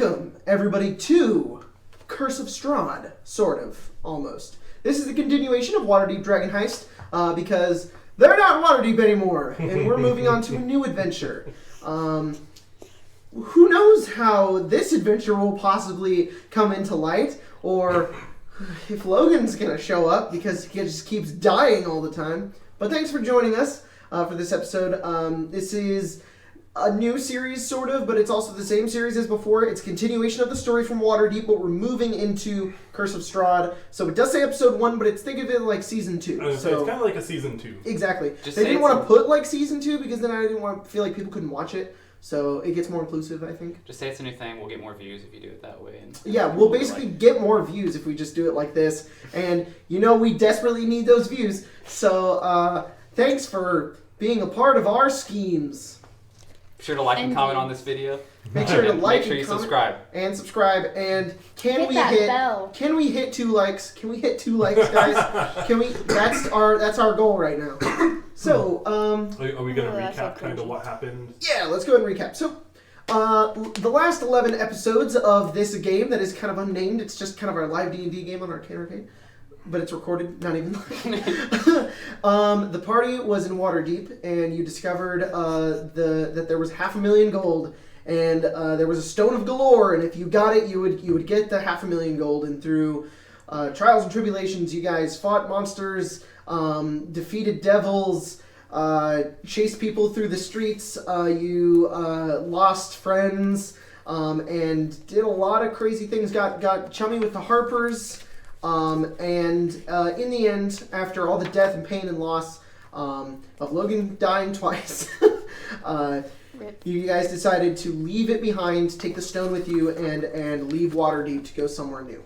Welcome, everybody, to Curse of Strahd, sort of, almost. This is the continuation of Waterdeep Dragon Heist, because they're not Waterdeep anymore, and we're moving on to a new adventure. Who knows how this adventure will possibly come into light, or if Logan's going to show up, because he just keeps dying all the time. But thanks for joining us for this episode. This is a new series, sort of, but it's also the same series as before. It's a continuation of the story from Waterdeep, but we're moving into Curse of Strahd. So it does say episode 1, but think of it like season 2. So it's kind of like a season 2. Exactly. They didn't want to put like season 2 because then I didn't want to feel like people couldn't watch it. So it gets more inclusive, I think. Just say it's a new thing. We'll get more views if you do it that way. And yeah, we'll basically get more views if we just do it like this. And we desperately need those views. So thanks for being a part of our schemes. Be sure to like and comment on this video. Make sure to like make sure and you comment subscribe. And subscribe. And hit bell. Can we hit 2 likes? Can we hit 2 likes, guys? Can we? That's our goal right now. So are we going to recap kind of what happened? Yeah, let's go ahead and recap. So the last 11 episodes of this game that is kind of unnamed. It's just kind of our live D&D game on Arcade. But it's recorded, not even live. The party was in Waterdeep, and you discovered that there was 500,000 gold, and there was a stone of Galore, and if you got it, you would get the 500,000 gold. And through trials and tribulations, you guys fought monsters, defeated devils, chased people through the streets. You lost friends, and did a lot of crazy things. Got chummy with the Harpers. And in the end, after all the death and pain and loss of Logan dying twice, you guys decided to leave it behind, take the stone with you, and leave Waterdeep to go somewhere new.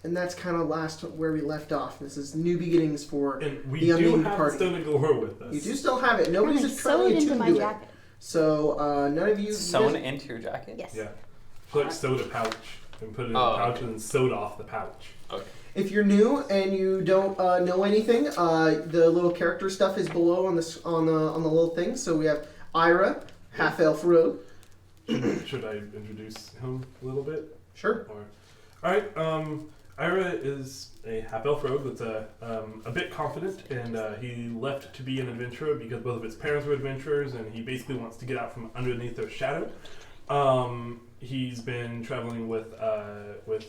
And that's kind of where we left off. This is new beginnings for the Unnamed party. Stone of Galore with us. You do still have it. Nobody's trying to my jacket. So none of you sewn into your jacket. Yes. Yeah. Like sewed a pouch and put it in a pouch and then sewed off the pouch. Okay. If you're new and you don't know anything, the little character stuff is below on the little thing. So we have Ira, half elf rogue. Should I introduce him a little bit? Sure. All right. Ira is a half elf rogue that's a bit confident, and he left to be an adventurer because both of his parents were adventurers, and he basically wants to get out from underneath their shadow. He's been traveling with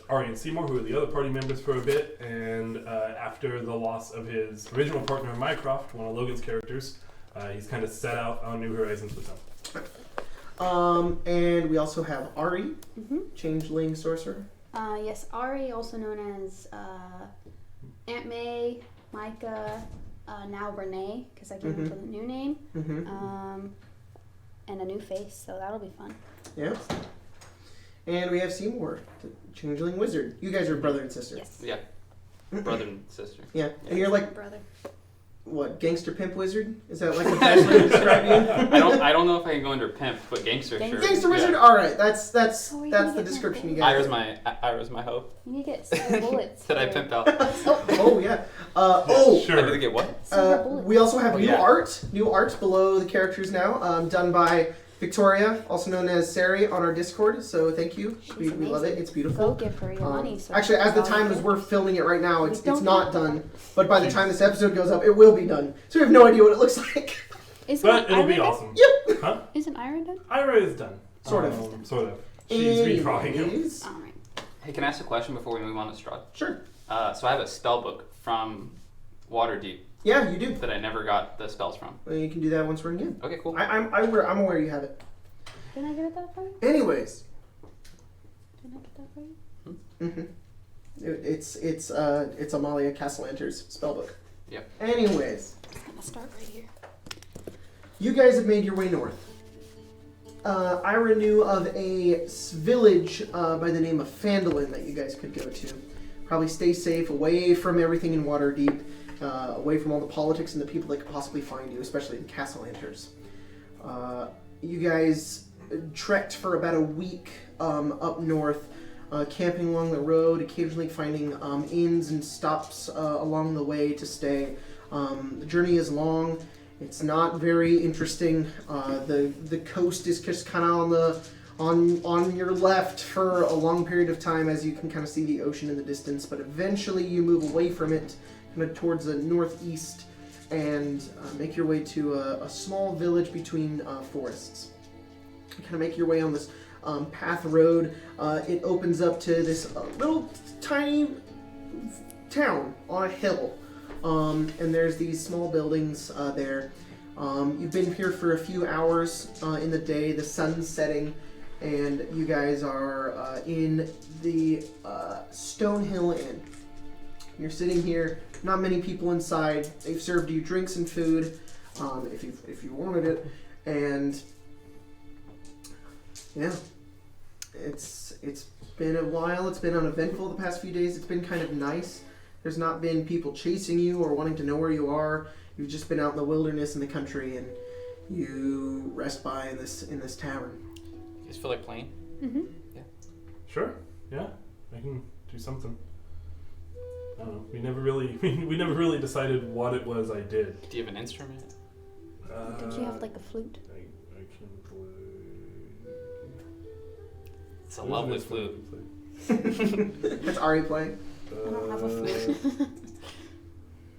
Ari and Seymour, who are the other party members, for a bit, and after the loss of his original partner, Mycroft, one of Logan's characters, he's kind of set out on new horizons with them. And we also have Ari, changeling sorcerer. Yes, Ari, also known as Aunt May, Micah, now Renee, because I gave him the new name, and a new face, so that'll be fun. Yeah. And we have Seymour, the changeling wizard. You guys are brother and sister. Yes. Yeah. Brother and sister. Yeah. And you're like, brother. What, gangster pimp wizard? Is that like the best way to describe you? I don't know if I can go under pimp, but gangster sure. Gangster wizard. Yeah. All right. That's the description you got. Ira's my hope. You need to get silver bullets. Did I pimp out? Oh yeah. Sure. I need to get what? We also have new art below the characters now, done by Victoria, also known as Sari, on our Discord. So thank you. We love it. It's beautiful. Go give her your money. So actually, as the time as we're filming it right now, it's not done. But by the time this episode goes up, it will be done. So we have no idea what it looks like. But it'll be awesome. Yep. Huh? Isn't Ira done? Ira is done. Sort of. She's redrawing him. Alright. Hey, can I ask a question before we move on to Straud? Sure. So I have a spell book from Waterdeep. Yeah, you do. That I never got the spells from. Well, you can do that once we're in game. Okay, cool. I'm aware you have it. Didn't I get that for you? Anyways. Didn't I get that for you? It's Amalia Castellanter's spellbook. Yep. Anyways. I'm gonna start right here. You guys have made your way north. Ira knew of a village by the name of Phandalin that you guys could go to. Probably stay safe, away from everything in Waterdeep, away from all the politics and the people that could possibly find you, especially the Castellanters. You guys trekked for about a week up north, camping along the road, occasionally finding inns and stops along the way to stay. The journey is long. It's not very interesting. The coast is just kind of on your left for a long period of time as you can kind of see the ocean in the distance, but eventually you move away from it, kind of towards the northeast, and make your way to a small village between forests. You kind of make your way on this path road. It opens up to this little tiny town on a hill, and there's these small buildings there. You've been here for a few hours in the day. The sun's setting, and you guys are in the Stonehill Inn. You're sitting here. Not many people inside. They've served you drinks and food, if you wanted it, and yeah, it's been a while. It's been uneventful the past few days. It's been kind of nice. There's not been people chasing you or wanting to know where you are. You've just been out in the wilderness in the country, and you rest by in this tavern. You just feel like playing? Mm-hmm. Yeah. Sure. Yeah, I can do something. I don't know. We never really decided what it was I did. Do you have an instrument? Did you have like a flute? I can play. It's a lovely flute. That's Ari playing. I don't have a flute.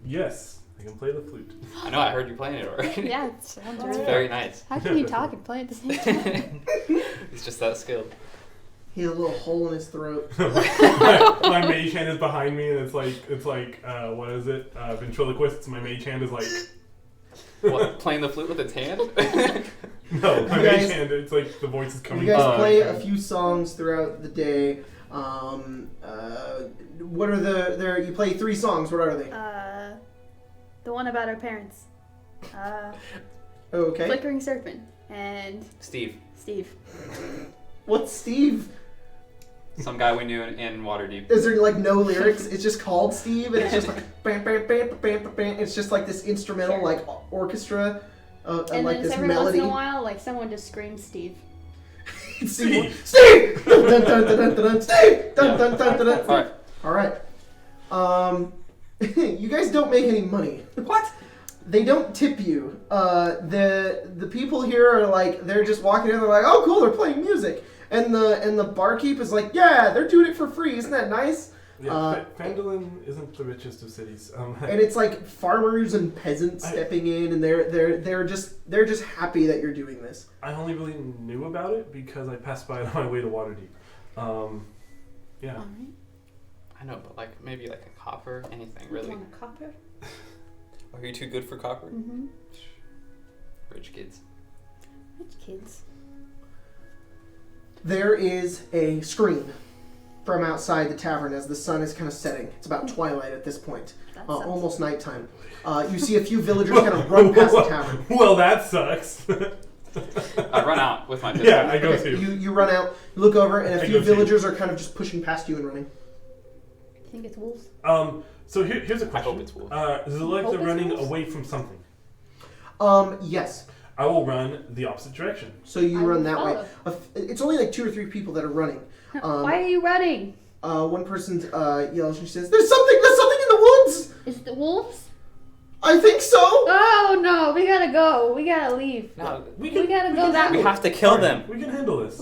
Yes, I can play the flute. I know, I heard you playing it already. Yeah, it sounds It's really very nice. How can you talk and play at the same time? He's just that skilled. He had a little hole in his throat. my mage hand is behind me, and it's like what is it? Ventriloquist. My mage hand is like. What? Playing the flute with its hand? No, my mage hand. It's like the voice is coming. You guys play okay. a few songs throughout the day. What are the? You play 3 songs. What are they? The one about our parents. Okay. Flickering Serpent and Steve. What's Steve? Some guy we knew in Waterdeep. Is there like no lyrics? It's just called Steve, and it's just like bam, bam, bam, bam, bam, bam. It's just like this instrumental, like orchestra, and like then this every melody. once in a while, like someone just screams Steve. Steve! Steve! Dun, dun, dun, dun, dun, dun, Steve! Dun, dun, dun, dun, dun. All right. All right. You guys don't make any money. What? They don't tip you. The people here are like, they're just walking in. They're like, oh, cool, they're playing music. And the barkeep is like, yeah, they're doing it for free. Isn't that nice? Yeah, Phandalin isn't the richest of cities. And it's like farmers and peasants stepping in, and they're just happy that you're doing this. I only really knew about it because I passed by it on my way to Waterdeep. Yeah. All right. I know, but like maybe like a copper, anything really. You want a copper? Are you too good for copper? Mm-hmm. Rich kids. Rich kids. There is a scream from outside the tavern as the sun is kind of setting. It's about twilight at this point, almost nighttime. You see a few villagers kind of run past the tavern. Well, that sucks. I run out with my pistol. Yeah, I go too. You run out, you look over, and a I few go villagers are kind of just pushing past you and running. I think it's wolves. So here's a question. I hope it's wolf. Is it like they're running away from something? Yes. I will run the opposite direction. So you I run will that way. follow. It's only like 2 or 3 people that are running. Why are you running? One person yells and she says, There's something in the woods! Is it the wolves? I think so! Oh no, we gotta go. We gotta leave. No, We gotta go that we way. have to kill them. We can handle this.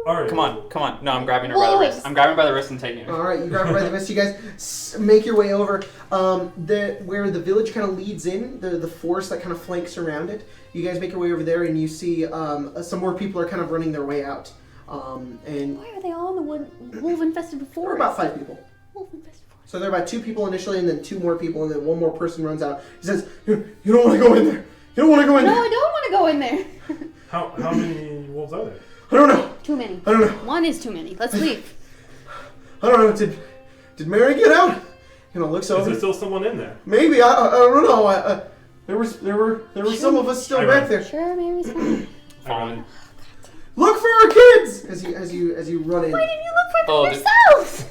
Alright. Come on. No, I'm grabbing her by the wrist. I'm grabbing her by the wrist and taking her. Alright, you grab her by the wrist. You guys make your way over. Where the village kind of leads in, the forest that kind of flanks around it, you guys make your way over there and you see some more people are kind of running their way out. And Why are they all in the wolf-infested there forest? are about 5 people. Wolf-infested forest. So there are about 2 people initially, and then 2 more people, and then 1 more person runs out. He says, You don't want to go in there. You don't want to go in No, there. I don't want to go in there. How many wolves are there? I don't know. Too many. I don't know. One is too many. Let's leave. I don't know. Did Mary get out? Looks Is over. there still someone in there? Maybe. I don't know. There were some of us still back there. Sure, Mary's fine. Fine. Look for our kids! As you run in. Why didn't you look for Oh, them yourselves?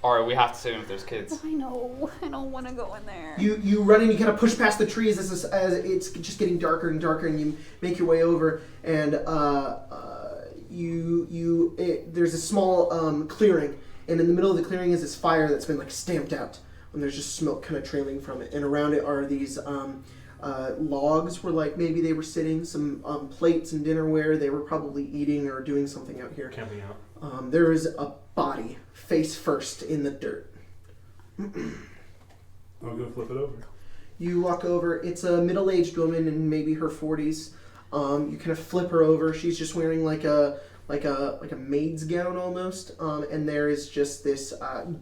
Alright, we have to save them if there's kids. I know. I don't want to go in there. You run in. You kind of push past the trees as it's just getting darker and darker, and you make your way over. And there's a small clearing, and in the middle of the clearing is this fire that's been like stamped out, and there's just smoke kind of trailing from it. And around it are these logs were like maybe they were sitting, some plates and dinnerware. They were probably eating or doing something out here. Camping out. There is a body, face first, in the dirt. I'll go flip it over. You walk over. It's a middle-aged woman in maybe her 40s. You kind of flip her over. She's just wearing like a maid's gown almost, and there is just this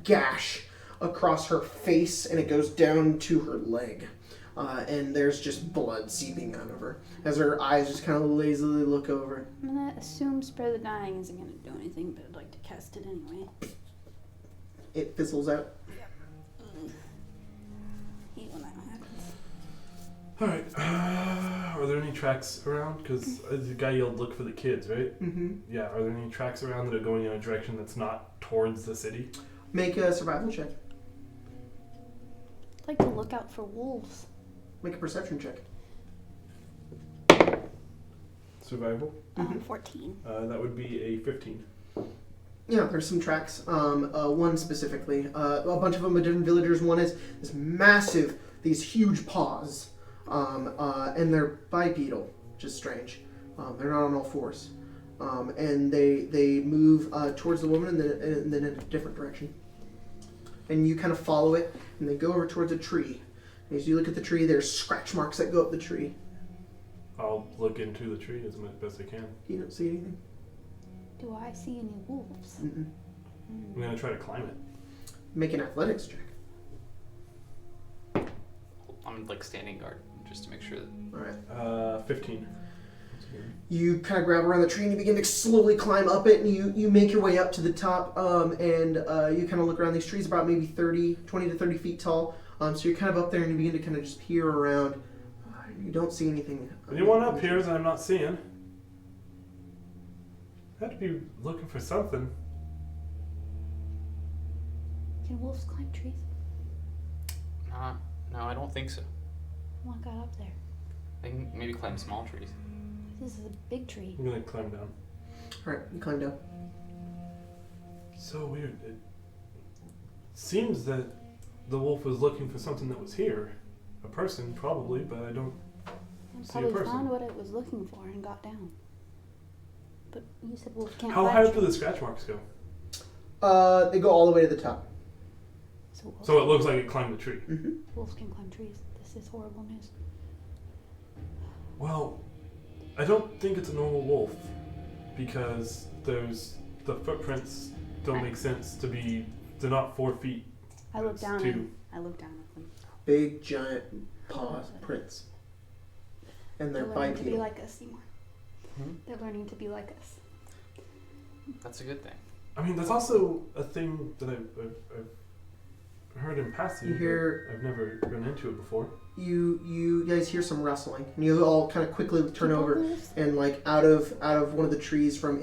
gash across her face, and it goes down to her leg, and there's just blood seeping out of her as her eyes just kind of lazily look over. I'm gonna assume Spare the Dying isn't gonna do anything, but I'd like to cast it anyway. It fizzles out. Hate when that happens. Alright, are there any tracks around? Because the guy yelled, look for the kids, right? Mm-hmm. Yeah, are there any tracks around that are going in a direction that's not towards the city? Make a survival check. I'd like to look out for wolves. Make a perception check. Survival? 14. That would be a 15. Yeah, there's some tracks. One specifically. A bunch of them are different villagers. One is this massive, these huge paws. And they're bipedal, which is strange. They're not on all fours. And they move towards the woman and then in a different direction. And you kind of follow it, and they go over towards a tree. And as you look at the tree, there's scratch marks that go up the tree. I'll look into the tree as best I can. You don't see anything? Do I see any wolves? Mm-mm. I'm going to try to climb it. Make an athletics check. I'm like standing guard just to make sure that. Alright. 15. You kind of grab around the tree and you begin to slowly climb up it, and you make your way up to the top, and you kind of look around. These trees about maybe 20 to 30 feet tall, so you're kind of up there and you begin to kind of just peer around. You don't see anything. Anyone up here that I'm not seeing? I had to be looking for something. Can wolves climb trees? No, I don't think so. What got up there? They can maybe climb small trees. This is a big tree. I'm going to climb down. Alright, you climb down. So weird. It seems that the wolf was looking for something that was here. A person, probably, but I don't It see a probably person. found what it was looking for and got down. But you said wolves can't How climb high up do trees. the scratch marks go? They go all the way to the top. So it looks like it climbed the tree. Mm-hmm. Wolves can climb trees. This is horrible news. Well, I don't think it's a normal wolf because the footprints don't make sense to be. They're not 4 feet. I look It's down. 2. I look down at them. Big, giant paws, prints. And they're learning to be bipedal. like us, Seymour. They're learning to be like us. That's a good thing. I mean, that's also a thing that I've heard in passing. You hear- but I've never run into it before. You guys hear some rustling, and you all kind of quickly turn People over, wolves? and like out of one of the trees from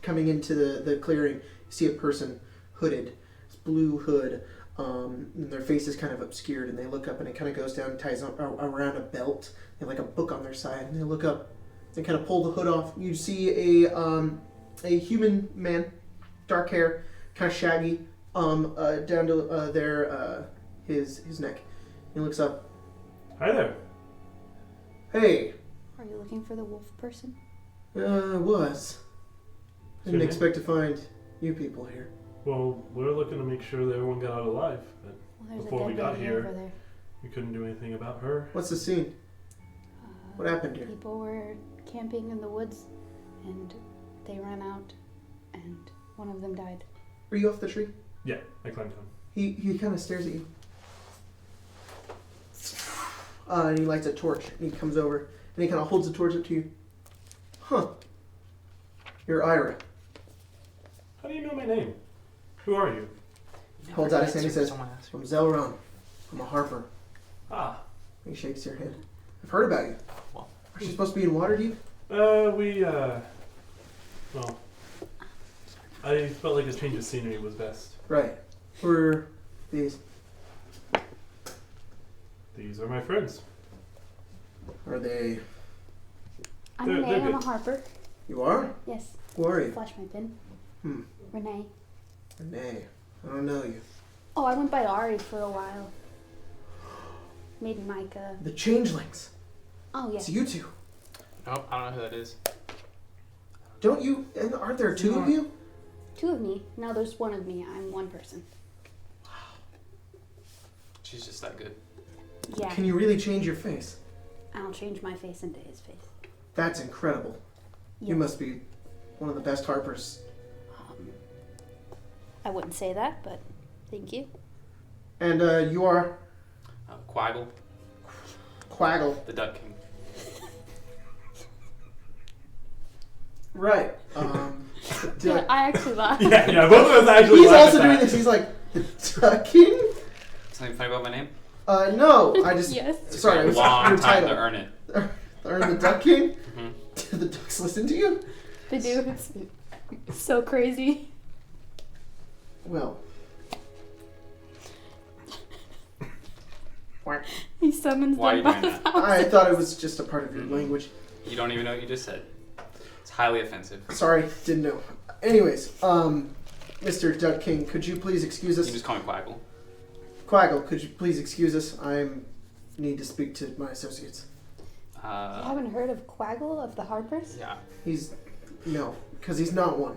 coming into the clearing, you see a person hooded, this blue hood, and their face is kind of obscured, and they look up, and it kind of goes down and ties around a belt. They have like a book on their side, and they look up, they kind of pull the hood off. You see a human man, dark hair, kind of shaggy, down to his neck. He looks up. Hi there. Hey, Are you looking for the wolf person? I was. Didn't Sure. expect to find you people here. Well, we're looking to make sure that everyone got out alive. But Well, there's Before a we dead got lady here- over there. we couldn't do anything about her. What's the scene? What happened here? People were camping in the woods, and they ran out, and one of them died. Are you off the tree? Yeah, I climbed down. He kind of stares at you. And he lights a torch, and he comes over, and he kind of holds the torch up to you. Huh. You're Ira. How do you know my name? Who are you? Holds out his hand and says, Someone asked From Zelron. I'm a harper. Ah, He shakes your hand. I've heard about you. Well. Are you supposed to be in Waterdeep? Well, I felt like a change of scenery was best. Right. Who are these? These are my friends. Are they... I'm They're Renee. I'm a good. harper. You are? Yes. Who are you? Flash my pin. Hmm. Renee. Renee. I don't know you. Oh, I went by Ari for a while. Maybe Micah. The changelings. Oh, yes. It's you two. Nope, I don't know who that is. Don't you? And aren't there two of you? Two of me. Now there's one of me. I'm one person. She's just that good. Yeah. Can you really change your face? I'll change my face into his face. That's incredible. Yeah. You must be one of the best harpers. I wouldn't say that, but thank you. And you are Quaggle, Quaggle. the Duck King. Right. Yeah, I actually laughed. Yeah, both of us actually. He's laughed also at doing that. this. He's like, the Ducking? Something funny about my name? No. I just. Yes. Sorry, it was Long your time title. to earn it. Earn the Duck King? Mhm. Do the ducks listen to you? They do. It's so crazy. Well. Quack. He summons Why are them you by doing the that? house. I thought it was just a part of your language. You don't even know what you just said. It's highly offensive. Sorry, didn't know. Anyways, Mr. Duck King, could you please excuse You us? can just call me Quaggle. Quaggle, could you please excuse us? I need to speak to my associates. You haven't heard of Quaggle of the Harpers? Yeah. No, because he's not one.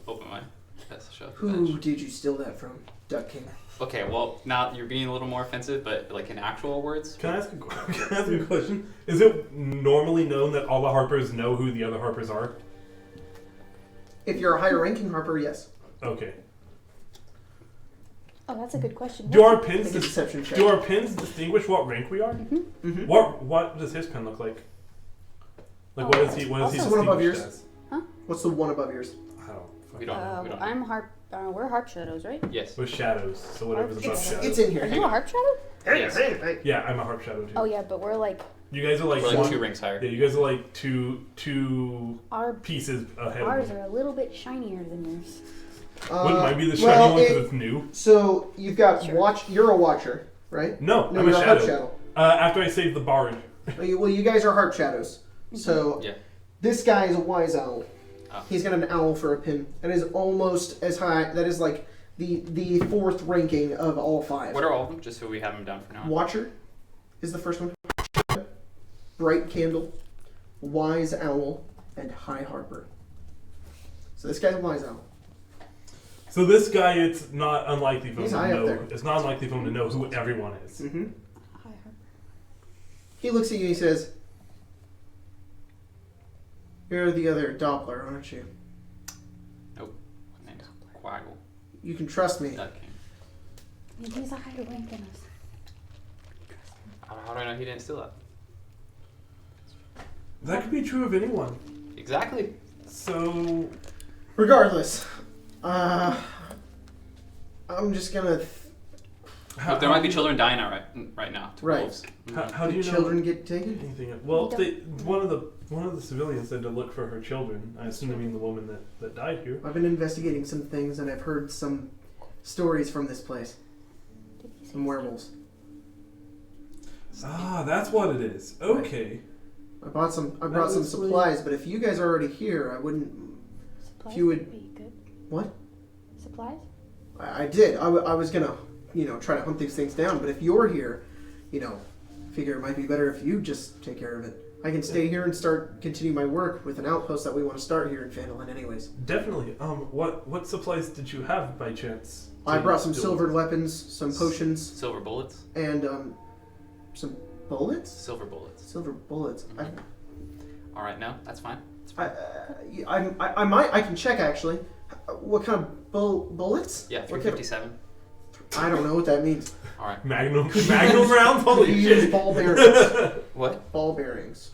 Open my That's the show. Who did you steal that from, Duck King? Okay, well, now you're being a little more offensive, but like in actual words. Can I ask a question? Is it normally known that all the harpers know who the other harpers are? If you're a higher ranking harper, yes. Okay. Oh, that's a good question. Do our Make pins a deception check. do our pins distinguish what rank we are? Mm-hmm. What does his pin look like? Like what is he Also one above distinguished yours. as? What's the one above yours? I don't. We don't know. We don't know. I'm harp. We're harp shadows, right? Yes. With shadows, so whatever's above It's, shadows. it's in Are here. you a harp shadow? Yes. Yeah, I'm a harp shadow too. Oh yeah, but we're like You guys are like, We're like one, 2 ranks higher. Yeah, you guys are like two our pieces ahead ours of me. are a little bit shinier than yours. Wouldn't mine be the shiny well, one because it's new? So you've got Sure. watch. You're a watcher, right? No, No, I'm a you're shadow. harp shadow. After I saved the bard. Well, you guys are harp shadows. So Yeah. this guy is a wise owl. Oh. He's got an owl for a pin. That is almost as high. That is like the fourth ranking of all 5. What are all of them? Just so we have them down for now. Watcher is the first one. Bright candle, wise owl, and high harper. So this guy's a wise owl. So this guy, it's not unlikely for him He's to high up know. there. It's not unlikely for him to know who everyone is. Mm-hmm. Hi, harp. He looks at you and he says, "You're the other Doppler, aren't you? Nope. My name's Quaggle. You can trust me." Duck King. He's a higher rank than us. How do I know he didn't steal that? That could be true of anyone. Exactly. So Regardless, I'm just gonna. how, There might be children dying out right now. To Right. wolves. How do you know children get taken? anything? Well, We they, one of the civilians said to look for her children. I assume they mean the woman that died here. I've been investigating some things and I've heard some stories from this place. Did he say Some werewolves. Ah, that's what it is. Okay. I brought some was supplies, but if you guys are already here, I wouldn't. supplies If you would- would be good? What? Supplies? I did. I was gonna, try to hunt these things down. But if you're here, figure it might be better if you just take care of it. I can stay here and continue my work with an outpost that we want to start here in Phandalin anyways. Definitely. What supplies did you have by chance? I to brought some deal silvered with? weapons, some potions, Silver bullets. and some bullets. Silver bullets. Silver bullets. All right, no, that's fine. I can check actually. What kind of bullets? Yeah, What kind 357. I don't know what that means. All right. Magnum rounds. Holy You use shit! ball bearings. What? Ball bearings.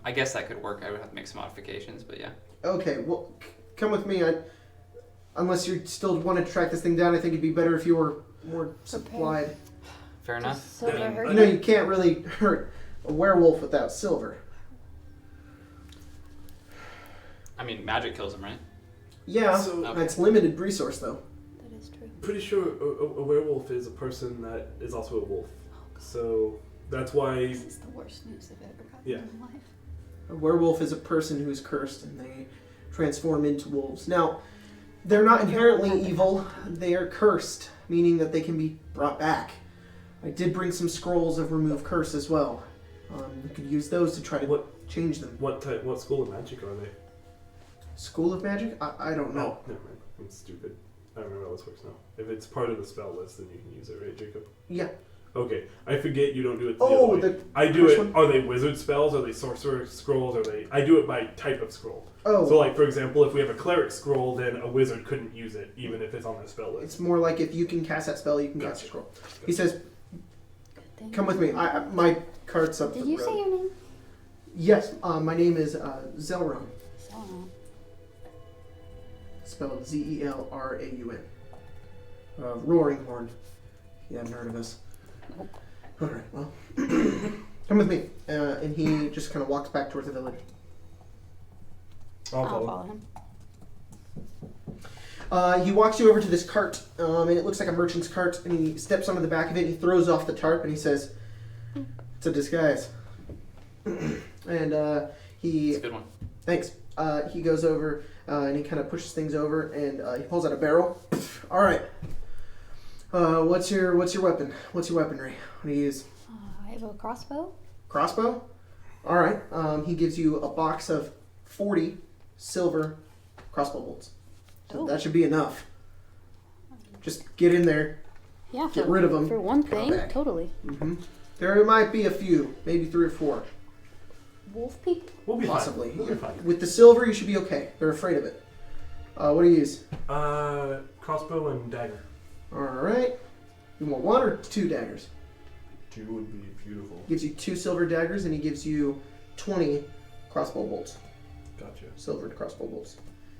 I guess that could work. I would have to make some modifications, but yeah. Okay, well, come with me. Unless you still want to track this thing down, I think it'd be better if you were more supplied. Fair enough. Does silver Yeah. hurt You know, you can't really hurt a werewolf without silver. I mean, magic kills him, right? Yeah, So- Okay. it's limited resource though. That is true. Pretty sure a werewolf is a person that is also a wolf. So that's why. This is the worst news I've ever gotten Yeah. in my life. A werewolf is a person who is cursed and they transform into wolves. Now, they're not inherently evil, they are cursed, meaning that they can be brought back. I did bring some scrolls of Remove Curse as well. We could use those to try to change them. What school of magic are they? School of Magic? I don't know. Oh, never mind. I'm stupid. I don't remember how this works now. If it's part of the spell list, then you can use it, right, Jacob? Yeah. Okay. I forget you don't do it the Oh, other way. I do it. Are they wizard spells? Are they sorcerer scrolls? Are they? I do it by type of scroll. Oh. So, like, for example, if we have a cleric scroll, then a wizard couldn't use it, even if it's on the spell list. It's more like if you can cast that spell, you can cast a scroll. He says, come with me. My card's up Did for the you road. say your name? Yes. My name is Zelron. Zelron. Spelled Zelraun. Roaring Horn. You haven't heard of us. Alright, well. Come with me. And he just kind of walks back towards the village. I'll I'll follow. follow him. He walks you over to this cart, and it looks like a merchant's cart, and he steps onto the back of it, and he throws off the tarp, and he says, it's a disguise. And he... It's a good one. Thanks. He goes over, and he kind of pushes things over, and he pulls out a barrel. Alright. What's your weapon? What's your weaponry? What do you use? I have a crossbow. Crossbow? Alright. He gives you a box of 40 silver crossbow bolts. So Oh. that should be enough. Just get in there. Yeah. Get rid of them. For one Come thing, back. totally. Mm-hmm. There might be a few, maybe 3 or 4. Wolf people. We'll be Possibly. fine. We'll be fine. With the silver, you should be okay. They're afraid of it. What do you use? Crossbow and dagger. Alright. You want 1 or 2 daggers? 2 would be beautiful. Gives you 2 silver daggers, and he gives you 20 crossbow bolts. Gotcha. Silvered crossbow bolts.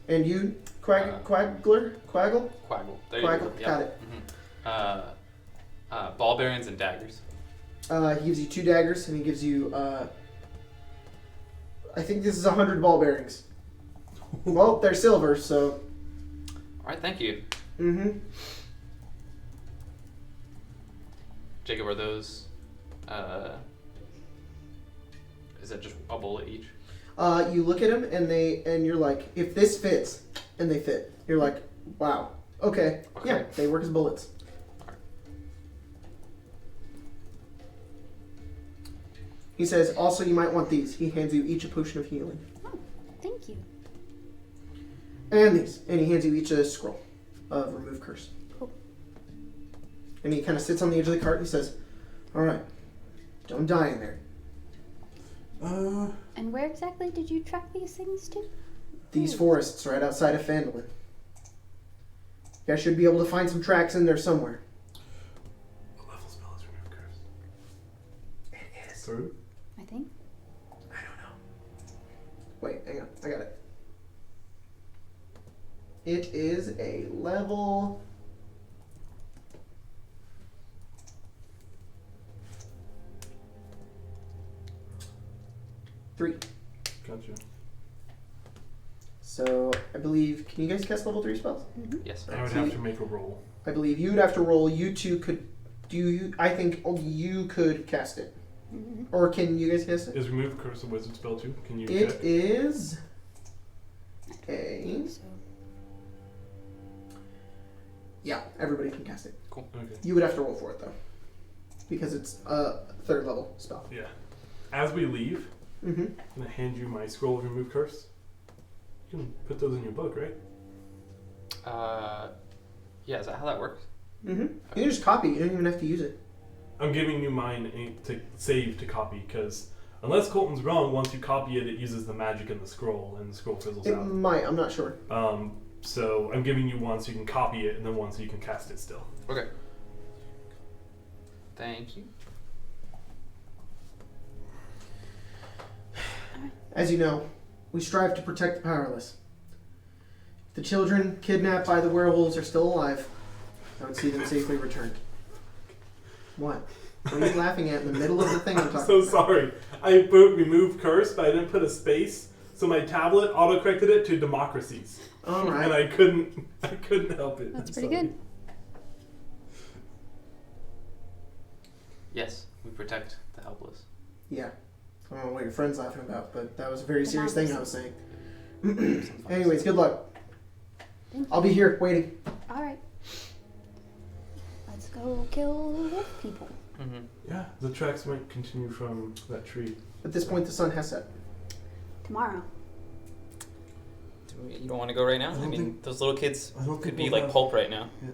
And you, Quaggle? Quaggle. There you Quaggle, go. Yep. got it. Mm-hmm. Ball bearings and daggers. He gives you 2 daggers, and he gives you, I think this is 100 ball bearings. Well, they're silver, so... Alright, thank you. Mm-hmm. Jacob, are those... is that just a bullet each? You look at them, and you're like, if this fits, and they fit, you're like, wow, okay. Yeah, they work as bullets. He says, also you might want these. He hands you each a potion of healing. Oh, thank you. And these. And he hands you each a scroll of Remove Curse. Cool. And he kind of sits on the edge of the cart and he says, alright, don't die in there. And where exactly did you track these things to? These forests right outside of Phandalin. You guys should be able to find some tracks in there somewhere. What level spell is Remove Curse? It is. 3? I think. I don't know. Wait, hang on. I got it. It is a level... Three. Gotcha. So, I believe... Can you guys cast level 3 spells? Mm-hmm. Yes. I would have to make a roll. I believe you'd have to roll. You two could... I think only you could cast it. Mm-hmm. Or can you guys cast it? Is Remove Curse a wizard spell too? Can you It check? is... a... So, Yeah, everybody can cast it. Cool. Okay. You would have to roll for it, though. Because it's a 3rd level spell. Yeah. As we leave, Mm-hmm. I'm going to hand you my scroll of Remove Curse. You can put those in your book, right? Yeah, is that how that works? Mm-hmm. You can just copy it. You don't even have to use it. I'm giving you mine to save to copy, because unless Colton's wrong, once you copy it, it uses the magic in the scroll, and the scroll fizzles It out. might. I'm not sure. So I'm giving you one so you can copy it, and then one so you can cast it still. Okay. Thank you. As you know, we strive to protect the powerless. If the children kidnapped by the werewolves are still alive, I would see them safely returned. What? What are you laughing at in the middle of the thing I'm talking So about? sorry. I put Remove Curse, but I didn't put a space, so my tablet auto-corrected it to Democracies. All right. And I couldn't help it. that's I'm pretty sorry. good. Yes, we protect the helpless. Yeah. I don't know what your friend's laughing about, but that was a very serious thing I was saying. Some fun Anyways, stuff. good luck. Thank you. I'll be here waiting. All right. Let's go kill wolf people. Mm-hmm. Yeah, the tracks might continue from that tree. At this point, the sun has set. Tomorrow. You don't want to go right now? I I don't mean, think- those little kids I don't could think be we'll like have- pulp right now. Yeah,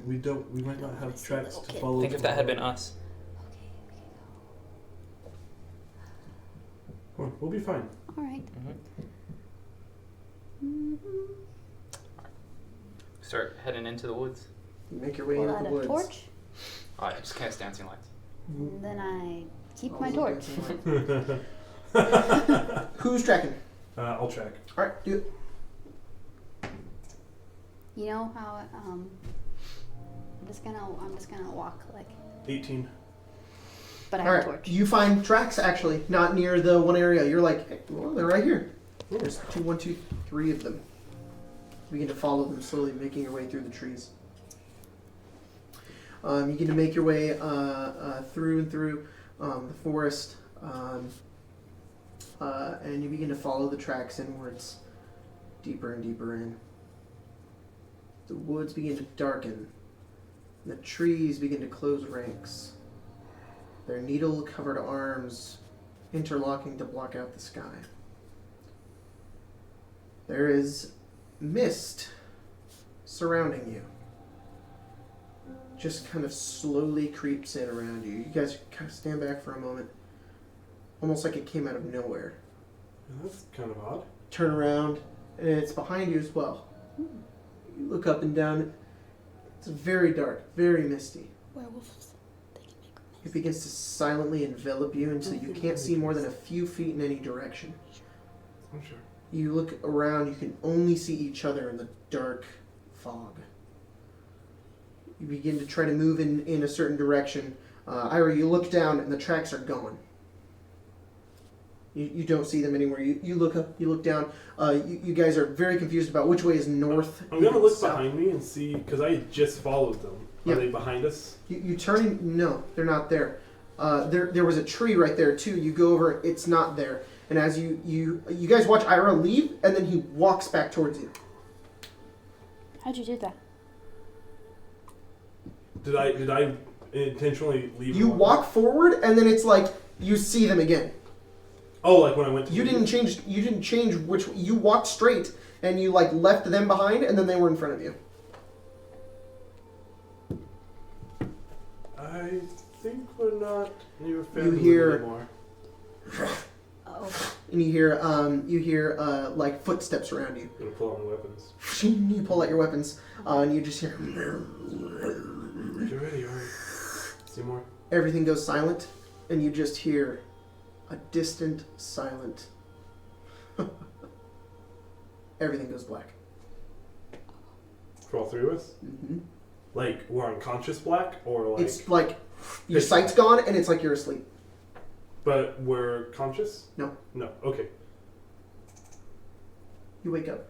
we might not have tracks to follow. Think if that had been tomorrow. us. Come on, we'll be fine. All right. Mm-hmm. Start heading into the woods. You make your way Pull into out the a woods. torch, I just cast dancing lights. and then I keep Oh, my look, torch. that's right. Who's tracking? I'll track. All right, do it. You know how I'm just gonna walk like, 18. but I All have a right, torch. you find tracks actually not near the one area. You're like, hey, well, they're right here. There's 3 of them. You begin to follow them slowly, making your way through the trees. You begin to make your way through and through the forest, and you begin to follow the tracks inwards, deeper and deeper in. The woods begin to darken, and the trees begin to close ranks, their needle-covered arms interlocking to block out the sky. There is mist surrounding you. Just kind of slowly creeps in around you. You guys kind of stand back for a moment, almost like it came out of nowhere. Yeah, that's kind of odd. Turn around, and it's behind you as well. You look up and down. It's very dark, very misty. Werewolves. They can make It begins to silently envelop you until you can't see more than a few feet in any direction. I'm sure. You look around, you can only see each other in the dark fog. You begin to try to move in a certain direction. Ira, you look down and the tracks are gone. You don't see them anywhere. You look up, you look down. You guys are very confused about which way is north. I'm gonna look south. behind me and see, because I just followed them. Are Yeah. they behind us? You turn in, no, they're not there. There was a tree right there too. You go over, it's not there. And as you guys watch Ira leave, and then he walks back towards you. How'd you do that? Did I intentionally leave? You and walk forward, and then it's like you see them again. Oh, like when I went to. You didn't change. You didn't change which. You walked straight, and you like left them behind, and then they were in front of you. I think we're not near family hear- anymore. Oh. And you hear like footsteps around you. I'm gonna pull out my weapons. You pull out your weapons, and you just hear. You're ready, alright. See more? Everything goes silent, and you just hear a distant, silent. Everything goes black. For all 3 of us? Mm-hmm. Like we're unconscious black, or like. It's like your sight's gone, and it's like you're asleep. But we're conscious? No. No. Okay. You wake up.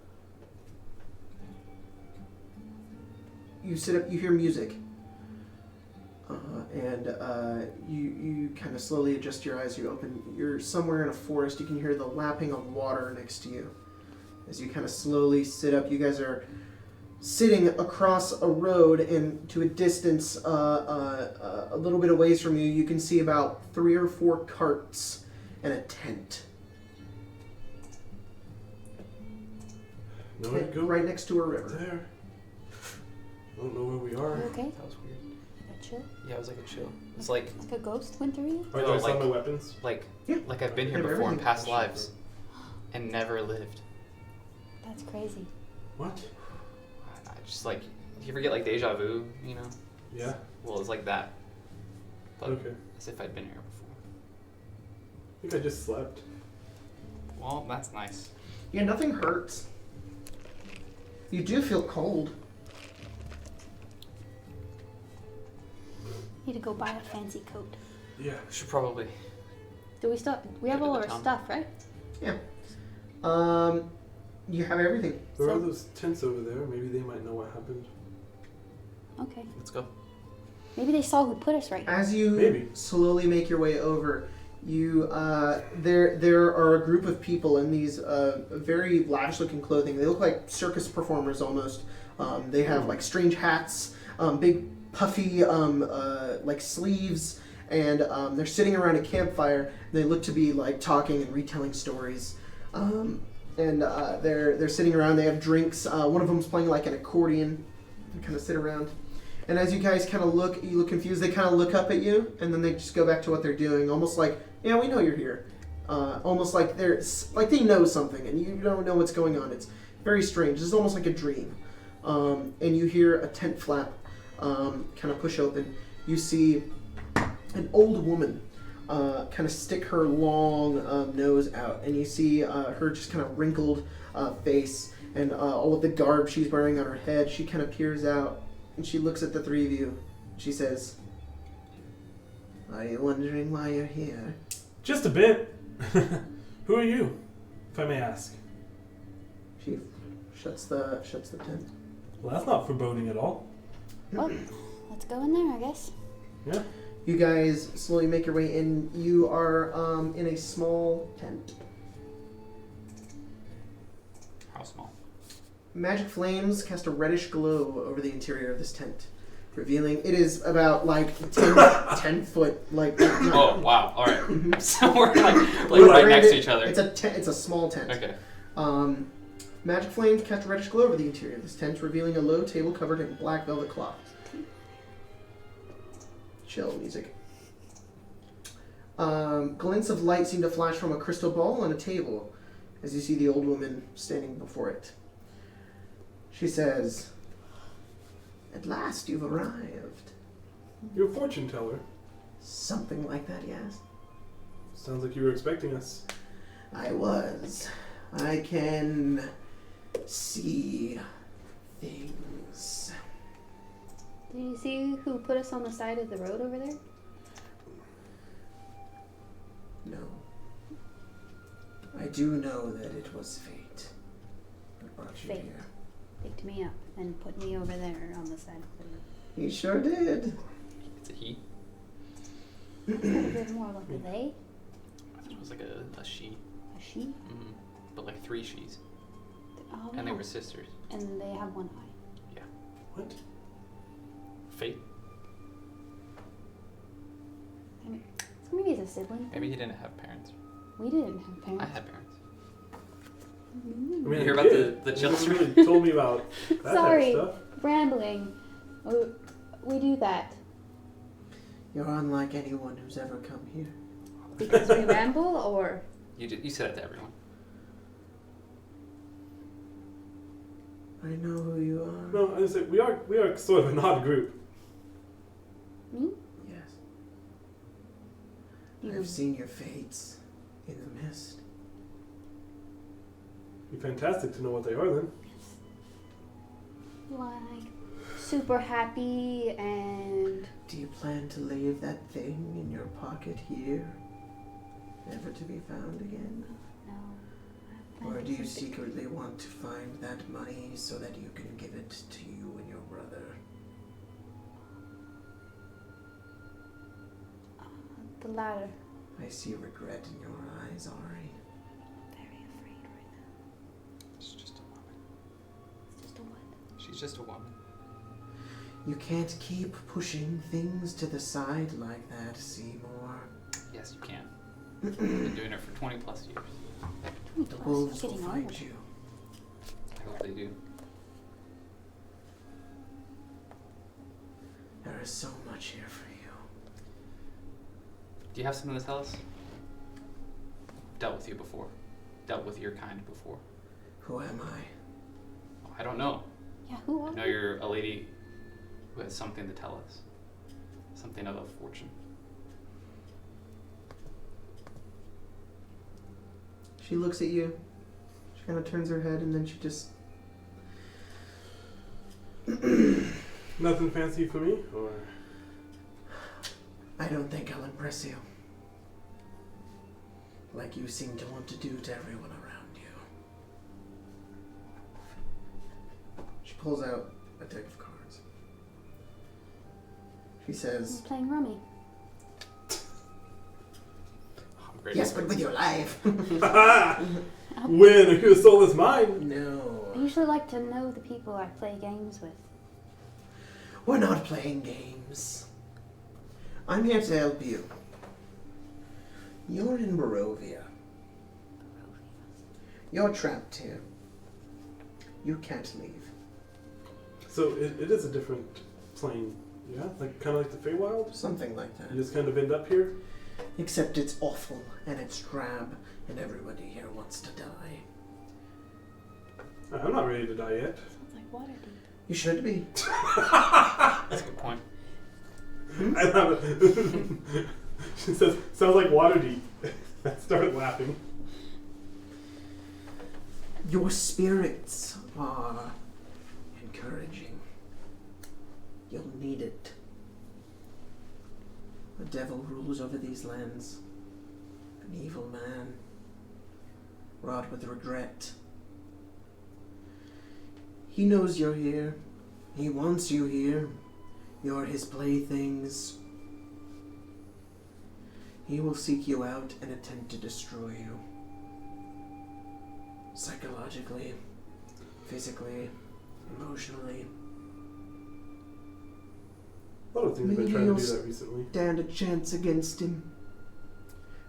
You sit up. You hear music, and you kind of slowly adjust your eyes. You open. You're somewhere in a forest. You can hear the lapping of water next to you. As you kind of slowly sit up, you guys are sitting across a road, and to a distance, a little bit away from you, you can see about 3 or 4 carts and a tent. Nowhere to go. Right next to a river. There. I don't know where we are. You okay? That was weird. Like a chill? Yeah, it was like a chill. It's like Like a ghost went through you? Alright, No, do I still have like- my weapons? Yeah. like I've been here Yeah, but before in everything- past lives and never lived. That's crazy. What? I just like you ever get like deja vu, you know? Yeah. Well, it's like that, but Okay. as if I'd been here before. I think I just slept. Well, that's nice. Yeah, nothing hurts. You do feel cold. Need to go buy a fancy coat. Yeah. Should probably. Do we still? We have Go to all the our town. stuff, right? You have everything. There are So- those tents over there. Maybe they might know what happened. Okay. Let's go. Maybe they saw who put us right here. As you Maybe. slowly make your way over, you there are a group of people in these very lavish-looking clothing. They look like circus performers almost. They have like strange hats, big puffy like sleeves, and they're sitting around a campfire. They look to be like talking and retelling stories, and they're sitting around. They have drinks. One of them's playing like an accordion. They kind of sit around, and as you guys kind of look, you look confused. They kind of look up at you, and then they just go back to what they're doing, almost like, yeah, we know you're here. Almost like they know something, and you don't know what's going on. It's very strange. This is almost like a dream. And you hear a tent flap kind of push open. You see an old woman kind of stick her long nose out, and you see her just kind of wrinkled face and all of the garb she's wearing on her head. She kind of peers out, and she looks at the three of you. She says, "Are you wondering why you're here?" Just a bit. Who are you, if I may ask? She shuts the tent. Well, that's not foreboding at all. Well, let's go in there, I guess. Yeah. You guys slowly make your way in. You are in a small tent. How small? Magic flames cast a reddish glow over the interior of this tent, revealing it is about like 10 foot like. Oh wow! All right. Mhm. So we're right next to each other. It's a small tent. Okay. Magic flames cast a reddish glow over the interior of this tent, revealing a low table covered in black velvet cloth. Chill music. Glints of light seem to flash from a crystal ball on a table as you see the old woman standing before it. She says, "At last you've arrived." You're a fortune teller. Something like that, yes. Sounds like you were expecting us. I was. I can see things. Did you see who put us on the side of the road over there? No. I do know that it was fate that brought you Fate. here. Picked me up and put me over there on the side of the road. He sure did. It's a he. It's a little bit more like a they, I thought it was like a she. a she. Mm. But like 3 she's. Oh, And they yeah. were sisters. And they have one eye. What? Fate? So maybe it's a sibling. Maybe he didn't have parents. We didn't have I parents. had parents. Mm. I mean, You hear I about did. the You children? never really told me about that Sorry. type of stuff. Rambling. Oh, we do that You're unlike anyone who's ever come here. because we ramble, or You said it to everyone. I know who you are. No, I was like, we are sort of an odd group. me? Yes. You. I've seen your fates in the mist. Be fantastic to know what they are then. Like super happy and Do you plan to leave that thing in your pocket here, never to be found again? no. Or do you secretly want to find that money so that you can give it to you and your brother? The latter. I see regret in your eyes, Ari. Very afraid right now. She's just a woman. It's just a what? She's just a woman. You can't keep pushing things to the side like that, Seymour. Yes, you can. I've been doing it for 20 plus years. The wolves will Getting find old. you. I hope they do. There is so much here for you. Do you have something to tell us? Dealt with you before. Dealt with your kind before. Who am I? I don't know. Yeah, who I are know you? you're a lady who has something to tell us. Something of a fortune. She looks at you. She kind of turns her head and then she just... Nothing fancy for me, or I don't think I'll impress you. Like you seem to want to do to everyone around you. She pulls out a deck of cards. She I'm says, playing rummy. I'm great yes, at but it. with your life. when who could have stole this mine? No. I usually like to know the people I play games with. We're not playing games. I'm here to help you. You're in Barovia. You're trapped here. You can't leave. So it is a different plane, yeah? Like kind of like the Feywild? Something like that. You just kind of end up here? Except it's awful, and it's drab, and everybody here wants to die. I'm not ready to die yet. Sounds like Waterdeep. You should be. That's a good point. I love it. She says, sounds like Waterdeep. I started laughing. Your spirits are encouraging. You'll need it. The devil rules over these lands. An evil man, wrought with regret. He knows you're here. He wants you here. You're his playthings. He will seek you out and attempt to destroy you. Psychologically, physically, emotionally. A lot of things have been Maybe trying to you'll do that recently. stand a chance against him.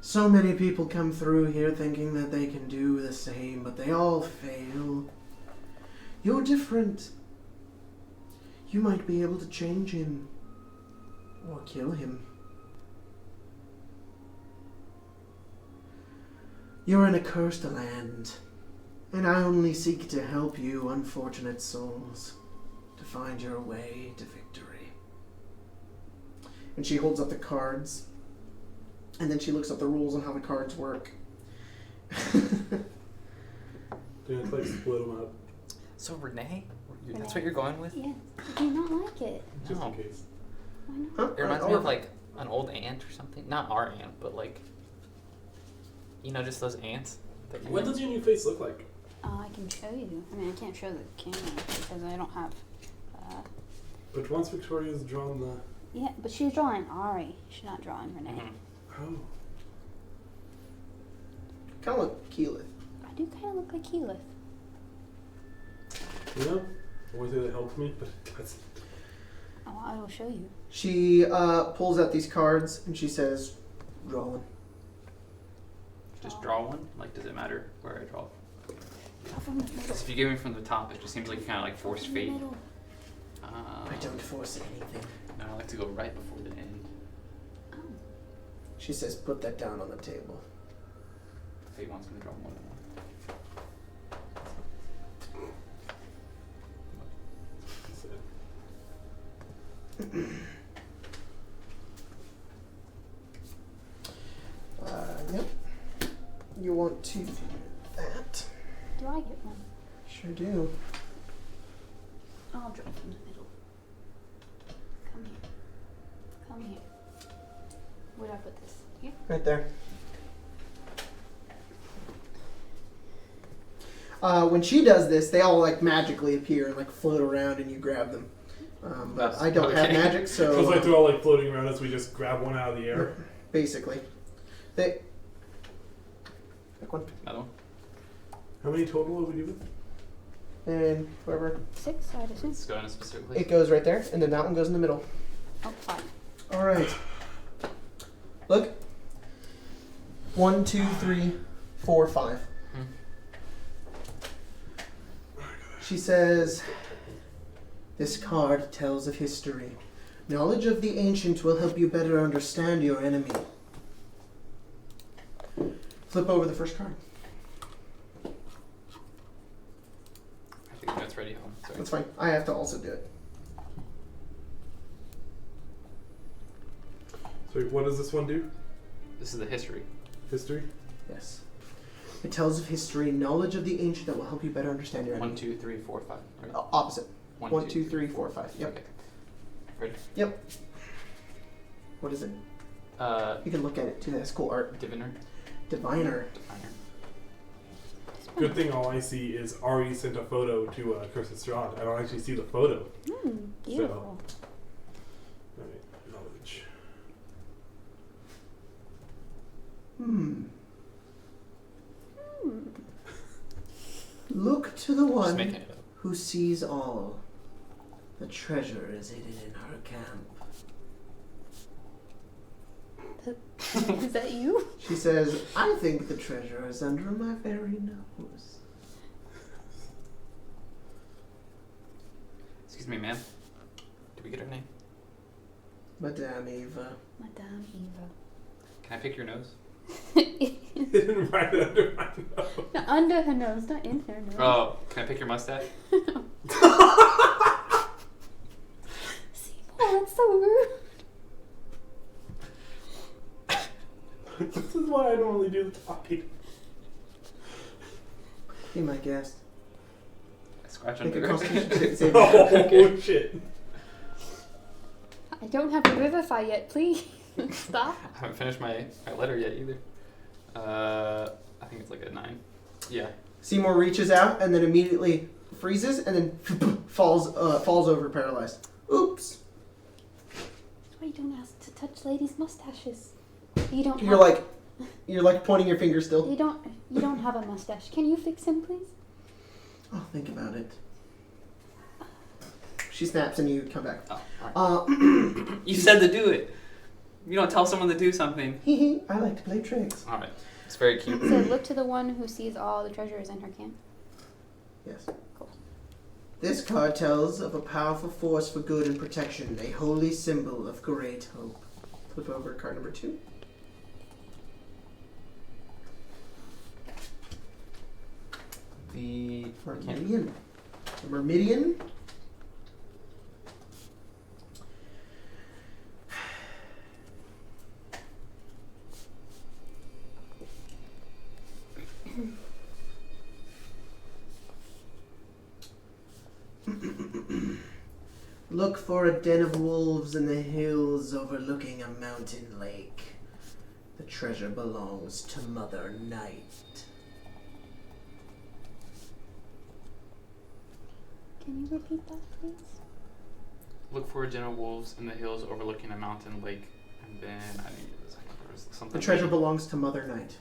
So many people come through here thinking that they can do the same, but they all fail. You're different. You might be able to change him. Or kill him. You're in a cursed land, and I only seek to help you, unfortunate souls, to find your way to victory. And she holds up the cards, and then she looks up the rules on how the cards work. Then it's like split them up, So Renee, that's what you're going with? Yeah. Do you not like it? just No. in case. Why not? Huh? It reminds me of like an old ant or something. Not our ant, but like, you know, just those ants. That you What does your new face look like? I can show you. I mean, I can't show the camera because I don't have. But once Victoria's drawn the... Yeah, but she's drawing Ari. She's not drawing Renee. Mhm. Oh. Kind of like Keyleth. I do kind of look like Keyleth. You know? I would say that helped me, but it doesn't. Oh, I will show you. She pulls out these cards, and she says, draw one. Just draw one? Like, does it matter where I draw? Draw from the middle. Because if you give me from the top, it just seems like you kind of like forced From the fate. middle. I don't force anything. No, I like to go right before the end. Oh. She says, put that down on the table. Fate wants me to draw more than one. Yep. You want to do that? Do I get one? Sure do. I'll draw from the middle. Come here. Come here. Where do I put this? Here? Right there. When she does this, they all like magically appear and like float around, and you grab them. But That's I don't have okay. magic, so Feels like they're all like floating around us. We just grab one out of the air. basically, they. Pick one, Another one? How many total are we doing? and whoever 6, I'd assume. Let's go in specifically. it goes right there, and then that one goes in the middle. Oh, 5. All right. Look. 1, 2, 3, 4, 5. Hmm. She says, this card tells of history. Knowledge of the ancient will help you better understand your enemy. Flip over the first card. I think that's ready home. Sorry. That's fine. I have to also do it. So what does this one do? This is the history. History? Yes. It tells of history, knowledge of the ancient that will help you better understand your enemy. 1, 2, 3, 4, 5. Right? Opposite. 1, 1, 2, 3, 4, 5. Yep. Okay. Ready? Yep. What is it? You can look at it too. That's cool art. Diviner. Diviner. Diviner. Good thing all I see is Ari sent a photo to Curse of Strahd. I don't actually see the photo. Beautiful. Alright, knowledge. Look to the Just one making it up. who sees all. The treasure is hidden in her camp. Is that you? She says, I think the treasure is under my very nose. Excuse me, ma'am. Did we get her name? Madame Eva. Madame Eva. Can I pick your nose? Hidden right under my nose. No, under her nose, not in her nose. Oh, can I pick your mustache? Oh, that's so rude. This is why I don't really do the talking. Be my guest. Scratch Make a under constitution her. save. Oh, shit. I don't have a revivify yet, please. Stop. I haven't finished my letter yet either. I think it's like a 9. Yeah. Seymour reaches out and then immediately freezes and then falls over paralyzed. Oops. That's why you don't ask to touch ladies' mustaches. You don't. You're like pointing your finger still. You don't have a mustache. Can you fix him, please? Oh, think about it. She snaps and you come back. Oh, alright. You said to do it. You don't tell someone to do something. I like to play tricks. Alright. It's very cute. So look to the one who sees all the treasures in her camp. Yes. Cool. This card tells of a powerful force for good and protection, a holy symbol of great hope. Flip over card number 2. The Myrmidian. The Myrmidian. Look for a den of wolves in the hills overlooking a mountain lake. The treasure belongs to Mother Night. Can you repeat that, please? Look for a den of wolves in the hills overlooking a mountain lake. And then I need the second part. Is something. The treasure belongs to Mother Night.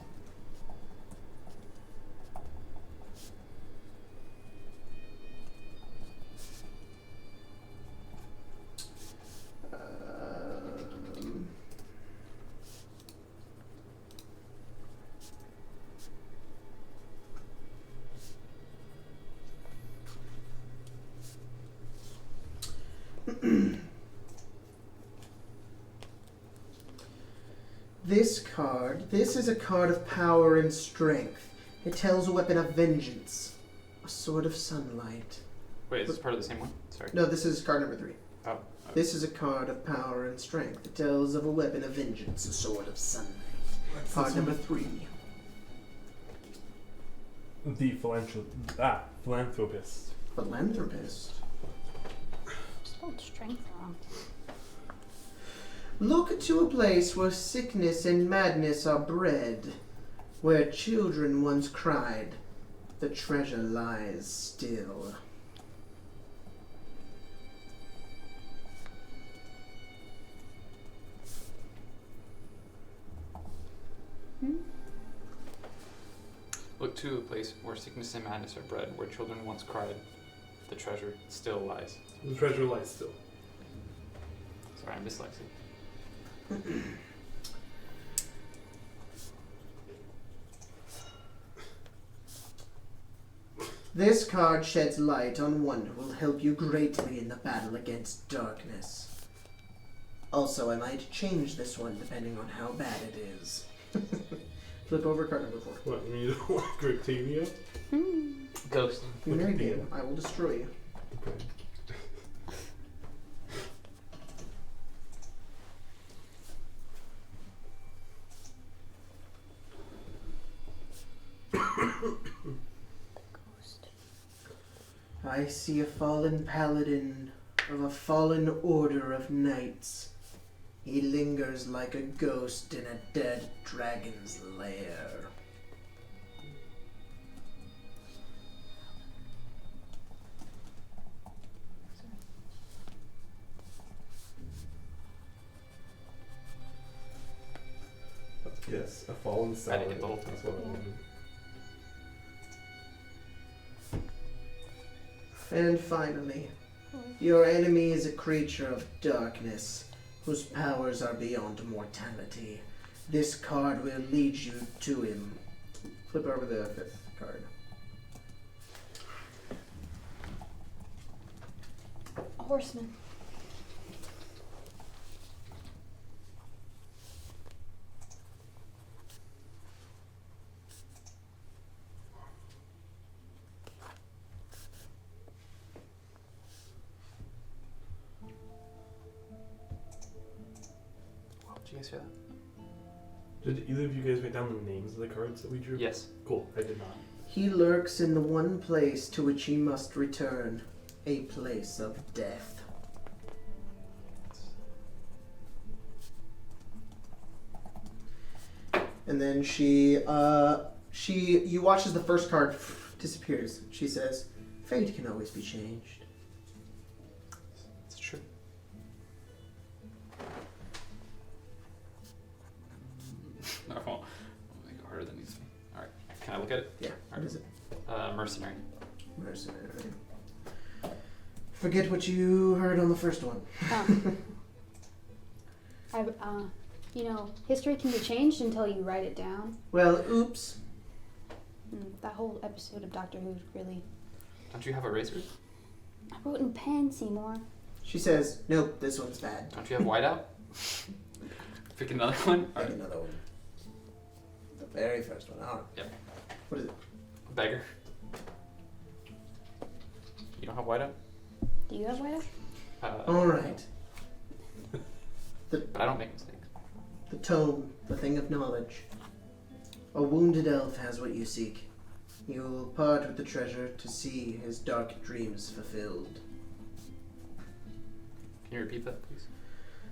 This is a card of power and strength. It tells a weapon of vengeance, a sword of sunlight. Wait, is this part of the same one? Sorry. No, this is card number 3. Oh. This is a card of power and strength. It tells of a weapon of vengeance, a sword of sunlight. Card number 3. The philanthropist. Philanthropist. Spelled strength wrong. Look to a place where sickness and madness are bred, where children once cried, the treasure lies still. Look to a place where sickness and madness are bred, where children once cried, the treasure still lies. The treasure lies still. Sorry, I'm dyslexic. This card sheds light on one who will help you greatly in the battle against darkness. Also, I might change this one depending on how bad it is. Flip over card number 4. What, you mean you don't like Octavia? Ghost. You married me, I will destroy you. Okay. I see a fallen paladin of a fallen order of knights. He lingers like a ghost in a dead dragon's lair. Yes, a fallen I salad. didn't get the whole thing. That's what I wanted. And finally, your enemy is a creature of darkness. whose powers are beyond mortality. This card will lead you to him. Flip over the 5th card. A horseman. Did you guys hear that? Did either of you guys write down the names of the cards that we drew? Yes. Cool. I did not. He lurks in the one place to which he must return, a place of death. And then you watch as the first card disappears. She says, "Fate can always be changed." It's true. No, I'll make it harder than it needs to be. Alright. Can I look at it? Yeah. What is it? Mercenary. Mercenary. Forget what you heard on the first one. History can be changed until you write it down. Well, oops. That whole episode of Doctor Who really... Don't you have erasers? I wrote in pen, Seymour. She says, "Nope, this one's bad." Don't you have whiteout? Pick another one? Pick another one. The very first one. Alright. Yep. What is it? Beggar. You don't have whiteout? Do you have whiteout? Alright. But I don't make mistakes. The tome, the thing of knowledge. A wounded elf has what you seek. You will part with the treasure to see his dark dreams fulfilled. Can you repeat that, please?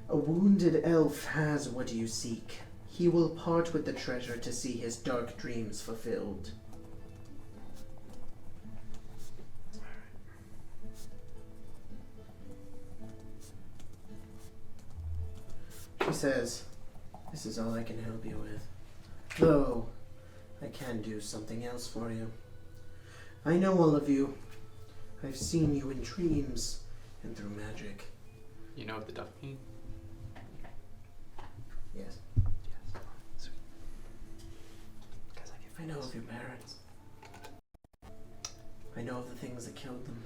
A wounded elf has what you seek. He will part with the treasure to see his dark dreams fulfilled. She says, "This is all I can help you with. Though, I can do something else for you. I know all of you. I've seen you in dreams and through magic." You know the duck mean? Yes. Yes. Sweet. Because I know of your parents. I know of the things that killed them.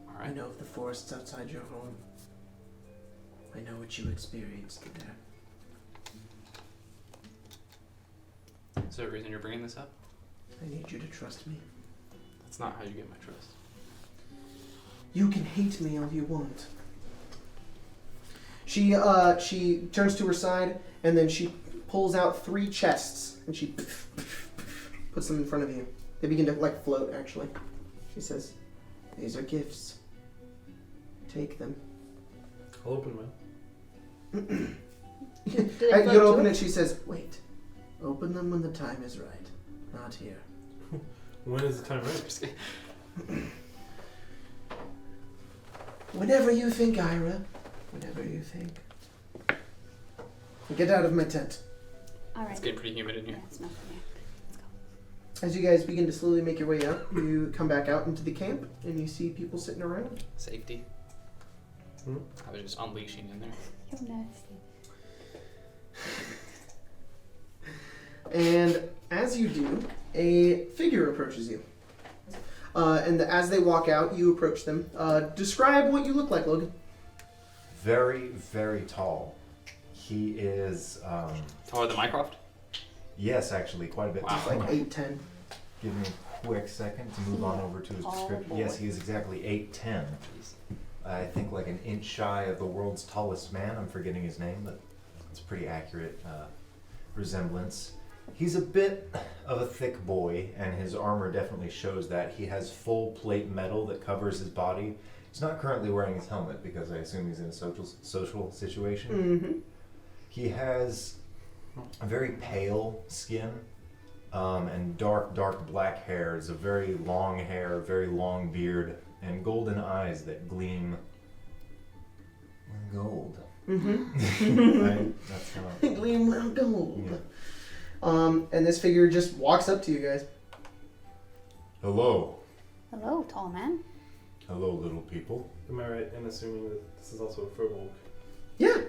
Alright. I know of the forests outside your home. I know what you experienced there. Is there a reason you're bringing this up? I need you to trust me. That's not how you get my trust. You can hate me all you want. She turns to her side and then she pulls out 3 chests and she puts them in front of you. They begin to float actually. She says, "These are gifts. Take them." I'll open mine. You open it. She says, "Wait. Open them when the time is right. Not here." When is the time right? Whenever you think, Ira. Whenever you think. Get out of my tent. Alright. It's getting pretty humid in here. Yeah, it's not for me. Let's go. As you guys begin to slowly make your way out, you come back out into the camp and you see people sitting around. Safety. Hmm? I was just unleashing in there. You're nasty. And as you do, a figure approaches you. And as they walk out, you approach them. Describe what you look like, Logan. Very, very tall. He is, Taller than Mycroft? yes, actually, quite a bit. Wow. It's like 8'10". Give me a quick second to move on over to his Oh, description. boy. Yes, he is exactly 8'10". I think like an inch shy of the world's tallest man. I'm forgetting his name, but it's a pretty accurate resemblance. He's a bit of a thick boy, and his armor definitely shows that. He has full plate metal that covers his body. He's not currently wearing his helmet because I assume he's in a social situation. Mm-hmm. He has a very pale skin and dark black hair. It's a very long hair, very long beard, and golden eyes that gleam gold. Mm-hmm. Right? That's how. Gleam like gold. Yeah. And this figure just walks up to you guys. Hello. Hello, tall man. Hello, little people. Am I right in assuming that this is also a Furbolg?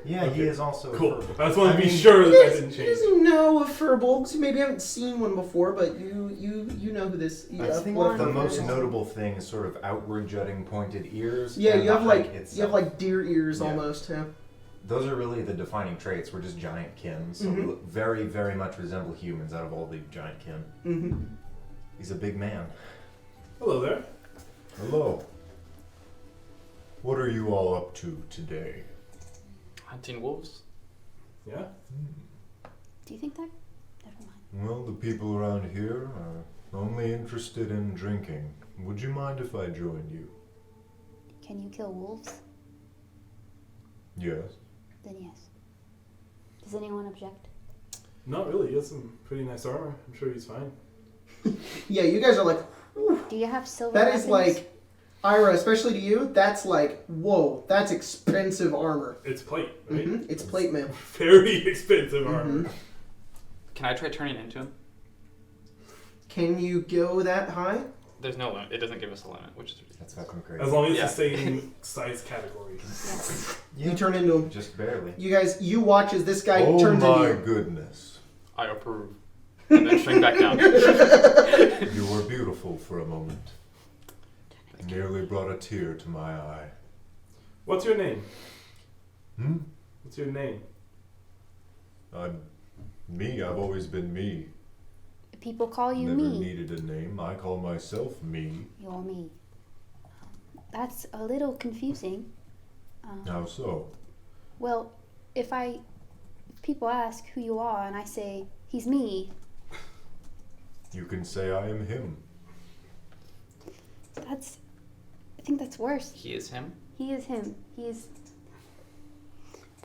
Yeah, Okay. he is also a Cool. Firbolg. I just want to be mean, sure that that didn't He change. doesn't know of furbolgs. You maybe haven't seen one before, but you know who this. I think what a the furbolg most is. notable thing is sort of outward jutting pointed ears. Yeah, and you the have height like itself. deer ears Yeah. almost. Yeah. Those are really the defining traits. We're just giant kin, so we look very, very much resemble humans out of all the giant kin. Mm-hmm. He's a big man. Hello there. Hello. What are you all up to today? Hunting wolves? Yeah. Do you think that? Never mind. Well, the people around here are only interested in drinking. Would you mind if I joined you? Can you kill wolves? Yes. Then yes. Does anyone object? Not really. He has some pretty nice armor. I'm sure he's fine. Yeah, you guys are like, Do you have silver that weapons? is like, Ira, especially to you, that's like, whoa, that's expensive armor. It's plate, right? Mm-hmm. It's plate mail. Very expensive armor. Mhm. Can I try turning into him? Can you go that high? There's no limit. It doesn't give us a limit, which is That's fucking crazy. As long as Yeah. it's the same size category. Yes. You turn into him. Just barely. You guys, you watch as this guy Oh turns my into you. goodness. I approve. And then shrink back down. You were beautiful for a moment. Nearly brought a tear to my eye. What's your name? Hmm? What's your name? I've always been me. People call you Never me. needed a name. I call myself me. You're me. That's a little confusing. How so? Well, if people ask who you are and I say, he's me, You can say I am him. I think that's worse. He is him. He is him. We'll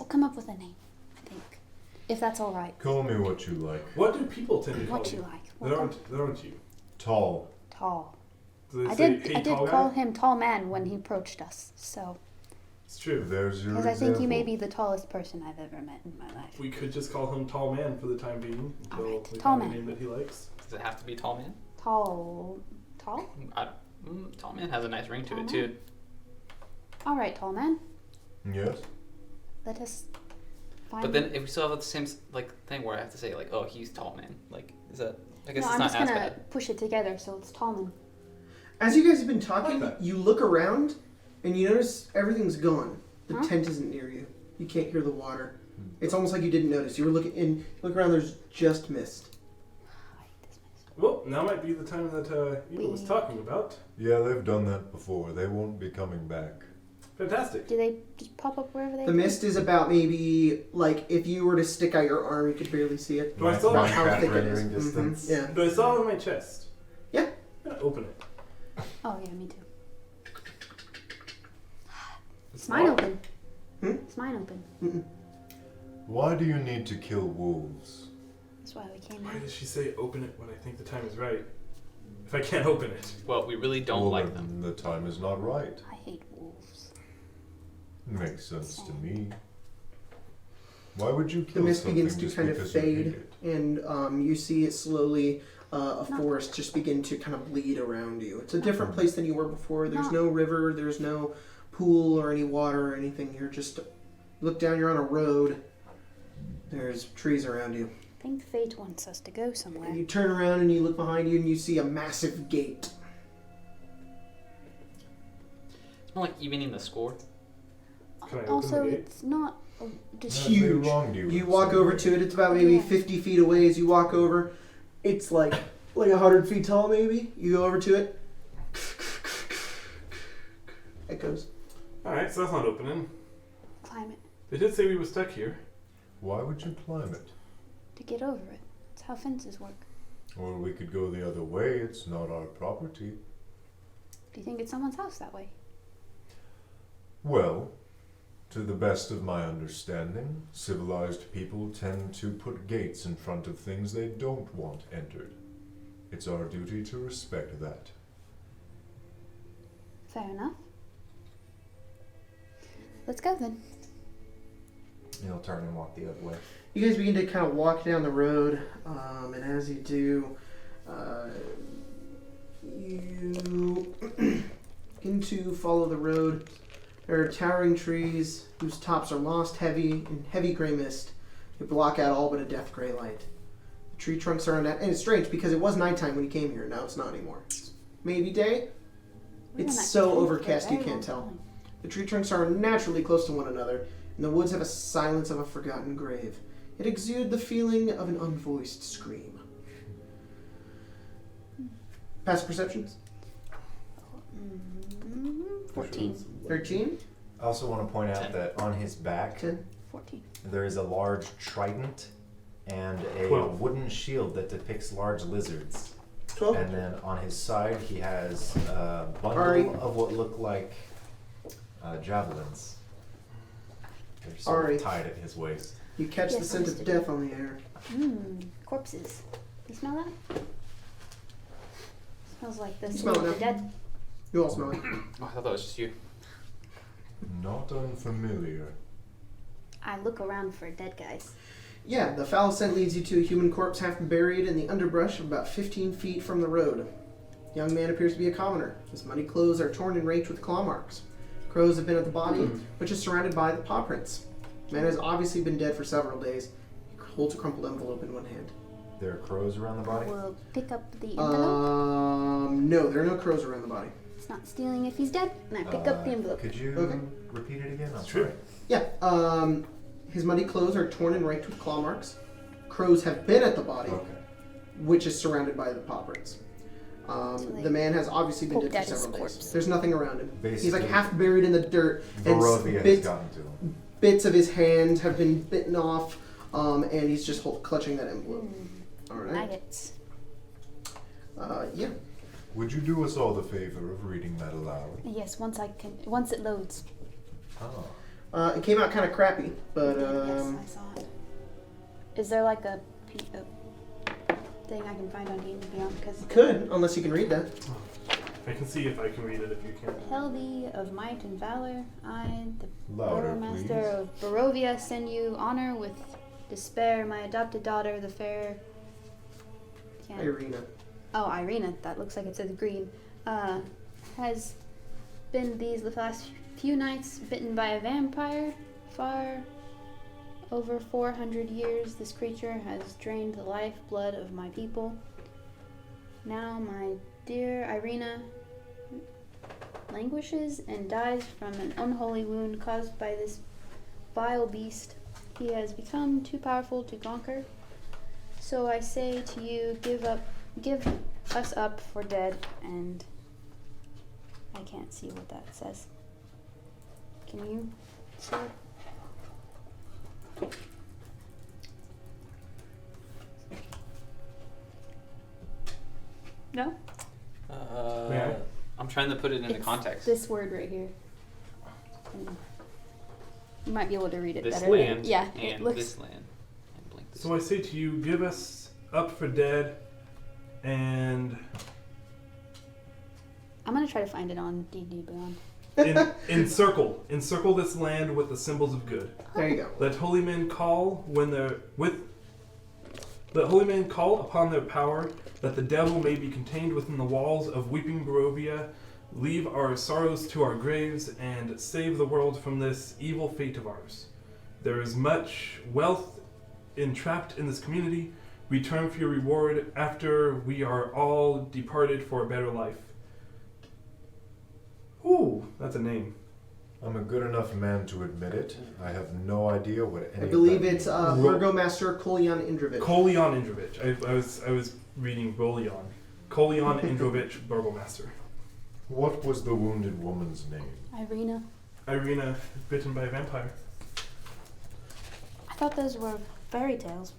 come up with a name, I think. If that's alright. Call me what you like. What do people tend to call What you you? like. That aren't you. Tall. Tall. Do they I say, did hey, tall call guy? him tall man when he approached us, so. It's true. There's your Because I think you may example. be the tallest person I've ever met in my life. We could just call him Tall Man for the time being until Alright, we Tall find a Man. name that he likes. Does it have to be tall man? Tall? Tall man has a nice ring to Tall it man? too. Alright, tall man. Yes? Let us find. But then if we still have the same thing where I have to say oh he's tall man, is that? I guess no, it's I'm not just as gonna bad. push it together so it's tall man. As you guys have been talking, I like that. you look around and you notice everything's gone. The Huh? tent isn't near you. You can't hear the water. It's almost like you didn't notice. You were looking in. Look around. There's just mist. I hate this mess. Well, now might be the time that Eva was We- talking about. Yeah, they've done that before. They won't be coming back. Fantastic. Do they just pop up wherever they The do? mist is about maybe like if you were to stick out your arm, you could barely see it. Do I still About have how Minecraft thick it is. rendering distance. Yeah. Do I still have it in my chest? Yeah. I'm gonna open it. Oh yeah, me too. It's It's mine locked. open. Hmm? It's mine open. Mm-mm. Why do you need to kill wolves? That's why we came Why in. does she say open it when I think the time is right? If I can't open it. Well, we really don't Well, like them. then the time is not right. I hate wolves. Makes sense to me. Why would you The kill mist something begins to just kind of because you hate fade, it? and you see it slowly. A No. forest just begin to kind of bleed around you. It's a different place than you were before. There's No. no river. There's no pool or any water or anything. You're just look down. You're on a road. There's trees around you. I think fate wants us to go somewhere. And you turn around and you look behind you and you see a massive gate. It's more like evening the score. Can I open Also, the gate? it's not just Huge. They wronged you. You in walk some over way. to it. It's about maybe Yeah. 50 feet away. As you walk over, it's like 100 feet tall, maybe. You go over to it. Echoes. Alright, so that's not opening. climb it They did say we were stuck here. Why would you climb it? to get over it. That's how fences work. Or we could go the other way. It's not our property. Do you think it's someone's house that way? Well, to the best of my understanding, civilized people tend to put gates in front of things they don't want entered. It's our duty to respect that. Fair enough. Let's go then. He'll turn and walk the other way. You guys begin to kind of walk down the road, and as you do, you begin to follow the road. There are towering trees whose tops are mossed heavy in heavy gray mist. They block out all but a death gray light. The tree trunks are and it's strange because it was nighttime when you came here. Now it's not anymore. It's maybe day. We're It's not so came for a overcast you very can't long tell. time. The tree trunks are naturally close to one another, and the woods have a silence of a forgotten grave. It exudes the feeling of an unvoiced scream. Passive perceptions? 14. 13? I also want to point out 10. that on his back 10? 14. there is a large trident and a 12. wooden shield that depicts large lizards. 12? And then on his side he has a bundle Ari. of what look like javelins. They're sort Ari. of tied at his waist. You catch the Yes, scent of understood. death on the air. Corpses. You smell that? Smells like the You smell smell of it the now? dead. You all smell it. Oh, I thought that was just you. Not unfamiliar. I look around for dead guys. Yeah, the foul scent leads you to a human corpse half buried in the underbrush about 15 feet from the road. The young man appears to be a commoner. His muddy clothes are torn and raked with claw marks. Crows have been at the body, which is surrounded by the paw prints. The man has obviously been dead for several days. He holds a crumpled envelope in one hand. There are crows around the body. We'll pick up the envelope. No, there are no crows around the body. It's not stealing if he's dead. And I pick up the envelope. Could you Okay. repeat it again? I'm Sure. sorry. Yeah, his muddy clothes are torn and raked with claw marks. Crows have been at the body, Okay. which is surrounded by the paw prints. So they The man has obviously been poked dead at for his several days. corpse. There's nothing around him. He's like Basically, half buried in the dirt, and Barovia has bits, gotten to him. bits of his hand have been bitten off, and he's just clutching that envelope. All right. Maggots. Yeah. Would you do us all the favor of reading that aloud? Yes, once it loads. Oh. It came out kind of crappy, but Yes, I saw it. Is there like a thing I can find on D&D Beyond? Because could, unless you can read that. I can see if I can read it if you can. tell thee of might and valor, I, the Louder, Burgomaster please. of Barovia, send you honor with despair. My adopted daughter, the fair. Irina. Oh, Irina. That looks like it says green. Has been these the last few nights bitten by a vampire. Far over 400 years, this creature has drained the lifeblood of my people. Now my dear Irina languishes and dies from an unholy wound caused by this vile beast. He has become too powerful to conquer. So I say to you, give us up for dead. And I can't see what that says. Can you see it? No? Yeah. I'm trying to put it into It's context. this word right here. You might be able to read it This better. land Yeah, and it looks. this land. And blink this So I say to you, give us up for dead, and I'm gonna try to find it on D&D Beyond. encircle this land with the symbols of good. There you go. Let holy men call Let holy men call upon their power, that the devil may be contained within the walls of weeping Barovia. Leave our sorrows to our graves, and save the world from this evil fate of ours. There is much wealth entrapped in this community. Return for your reward after we are all departed for a better life. Ooh, that's a name. I'm a good enough man to admit it. I have no idea what any I of believe that it's means. Burgomaster Kolyan Indrovich. Kolyan Indrovich. I was reading Rolion. Kolyan Indrovich, Burgomaster. What was the wounded woman's name? Irina. Irina, bitten by a vampire. I thought those were fairy tales.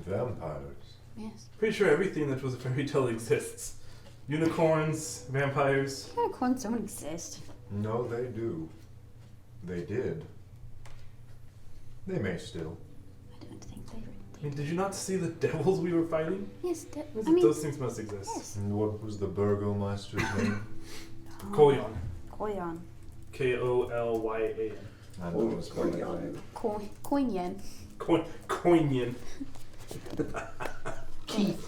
Vampires. Yes. Pretty sure everything that was a fairy tale exists. Unicorns, vampires. Unicorns don't exist. No, they do. They did. They may still. I don't think they I mean, did you not see the devils we were fighting? Yes, I mean, Those things must exist. yes. And what was the Burgomaster's name? Kolyan. Koyan. Kolyan. I know it was Kolyan. Koinyan. Koinyan. Keith.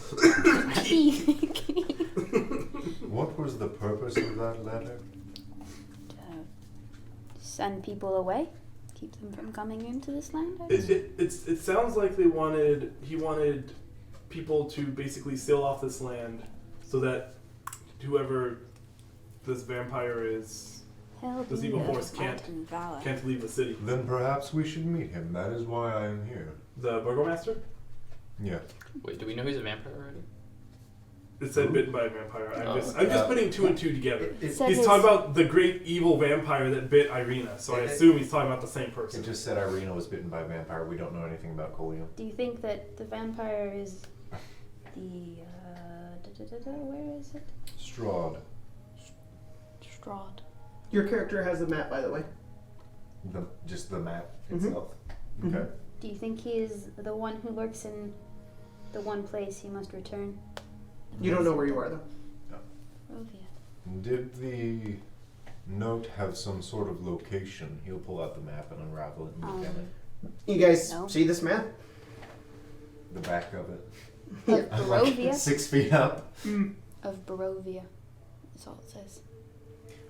What was the purpose of that letter? send people away? Keep them from coming into this land? I guess? It sounds like he wanted people to basically sail off this land so that whoever this vampire is, Hell this be evil the force mountain valor. can't leave the city. Then perhaps we should meet him. That is why I am here. The burgomaster? Yeah. Wait, do we know he's a vampire already? It said bitten by a vampire. I'm Oh. just putting two and two together. Said He's his- talking about the great evil vampire that bit Irina, so I assume he's talking about the same It person. just said Irina was bitten by a vampire. We don't know anything about Colium. Do you think that the vampire is the where is it? Straud. Straud. Your character has the map, by the way. Just the map Mhm. itself. Mhm. Okay. Do you think he is the one who lurks in the one place he must return? You don't know where you are, though. Barovia. Did the note have some sort of location? He'll pull out the map and unravel it and look at it. You guys No. see this map? The back of it. Of I'm like Barovia? 6 feet up. Of Barovia. That's all it says.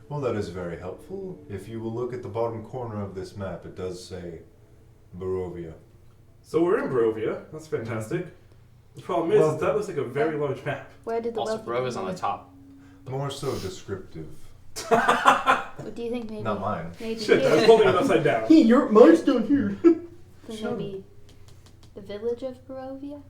Well, that is very helpful. If you will look at the bottom corner of this map, it does say Barovia. So we're in Barovia. That's fantastic. The problem is, Well- that looks like a very large map. Where did the Also, wealthy Barovia's come on the from? top. More so descriptive. What do you think maybe? Not mine. Maybe Shit, I was here. holding it upside down. Hey, mine's down here. Think maybe the village of Barovia?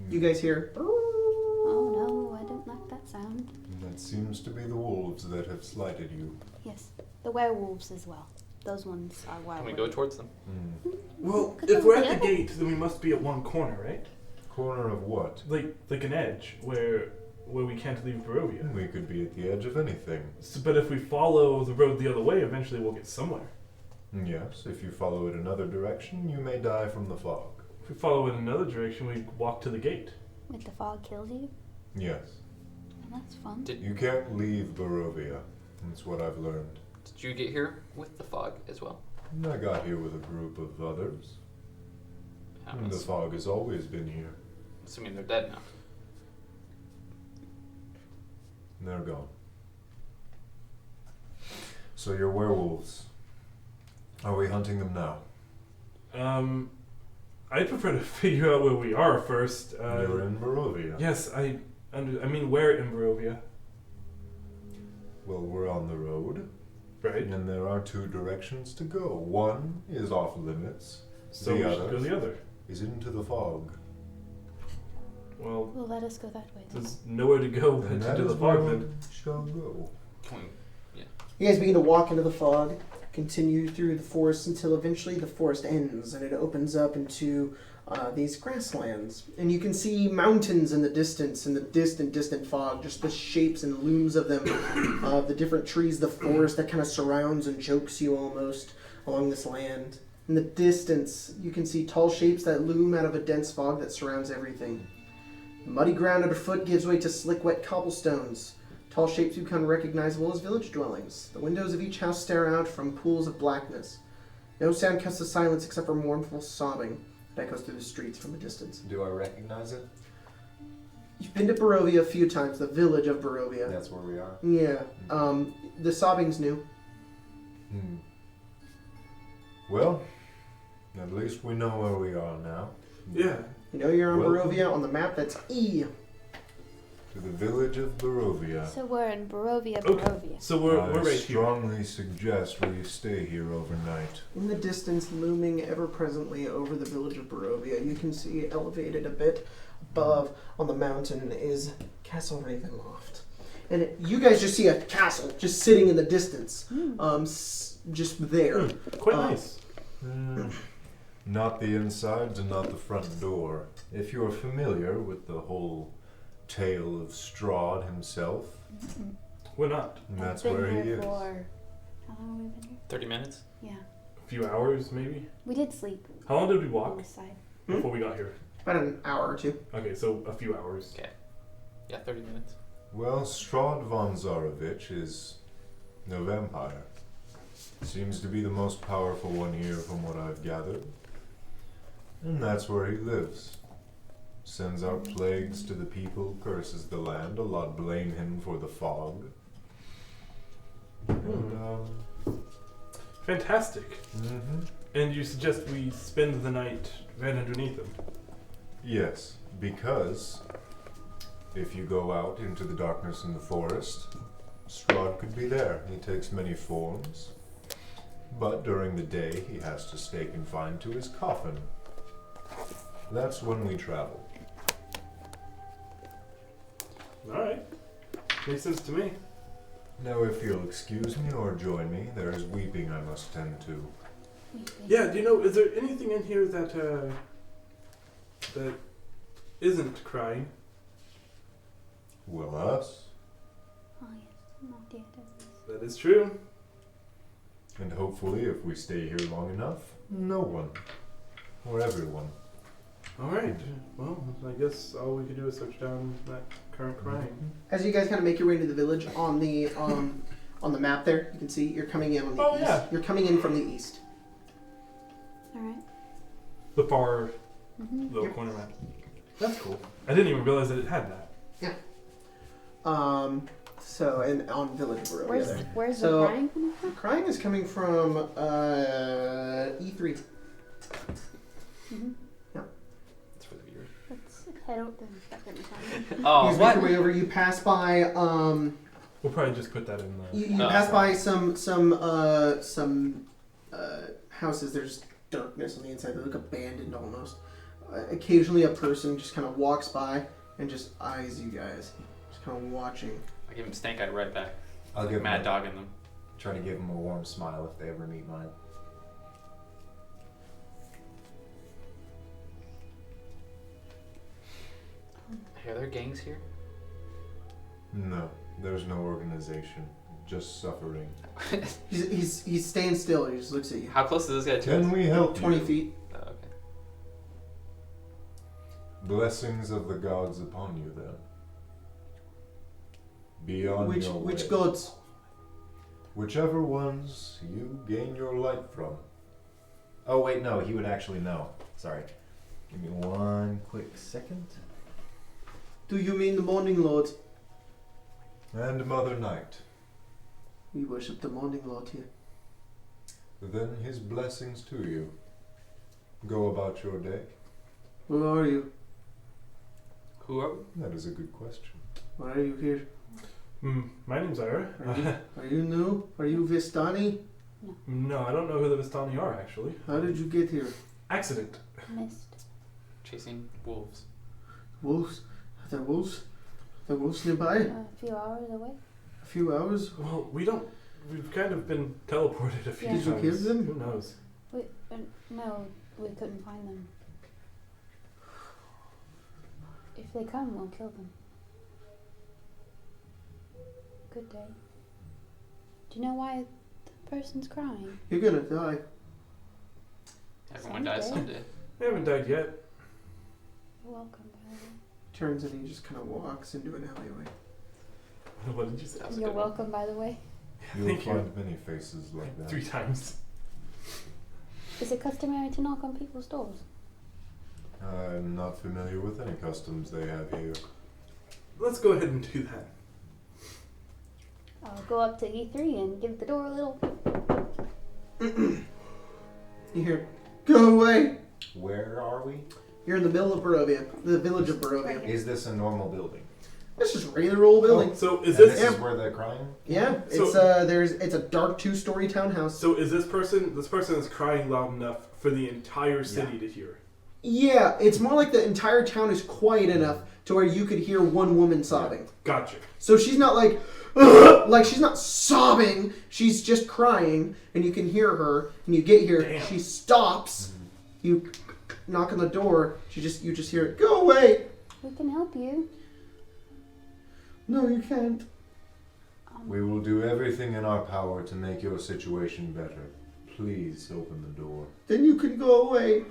You guys hear? Oh no, I don't like that sound. That seems to be the wolves that have slighted you. Yes, the werewolves as well. Those ones are wild. Can we go towards them? Well, Could if go we're the at the other- gate, then we must be at one corner, right? Corner of what? Like an edge where we can't leave Barovia. We could be at the edge of anything. So, but if we follow the road the other way, eventually we'll get somewhere. Yes, if you follow it another direction, you may die from the fog. If we follow in another direction, we walk to the gate. If the fog kills you, Yes. well, that's fun. You can't leave Barovia. That's what I've learned. Did you get here with the fog as well? I got here with a group of others. I'm The fog has always been here. assuming they're dead now. They're gone. So you're werewolves. Are we hunting them now? I'd prefer to figure out where we are first. You're in Barovia. Yes, I mean, where in Barovia? Well, we're on the road, Right? and there are two directions to go. One is off limits. So The we should other? go the other. Is into the fog. Well, Well, let us go that way then. there's nowhere to go but And that to is the where fog we then. shall go. Can we- You guys begin to walk into the fog, continue through the forest until eventually the forest ends and it opens up into these grasslands. And you can see mountains in the distance, in the distant fog, just the shapes and looms of them, the different trees, the forest that kind of surrounds and chokes you almost along this land. In the distance, you can see tall shapes that loom out of a dense fog that surrounds everything. The muddy ground underfoot gives way to slick, wet cobblestones. Tall shapes become recognizable as village dwellings. The windows of each house stare out from pools of blackness. No sound cuts the silence except for mournful sobbing that echoes through the streets from a distance. Do I recognize it? You've been to Barovia a few times, the village of Barovia. That's where we are. Yeah. The sobbing's new. Well, at least we know where we are now. Yeah. You know you're on Welcome. Barovia on the map, that's E. To the village of Barovia. So we're in Barovia, Okay. Barovia. So we're I right here. strongly suggest we stay here overnight. In the distance, looming ever presently over the village of Barovia, you can see elevated a bit above on the mountain is Castle Ravenloft. And you guys just see a castle just sitting in the distance. Just there. Quite nice. Not the insides and not the front door. If you're familiar with the whole tale of Straud himself, We're not. that's I've been where he here is. for how long have we been here? 30 minutes? Yeah, A few hours, maybe. we did sleep How long did we on walk this side. before we got here? About an hour or two. Okay, so a few hours. Okay. Yeah, 30 minutes. Well, Straud von Zarovich is a vampire. Seems to be the most powerful one here from what I've gathered. And that's where he lives. Sends out plagues to the people, curses the land. A lot blame him for the fog. And, Fantastic. Mm-hmm. And you suggest we spend the night right underneath them? Yes, because if you go out into the darkness in the forest, Straud could be there. He takes many forms, but during the day he has to stay confined to his coffin. That's when we travel. Alright. Makes sense to me. Now, if you'll excuse me or join me, there is weeping I must tend to. Yeah, do you know, is there anything in here that isn't crying? Well, us, Oh yes, not yet at least. That is true. and hopefully, if we stay here long enough, no one, or everyone. Alright. Well, I guess all we could do is search down that current crying. As you guys kind of make your way into the village on the map there, you can see you're coming in on the east. Yeah. You're coming in from the east. Alright. The far Mm-hmm. little Yep. corner map. That's cool. I didn't even realize that it had that. So and on Village Barovia there. Where's So- the crying coming from? Crying is coming from E3. Mm-hmm. It's for the viewers. Let's head out there. That's what I'm Oh, You guys make your way over. You pass by. We'll probably just put that in the. You Oh, pass okay. by some houses. There's darkness on the inside. They look abandoned almost. Occasionally, a person just kind of walks by and just eyes you guys, just kind of watching. I give him stank eyed right back. I'll Like give mad him dog in them. try to give them a warm smile if they ever meet mine. Hey, are there gangs here? No, there's no organization, just suffering. He's staying still. He just looks at you. How close is this guy to Can us? we help 20 you? feet. Oh, okay. Blessings of the gods upon you, then. Be on your Which way. gods? Whichever ones you gain your light from. Oh wait, no, he would actually know. Sorry. Give me one quick second. Do you mean the Morning Lord? And Mother Night. We worship the Morning Lord here. Then his blessings to you. Go about your day. Who are you? Who are we? That is a good question. Why are you here? My name's Ira. Are you new? Are you Vistani? No, I don't know who the Vistani are actually. How did you get here? Accident. Missed. Chasing wolves. Wolves? Are there wolves? Are there wolves nearby? A few hours away. A few hours? Well, we've kind of been teleported a few Yeah. times. Did you kill them? Who knows? No, we couldn't find them. If they come, we'll kill them. Good day. Do you know why the person's crying? You're gonna die. Everyone dies Someday. someday. They haven't died yet. You're welcome, by Turns and he just kind of walks into an alleyway. What did you say? That was the a way. You're good one. welcome, by the way. You'll Thank you. find many faces like that. 3 times. Is it customary to knock on people's doors? I'm not familiar with any customs they have here. Let's go ahead and do that. I'll go up to E3 and give the door a little. You hear, go away! Where are we? You're in the middle of Barovia, the village of Barovia. Is this a normal building? It's just a regular old building. So is And this? this is where they're crying? Yeah, So- it's a dark 2-story townhouse. So is this person? This person is crying loud enough for the entire city to hear. Yeah, it's more like the entire town is quiet enough to where you could hear one woman sobbing. Gotcha. So she's not like, "Ugh," like she's not sobbing. She's just crying, and you can hear her. And you get here, Damn. she stops. You knock on the door. You just hear it. Go away. We can help you. No, you can't. We will do everything in our power to make your situation better. Please open the door. Then you can go away.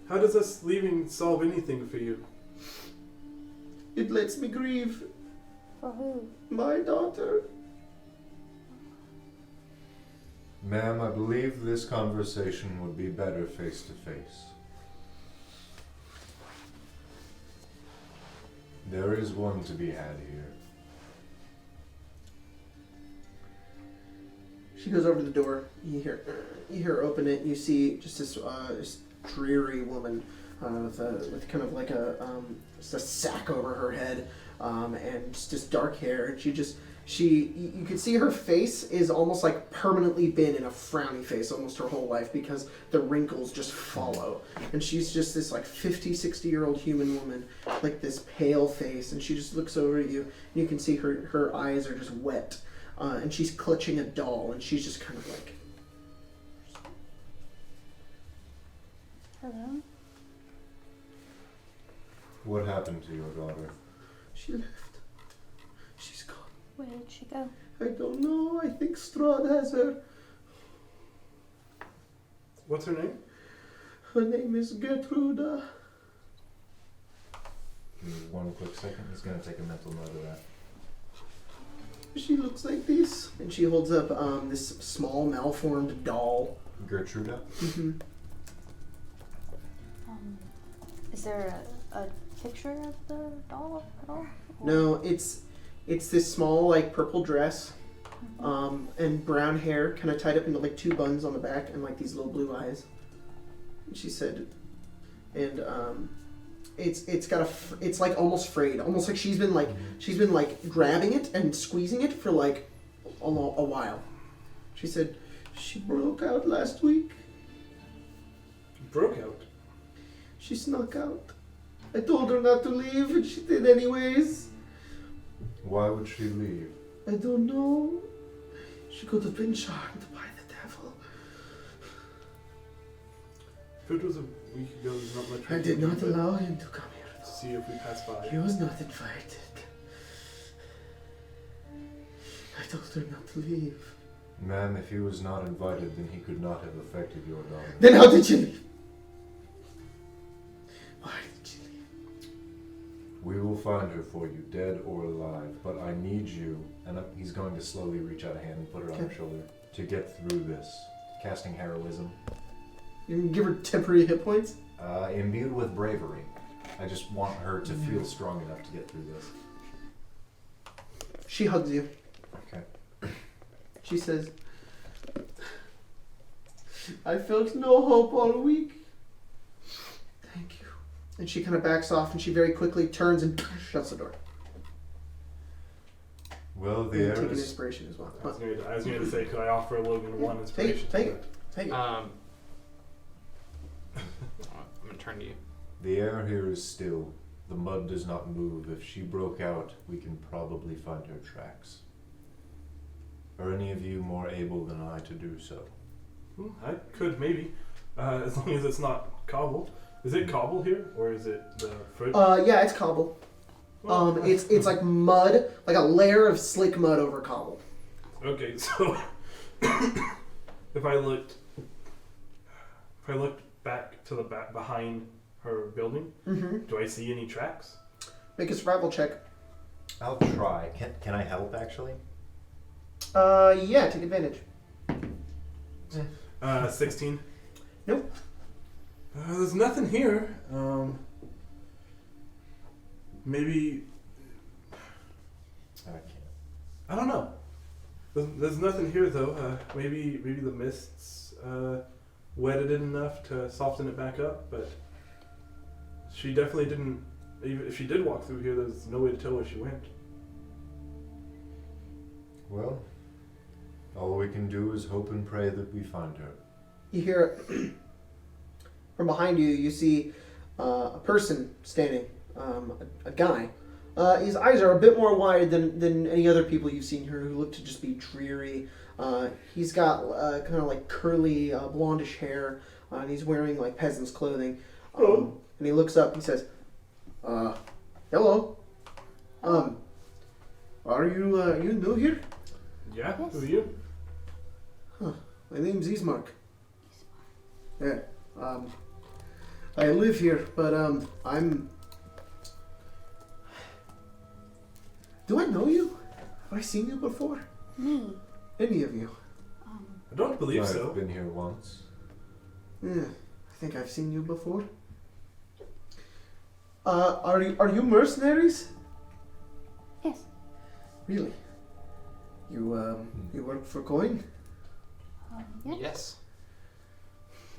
How does us leaving solve anything for you? It lets me grieve For who? my daughter. Ma'am, I believe this conversation would be better face to face. There is one to be had here. She goes over to the door. You hear her open it. You see just this dreary woman with kind of like just a sack over her head, and just dark hair. And you can see her face is almost like permanently been in a frowny face almost her whole life because the wrinkles just follow. And she's just this like 50, 60-year-old human woman, like this pale face, and she just looks over at you, and you can see her eyes are just wet. And she's clutching a doll, and she's just kind of like... Hello? What happened to your daughter? She left. She's gone. Where did she go? I don't know. I think Straud has her. What's her name? Her name is Gertrude. Give me 1 quick second. He's going to take a mental note of that. She looks like this. And she holds up this small, malformed doll. Gertruda? Mm-hmm. Is there a picture of the doll at all? No, it's this small, like, purple dress, and brown hair, kind of tied up into, like, 2 buns on the back, and, like, these little blue eyes. And she said, and, it's, like, almost frayed, almost like she's been, like, grabbing it and squeezing it for, like, a while. She said, she broke out last week. Broke out. She snuck out. I told her not to leave, and she did anyways. Why would she leave? I don't know. She could have been charmed by the devil. If it was a week ago, there's not much. I did not allow him to come here. To see if we pass by. He was not invited. I told her not to leave. Ma'am, if he was not invited, then he could not have affected your daughter. Then how did you leave? Why did you leave? We will find her for you, dead or alive, but I need you, And he's going to slowly reach out a hand and put it on her shoulder. to get through this. Casting heroism. You can give her temporary hit points? Imbued with bravery. I just want her to feel strong enough to get through this. She hugs you. Okay. She says, I felt no hope all week. Thank you. And she kind of backs off, and she very quickly turns and shuts the door. Well, And the you air take an is... inspiration as well. I was going to say, could I offer Logan one Take inspiration? it. Take it. Take it. I'm gonna turn to you. The air here is still. The mud does not move. If she broke out, we can probably find her tracks. Are any of you more able than I to do so? I could, maybe. As long as it's not cobbled. Is it cobble here, or is it the fruit? Yeah, it's cobble. It's like mud, like a layer of slick mud over cobble. Okay, so if I looked back to the back behind her building, do I see any tracks? Make a survival check. I'll try. Can I help, actually? Yeah, take advantage. 16. Nope. There's nothing here. Maybe I can't. I don't know. There's nothing here though. Maybe the mists wetted it enough to soften it back up, but she definitely didn't. Even if she did walk through here, there's no way to tell where she went. Well, all we can do is hope and pray that we find her. You hear from behind you. You see a person standing, a guy. His eyes are a bit more wide than any other people you've seen here, who look to just be dreary. He's got kind of like curly, blondish hair, and he's wearing like peasant's clothing. And he looks up. And he says, "Hello. Are you new here? Yeah, Yes. who are you? My name's Ismark. Yeah. I live here, but I'm. Do I know you? Have I seen you before? Me. Any of you? I don't believe I've so. been here once. Yeah, I think I've seen you before. Are you mercenaries? Yes. Really? You work for coin? Yeah. Yes.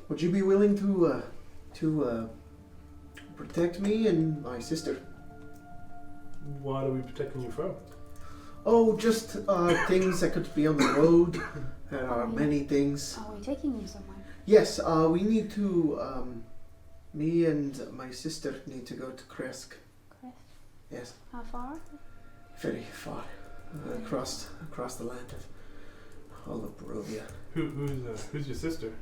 Would you be willing to protect me and my sister? What are we protecting you from? Oh, just things that could be on the road. There are many things. Are we taking you somewhere? Yes, we need to. Me and my sister need to go to Kresk. Chris? Yes, How far? very far across the land of all of Barovia. Who's your sister?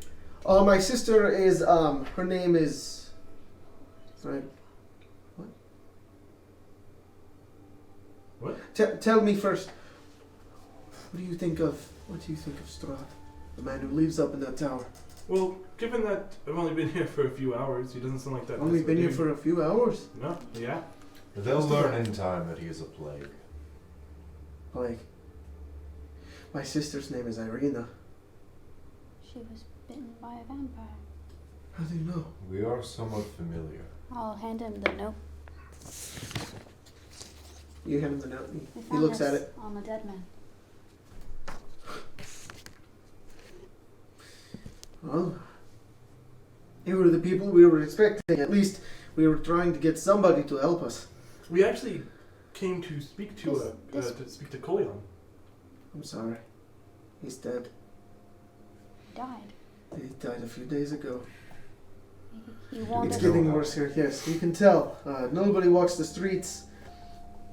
My sister is her name is. Right. What? Tell me first. What do you think of Straud, the man who lives up in that tower? Well, given that I've only been here for a few hours, he doesn't sound like that. Only nice of a been here dude. for a few hours. No. Yeah. They'll learn in time that he is a plague. Like, my sister's name is Irina. She was bitten by a vampire. How do you know? We are somewhat familiar. I'll hand him the note. You hand him the note. We He found looks this at it. on the dead man. Well, you were the people we were expecting. At least we were trying to get somebody to help us. We actually came to speak to Colion. I'm sorry. He's dead. He died. He died a few days ago. He wanted. It's getting worse here. Yes, you can tell. Nobody walks the streets.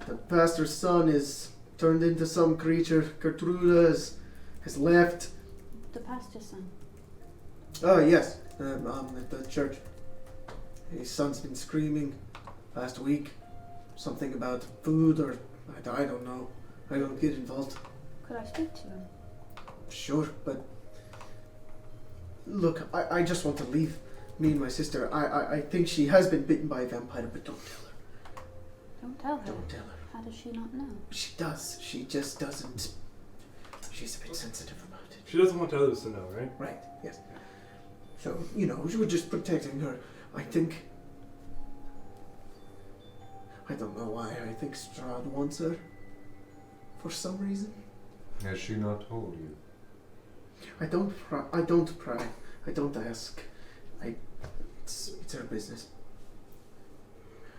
The pastor's son is turned into some creature. Gertruda has left. The pastor's son. Oh, yes. At the church. His son's been screaming last week. Something about food or I don't know. I don't get involved. Could I speak to him? Sure, but look, I just want to leave. Me and my sister. I think she has been bitten by a vampire, but don't tell her. Don't tell her. Don't tell her. How does she not know? She does. She just doesn't. She's a bit sensitive about it. She doesn't want others to know, right? Right, yes. So, we're just protecting her. I think. I don't know why. I think Straud wants her. For some reason. Has she not told you? I don't pry. I don't ask. It's her business.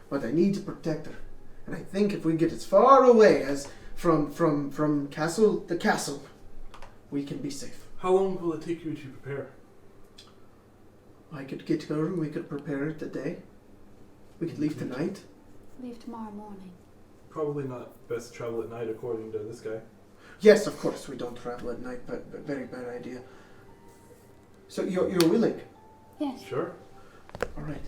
But I need to protect her. And I think if we get as far away as from the castle, we can be safe. How long will it take you to prepare? I could get her and we could prepare it today. We could leave tonight. Leave tomorrow morning. Probably not best to travel at night, according to this guy. Yes, of course, we don't travel at night, but very bad idea. So you're willing? Yes. Sure. All right.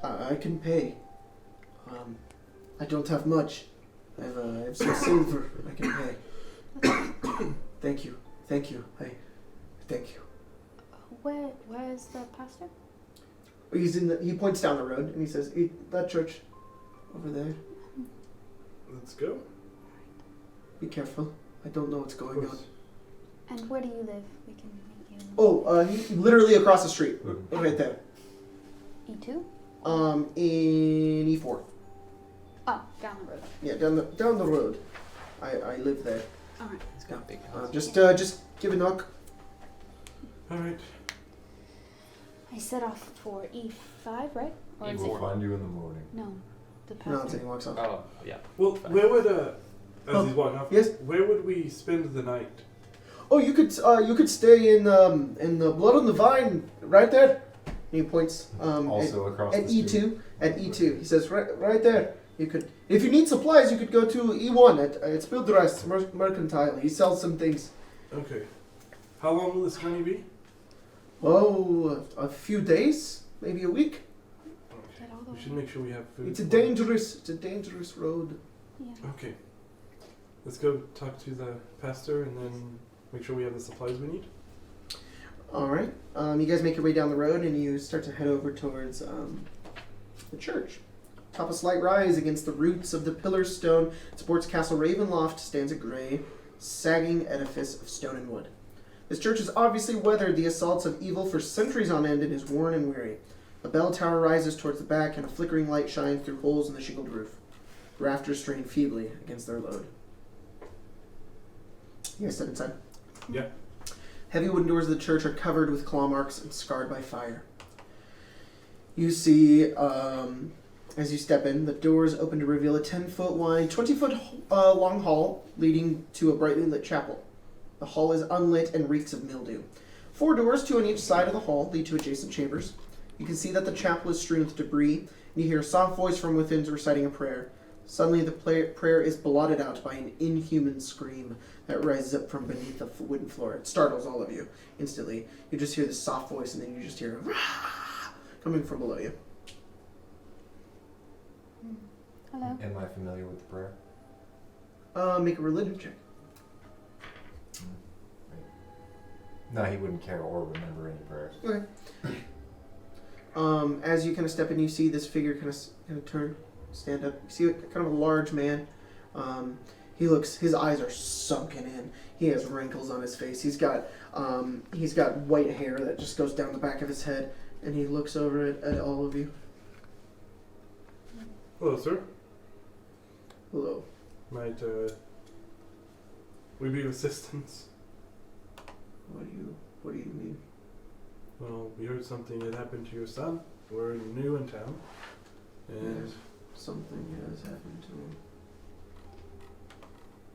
I can pay. I don't have much. I have some silver I can pay. Thank you. Thank you. Thank you. Where's the pastor? He points down the road and he says, that church over there. Let's go. Be careful. I don't know what's going on. And where do you live? We can meet you. Oh, literally across the street. Right there. E2? In E4. Oh, down the road. Yeah, down the road. I live there. Alright. It's got a big house. Just give a knock. All right. I set off for E5, right? Or We is will it? find you in the morning. No, the No, pastor. he walks off. Oh, yeah. Well, where would as he's walking off? Yes? Where would we spend the night? Oh, you could stay in the Blood on the Vine right there. And he points Also across at the street. E2. At E2, he says right there. You could, if you need supplies, you could go to E1 at Spildrest Mercantile. He sells some things. Okay. How long will this journey be? Oh, a few days, maybe a week. Get all the We way. should make sure we have food. It's a dangerous road. Yeah. Okay. Let's go talk to the pastor and then make sure we have the supplies we need. All right. You guys make your way down the road and you start to head over towards the church. Top a slight rise against the roots of the pillar stone supports Castle Ravenloft stands a gray, sagging edifice of stone and wood. This church has obviously weathered the assaults of evil for centuries on end and is worn and weary. A bell tower rises towards the back and a flickering light shines through holes in the shingled roof. Rafters strain feebly against their load. You guys step inside. Yeah. Heavy wooden doors of the church are covered with claw marks and scarred by fire. You see, as you step in, the doors open to reveal a 10-foot wide, 20-foot long hall leading to a brightly lit chapel. The hall is unlit and reeks of mildew. 4 doors, 2 on each side of the hall, lead to adjacent chambers. You can see that the chapel is strewn with debris, and you hear a soft voice from within reciting a prayer. Suddenly, the prayer is blotted out by an inhuman scream that rises up from beneath the wooden floor. It startles all of you instantly. You just hear this soft voice, and then you just hear coming from below you. Hello. Am I familiar with the prayer? Make a religion check. No, he wouldn't care or remember any prayers. Okay. As you kind of step in, you see this figure kind of turn, stand up. You see kind of a large man. His eyes are sunken in. He has wrinkles on his face. He's got white hair that just goes down the back of his head, and he looks over at all of you. Hello, sir. Hello. Might we be of assistance? What do you mean? Well, we heard something had happened to your son. We're new in town, and Yes, something has happened to him.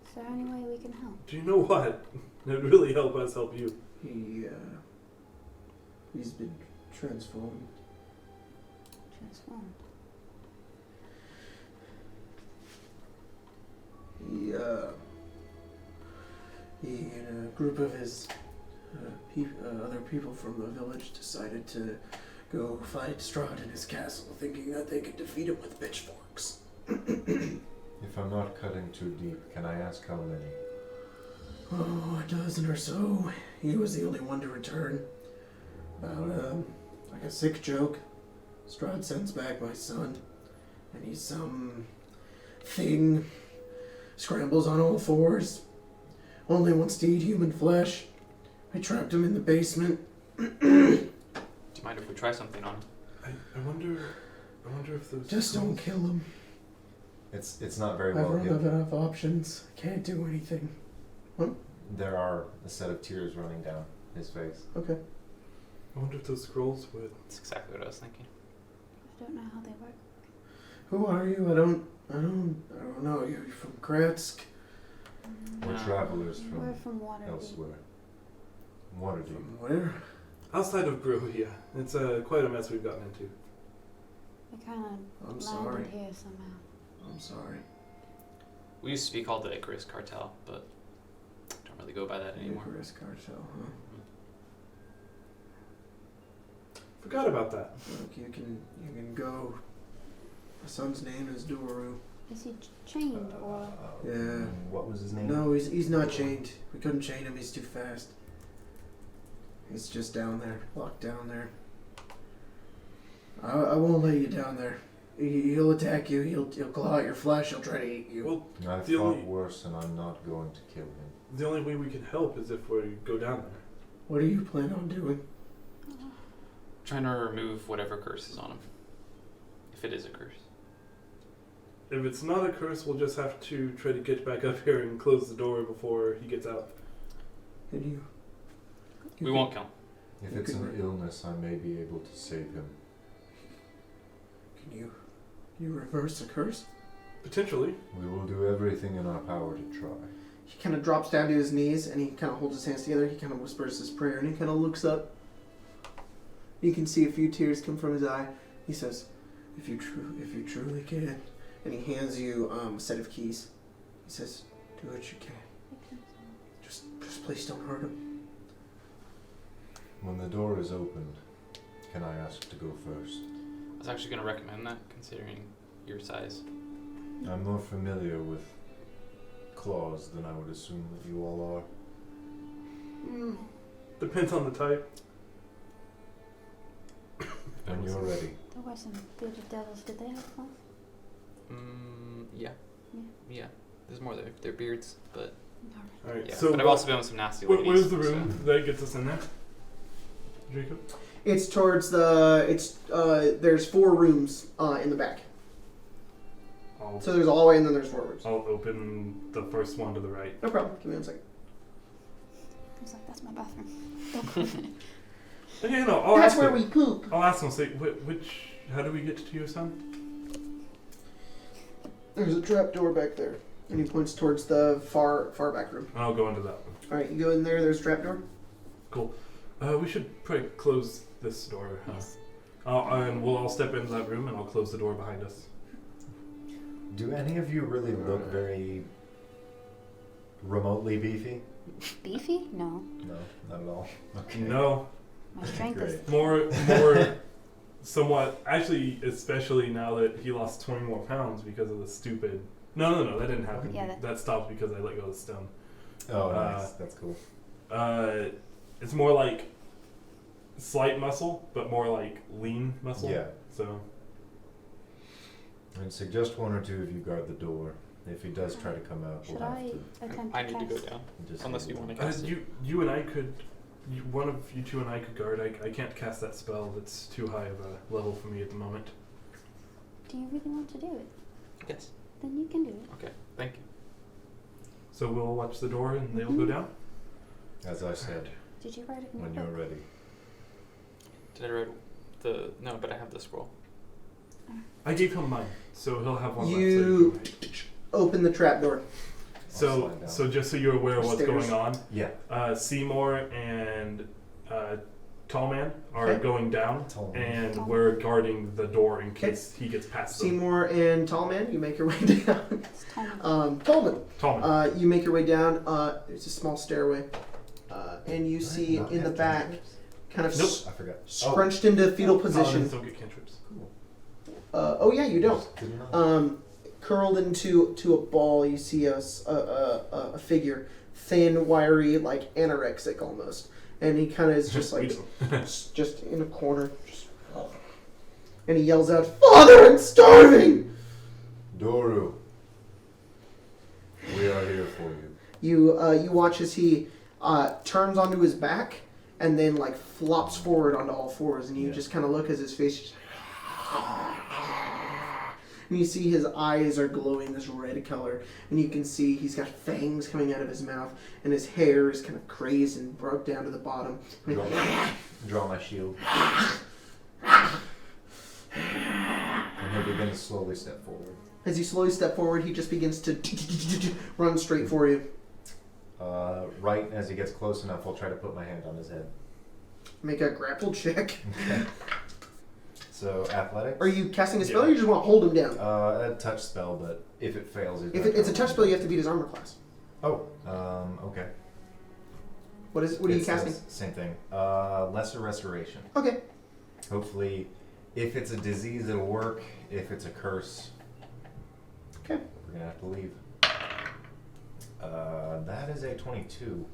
Is there any way we can help? do you know what? It would really help us help you. He's been transformed. Transformed. He and a group of his other people from the village decided to go fight Straud in his castle, thinking that they could defeat him with pitchforks. If I'm not cutting too deep, can I ask how many? Oh, a dozen or so. He was the only one to return. About, like a sick joke, Straud sends back my son, and he's some thing, scrambles on all fours, only wants to eat human flesh. I trapped him in the basement. Do you mind if we try something on him? I wonder if those Just don't kill him. It's not very I've well run out hidden. of options. I can't do anything. There are a set of tears running down his face. Okay. I wonder if those scrolls would. That's exactly what I was thinking. I don't know how they work. Who are you? I don't know. You're from Kratsk. We're No. travelers We're from from Waterdeep. elsewhere. Waterdeep. From where? Outside of Brohia. It's quite a mess we've gotten into. We kind I'm of sorry. landed here somehow. I'm sorry. We used to be called the Icarus Cartel, but don't really go by that anymore. Icarus Cartel, huh? Forgot about that. Look, you can go. My son's name is Doru. Is he chained or? Yeah. What was his name? No, he's not chained. We couldn't chain him. He's too fast. He's just down there, locked down there. I won't let you down there. He'll attack you. He'll claw at your flesh. He'll try to eat you. Well, I've The fought only- worse, and I'm not going to kill him. the only way we can help is if we go down there. What do you plan on doing? Trying to remove whatever curse is on him. If it is a curse. If it's not a curse, we'll just have to try to get back up here and close the door before he gets out. Can you? We won't kill him. If You it's could- an illness, I may be able to save him. Can you reverse a curse? Potentially. We will do everything in our power to try. He kind of drops down to his knees and he kind of holds his hands together. He kind of whispers his prayer and he kind of looks up. You can see a few tears come from his eye. He says, "If you truly can," and he hands you a set of keys. He says, "Do what you can. Just please don't hurt him." When the door is opened, can I ask to go first? I was actually going to recommend that, considering your size. I'm more familiar with claws than I would assume that you all are. Depends on the type. When you're ready. There were some bearded devils. Did they have claws? Yeah. Yeah. Yeah. There's more there. They're beards, but Alright, yeah. so but I've also been with some nasty ladies. where's the room so- that gets us in there? Jacob? It's towards the. There's 4 rooms in the back. I'll, So there's a hallway and then there's 4 rooms. I'll open the first one to the right. No problem. Give me 1 second. He's like, that's my bathroom. Don't go in it. Okay, no, I'll That's ask where him. we poop. I'll ask him. Say, how do we get to your son? There's a trap door back there. And he points towards the far back room. I'll go into that one. Alright, you go in there, there's a trap door. Cool. We should probably close this door. Yes. And we'll all step into that room, and I'll close the door behind us. Do any of you really look very remotely beefy? Beefy? No. No, not at all. Okay. No, My strength is. Great. more, somewhat. Actually, especially now that he lost 20 more pounds because of the stupid. No, that didn't happen. Yeah, that stopped because I let go of the stone. Oh, nice. That's cool. It's more like slight muscle, but more like lean muscle. Yeah. So. I'd suggest one or two of you guard the door. If he does try to come out, Should we'll have I to attempt I to need to cast? go down. just Unless you want to cast it. You and I could. One of you two and I could guard. I can't cast that spell. That's too high of a level for me at the moment. Do you really want to do it? Yes. Then you can do it. Okay. Thank you. So we'll watch the door and they'll go down. As I said, Did you write it in when your you're book? ready. Did I write the? No, but I have the scroll. I gave him mine, so he'll have one You- left. So, you can- Open the trap door. so, slide down. so just so you're aware of what's Stairs. going on, Yeah. Seymour and Tall Man are Okay. going down, Tall Man. and Tall we're guarding the door in Okay. case he gets past them. Seymour and Tallman, you make your way down. It's Tallman. Tallman, Tall Man. you make your way down. There's a small stairway. And you see Not in the have back, cantrips? kind of Nope. I forgot. scrunched into fetal Paladins position. don't get cantrips. Cool. Oh yeah, you don't. Didn't know. Curled into a ball, you see a figure, thin, wiry, like anorexic almost, and he kind of is just We like don't. just in a corner, and he yells out, "Father, I'm starving!" Doru, we are here for you. You watch as he turns onto his back and then like flops forward onto all fours, and you Yeah. just kind of look as his face just and you see his eyes are glowing this red color, and you can see he's got fangs coming out of his mouth, and his hair is kind of crazed and broke down to the bottom. Draw my shield. And he'll begin to slowly step forward. As you slowly step forward, he just begins to run straight for you. Right as he gets close enough, I'll try to put my hand on his head. Make a grapple check. Okay. So, athletics? Are you casting a spell, or you just want to hold him down? A touch spell, but if it fails, If it's a touch spell, you have to beat his armor class. Oh, okay. What are you It casting? says Same thing. Lesser restoration. Okay. Hopefully, if it's a disease, it'll work. If it's a curse, Okay. we're gonna have to leave. That is a 22.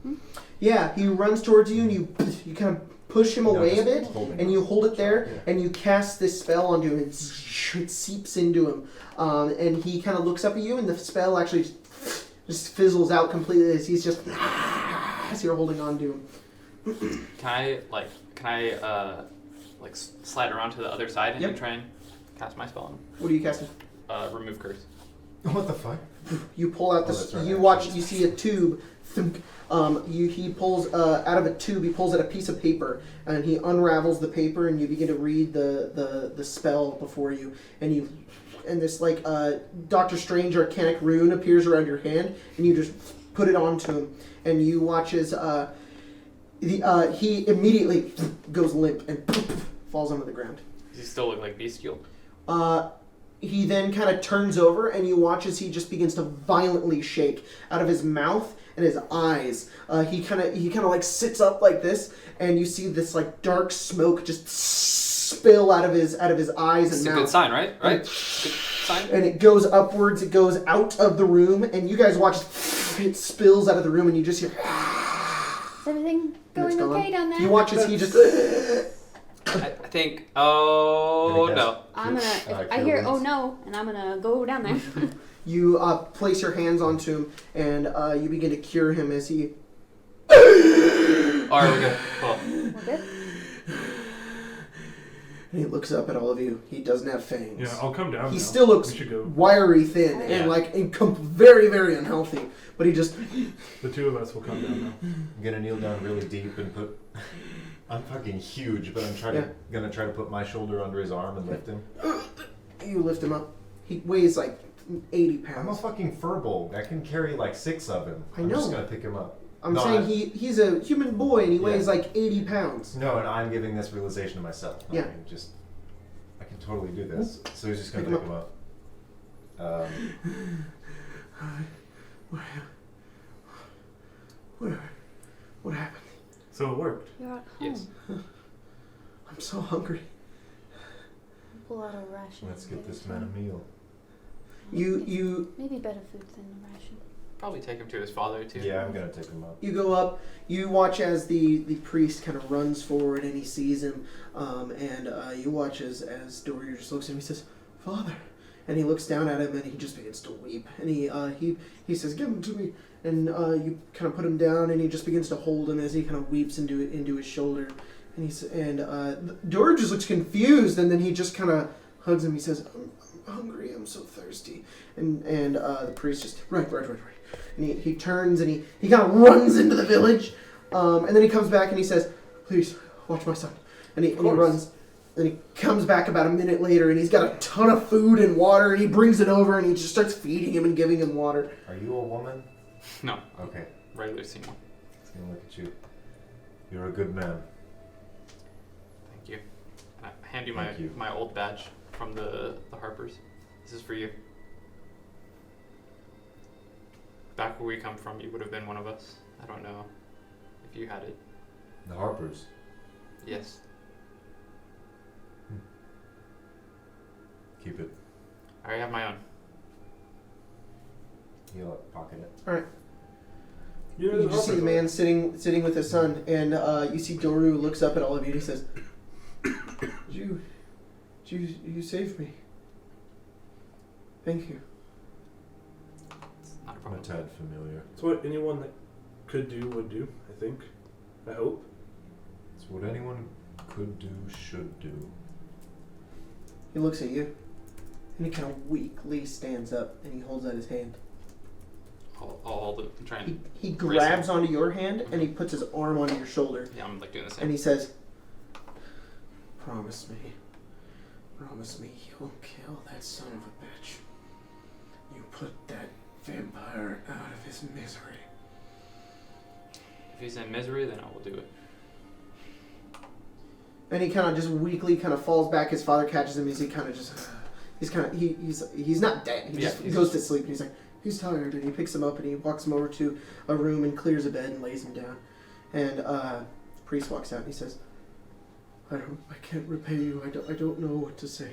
Yeah, he runs towards you, and you kind of push him away a just bit, holding and him. you hold it there, Yeah. and you cast this spell onto him. It seeps into him, and he kind of looks up at you, and the spell actually just fizzles out completely as he's just as you're holding on to him. Can I slide around to the other side and Yep. try and cast my spell What are you casting? on him? Remove curse. What the fuck? You pull out Oh, this. that's right, You I watch. actually- You see a tube. Thunk. He pulls out of a tube. He pulls out a piece of paper, and he unravels the paper, and you begin to read the spell before you, and this like Doctor Strange arcanic rune appears around your hand, and you just put it onto him, and you watch as he immediately goes limp and falls onto the ground. Does he still look like bestial? He then kind of turns over, and you watch as he just begins to violently shake out of his mouth and his eyes. He kind of like sits up like this, and you see this like dark smoke just spill out of his eyes It's and a mouth. good sign, right? Right? Good sign. And it goes upwards. It goes out of the room, and you guys watch it spills out of the room, and you just hear. Is everything and it's going gone. okay down there? You watch as he just. I think. Oh Any no. I'm gonna. If I hear "oh no," and I'm gonna go down there. You place your hands onto him, and you begin to cure him as he. Alright, we're good. Cool. We're good. And he looks up at all of you. He doesn't have fangs. Yeah, I'll come down. He now. still looks We should go. wiry thin Yeah. and very, very unhealthy. But he just The two of us will come down now. I'm gonna kneel down really deep and put. I'm fucking huge, but I'm gonna try to put my shoulder under his arm and lift him. you lift him up. He weighs like 80 I'm a pounds. fucking furbolg. I can carry like 6 of him. I I'm just know. gonna pick him up. I'm No, saying he's a human boy and he weighs Yeah. like 80 pounds. No, and I'm giving this realization to myself. Yeah. I can totally do this. So he's just gonna Pick him pick him up. What happened? So it worked. You're at home. Yes. I'm so hungry. Pull out a ration. Let's and get give this it to man him. a meal. You Maybe better food than a ration. Probably take him to his father too. Yeah, I'm gonna take him up. You go up, you watch as the priest kind of runs forward and he sees him, and you watch as Dorian just looks at him and he says, "Father," and he looks down at him and he just begins to weep, and he says, "Give him to me," and you kind of put him down and he just begins to hold him as he kind of weeps into his shoulder, and Dorian just looks confused, and then he just kind of hugs him. He says, "I'm hungry, I'm so thirsty," and the priest just right. And he turns and he kind of runs into the village, and then he comes back and he says, "Please watch my son." And he runs, and he comes back about a minute later and he's got a ton of food and water and he brings it over and he just starts feeding him and giving him water. Are you a woman? No, Okay. regular Seymour. He's gonna look at you. You're a good man. Thank you. And I hand you Thank you. my old badge from the Harpers. This is for you. Back where we come from, you would have been one of us. I don't know if you had it. The Harpers. Yes. Keep it. I already have my own. He'll pocket it. You just see the man sitting with his son, and you see Doru looks up at all of you and he says, you saved me. Thank you." It's not a I'm a problem. tad familiar. It's what anyone that could do would do, I think. I hope. It's what anyone could do, should do. He looks at you, and he kind of weakly stands up and he holds out his hand. I'll hold it and try and... He grabs onto your hand and he puts his arm onto your shoulder Yeah, I'm like doing the and same. he says, Promise me you won't kill that son of a bitch. You put that vampire out of his misery." If he's in misery, then I will do it. And he kind of just weakly kind of falls back. His father catches him as he kind of just, he's not dead. He just goes to sleep and he's like, he's tired, and he picks him up and he walks him over to a room and clears a bed and lays him down. And the priest walks out and he says, I can't repay you. I don't know what to say.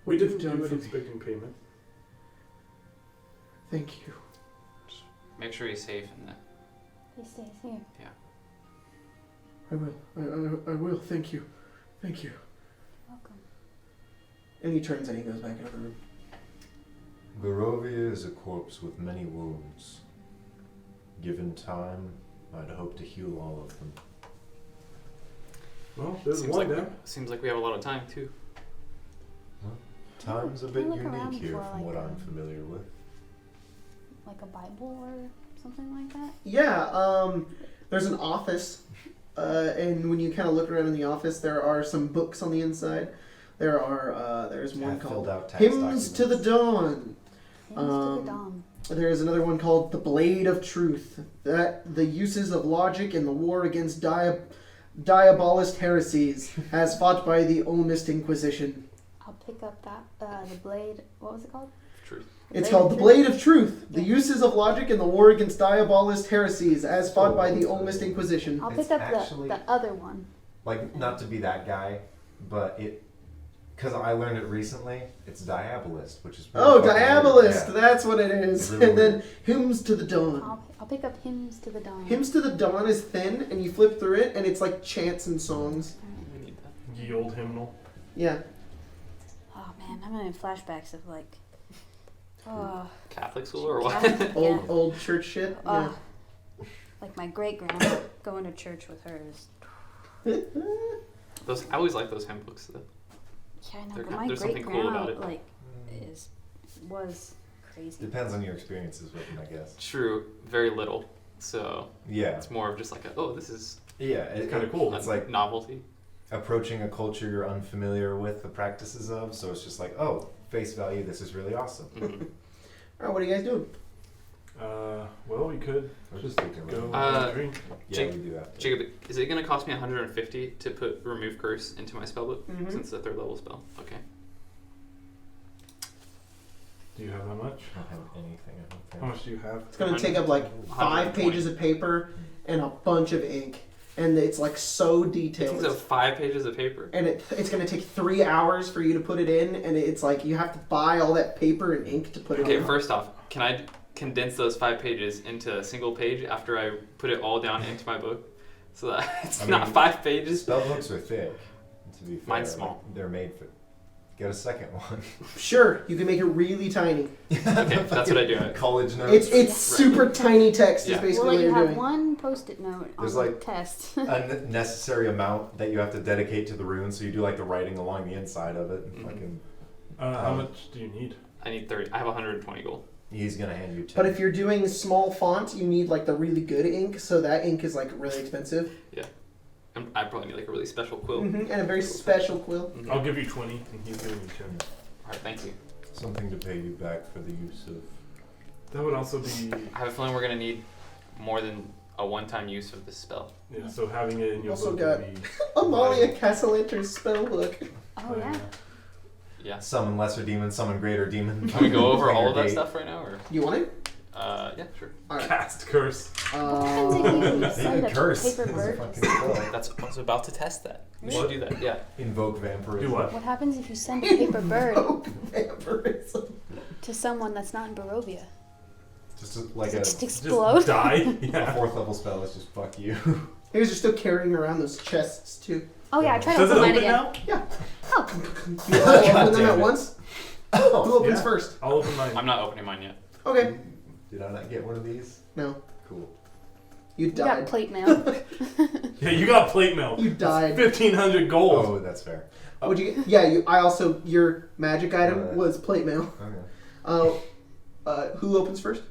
We What you've didn't done do it for me. expecting payment. Thank you. Make sure he's safe and that. He stays here. I will. I will. Thank you. Thank you. Welcome. And he turns and he goes back into the room. Barovia is a corpse with many wounds. Given time, I'd hope to heal all of them. Well, there's Seems one like, now. seems like we have a lot of time too. Time's a Can bit I look around unique here for, from like, what I'm familiar with. Like a Bible or something like that? Yeah, there's an office, and when you kind of look around in the office, there are some books on the inside. There's one Half called filled out tax Hymns to the Dawn. Hymns to the dawn. There's another one called The Blade of Truth. That the uses of logic in the war against diabolist heresies, as fought by the Olmist Inquisition. I'll pick up that, the blade, what was it called? Truth. It's Blade called of The Truth? Blade of Truth. The Yeah. uses of logic in the war against diabolist heresies, as fought by the Olmist Inquisition. I'll It's pick up actually- the other one. Like, not to be that guy, but because I learned it recently, it's Diabolist, which is really Oh, fucking weird. Diabolist! Yeah. That's what it is. Really And then Hymns to the Dawn. I'll pick up Hymns to the dawn. Hymns to the Dawn is thin, and you flip through it, and it's like chants and songs. We need that. Ye old hymnal. Yeah. Oh man, I'm having flashbacks of like, Catholic school or what? Catholic- yeah. Old church shit. Yeah. Like my great grandma going to church with hers. I always like those handbooks though. Yeah, I know. There- But my there's something great cool grandma about it. like was crazy. Depends on your experiences with them, I guess. True, very little. So Yeah. it's more of just like this is Yeah, It's kind of cool. It's like novelty. approaching a culture you're unfamiliar with the practices of, so it's just like, oh, face value, this is really awesome. Mhm. All right, what are you guys doing? Well, we could We're just just thinking go about have a drink. Yeah, Jake- we do have to. Jacob, is it going to cost me 150 to put remove curse into my spellbook Mhm. since it's a 3rd level spell? Okay. Do you have that much? I don't have anything, I don't think. How much do you have? It's going to take up like 5 120. pages of paper and a bunch of ink, and it's like so It detailed. takes up 5 pages of paper. And it's going to take 3 hours for you to put it in, and it's like you have to buy all that paper and ink to put it Okay, in. first off, can I condense those 5 pages into a single page after I put it all down into my book? So that it's I not mean, 5 pages. Spell books are thick, to be fair. Mine's small. They're made for... Get a second one. Sure, you can make it really tiny. Okay, that's what I do. College notes. It's super tiny text Yeah. is basically Well, what you you're have doing. one post-it note on There's, the like, test. a necessary amount that you have to dedicate to the rune, so you do like the writing along the inside of it. Mhm. Fucking, How much do you need? I need 30. I have 120 gold. he's gonna hand you 10. But if you're doing small font, you need like the really good ink, so that ink is like really expensive. I probably need like a really special quill. And a very special quill. Mhm. I'll give you 20, and he's giving me 10. Alright, thank you. Something to pay you back for the use of. That would also be I have a feeling we're going to need more than a one-time use of this spell. so having it in your Also book got- would be Amalia Castellanter's spellbook. Oh yeah. Yeah. Summon lesser demon, summon greater demon. Can we go over Bring all your of that date. stuff right now, or? You want it? Yeah, sure. Alright. cast curse. What happens if you They send can a curse. paper It's a bird? fucking spell. That's I was about to test that. We What? should do that. Yeah. Invoke vampirism. Do what? What happens if you send a paper bird Vampirism. to someone that's not in Barovia? Just like Does a, it just explode? Just die. a Yeah. 4th level spell is just fuck you. Here's you're still carrying around those chests too. Oh yeah, I tried to Does it open mine open again. now? You all open them damn at it. once? Oh, Who opens yeah. first? I'll open mine. I'm not opening mine yet. Okay. Did I not get one of these? No. Cool. You You got died. plate mail. Yeah, you got plate mail. You died. 1,500 gold. Oh, that's fair. What'd you get? Yeah, I also, your magic item Alright. was plate mail. Okay. Who opens first?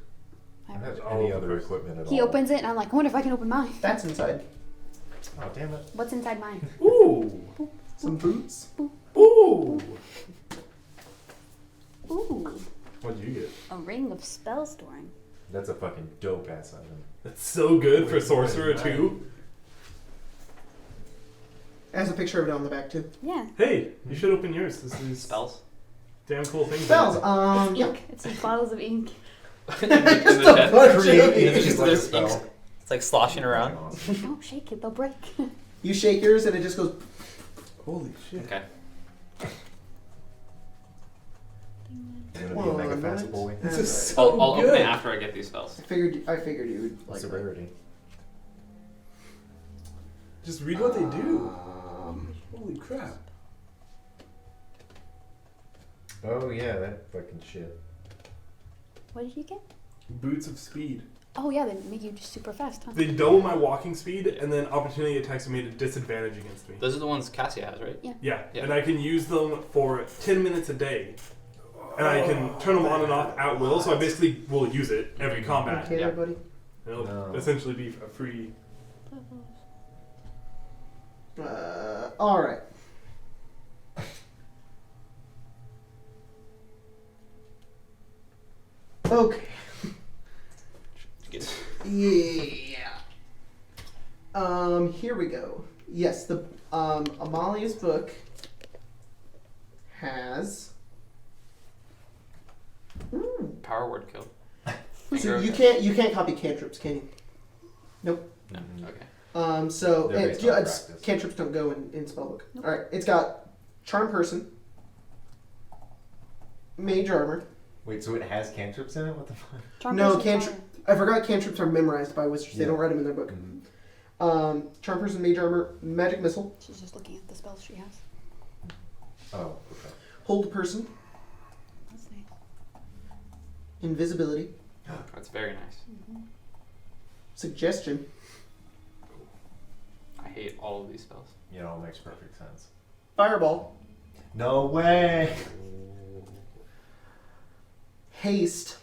I don't have I'll any open other first. equipment at all. He opens it, and I'm like, I wonder if I can open mine. That's inside. Oh, damn it. What's inside mine? Ooh. Some boots. Ooh. Ooh, What did you get? a ring of spell storing. That's a fucking dope ass item. That's so good for Wait, sorcerer wait, too. It has a picture of it on the back too. Yeah. Hey, you should open yours. This is Spells. damn cool thing. Spells. It's Yeah. ink. It's some bottles of ink. In the Just a chest. bunch of Create ink. images like a There's spell. ink. It's like sloshing around. Awesome. Don't shake it; they'll break. You shake yours and it just goes. Holy shit. Okay. I'm gonna Come be a on, mega man. fast boy. This is Alright. so I'll open good. it after I get these spells. I figured you would like It's a that. rarity. Just read what they do. Um, Holy crap. Oh yeah, that fucking shit. What did you get? Boots of speed. Oh yeah, they make you just super fast, huh? They double my walking speed, and then opportunity attacks are made a disadvantage against me. Those are the ones Cassia has, right? Yeah, Yeah. and I can use them for 10 minutes a day. And I can turn them on and off at will, so I basically will use it every combat. okay, Yeah. everybody. And it'll No. essentially be a free. All right. Okay. Get- Yeah. Here we go. Yes, the Amalia's book has. Ooh. Power word kill. So you can't copy cantrips, can you? No. Okay. So They're based on it's practice. cantrips don't go in spellbook. All right, it's got charm person, mage armor. Wait, so it has cantrips in it? What the fuck? Charm No, person cantrip. fire. I forgot cantrips are memorized by wizards. They Yeah. don't write them in their book. Charm person, mage armor, magic missile, She's just looking at the spells she has. Oh, okay. hold person, That's nice. invisibility, That's very nice. suggestion, I hate hate all of these spells. It all makes perfect sense. Fireball. No way. Haste.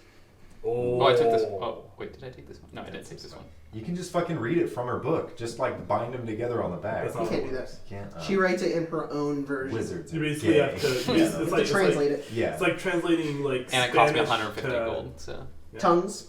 Oh, I took this. Oh, wait, did I take this one? No, I didn't take this one. You can just fucking read it from her book. Just like bind them together on the back. That's You not can't what do it that. works. Can't. She writes it in her own version. Wizards. You are basically gay. have to. You It's have like to translate it. Yeah. It's like translating like. And it cost me Spanish 150 to- gold, so. Yeah. Tongues.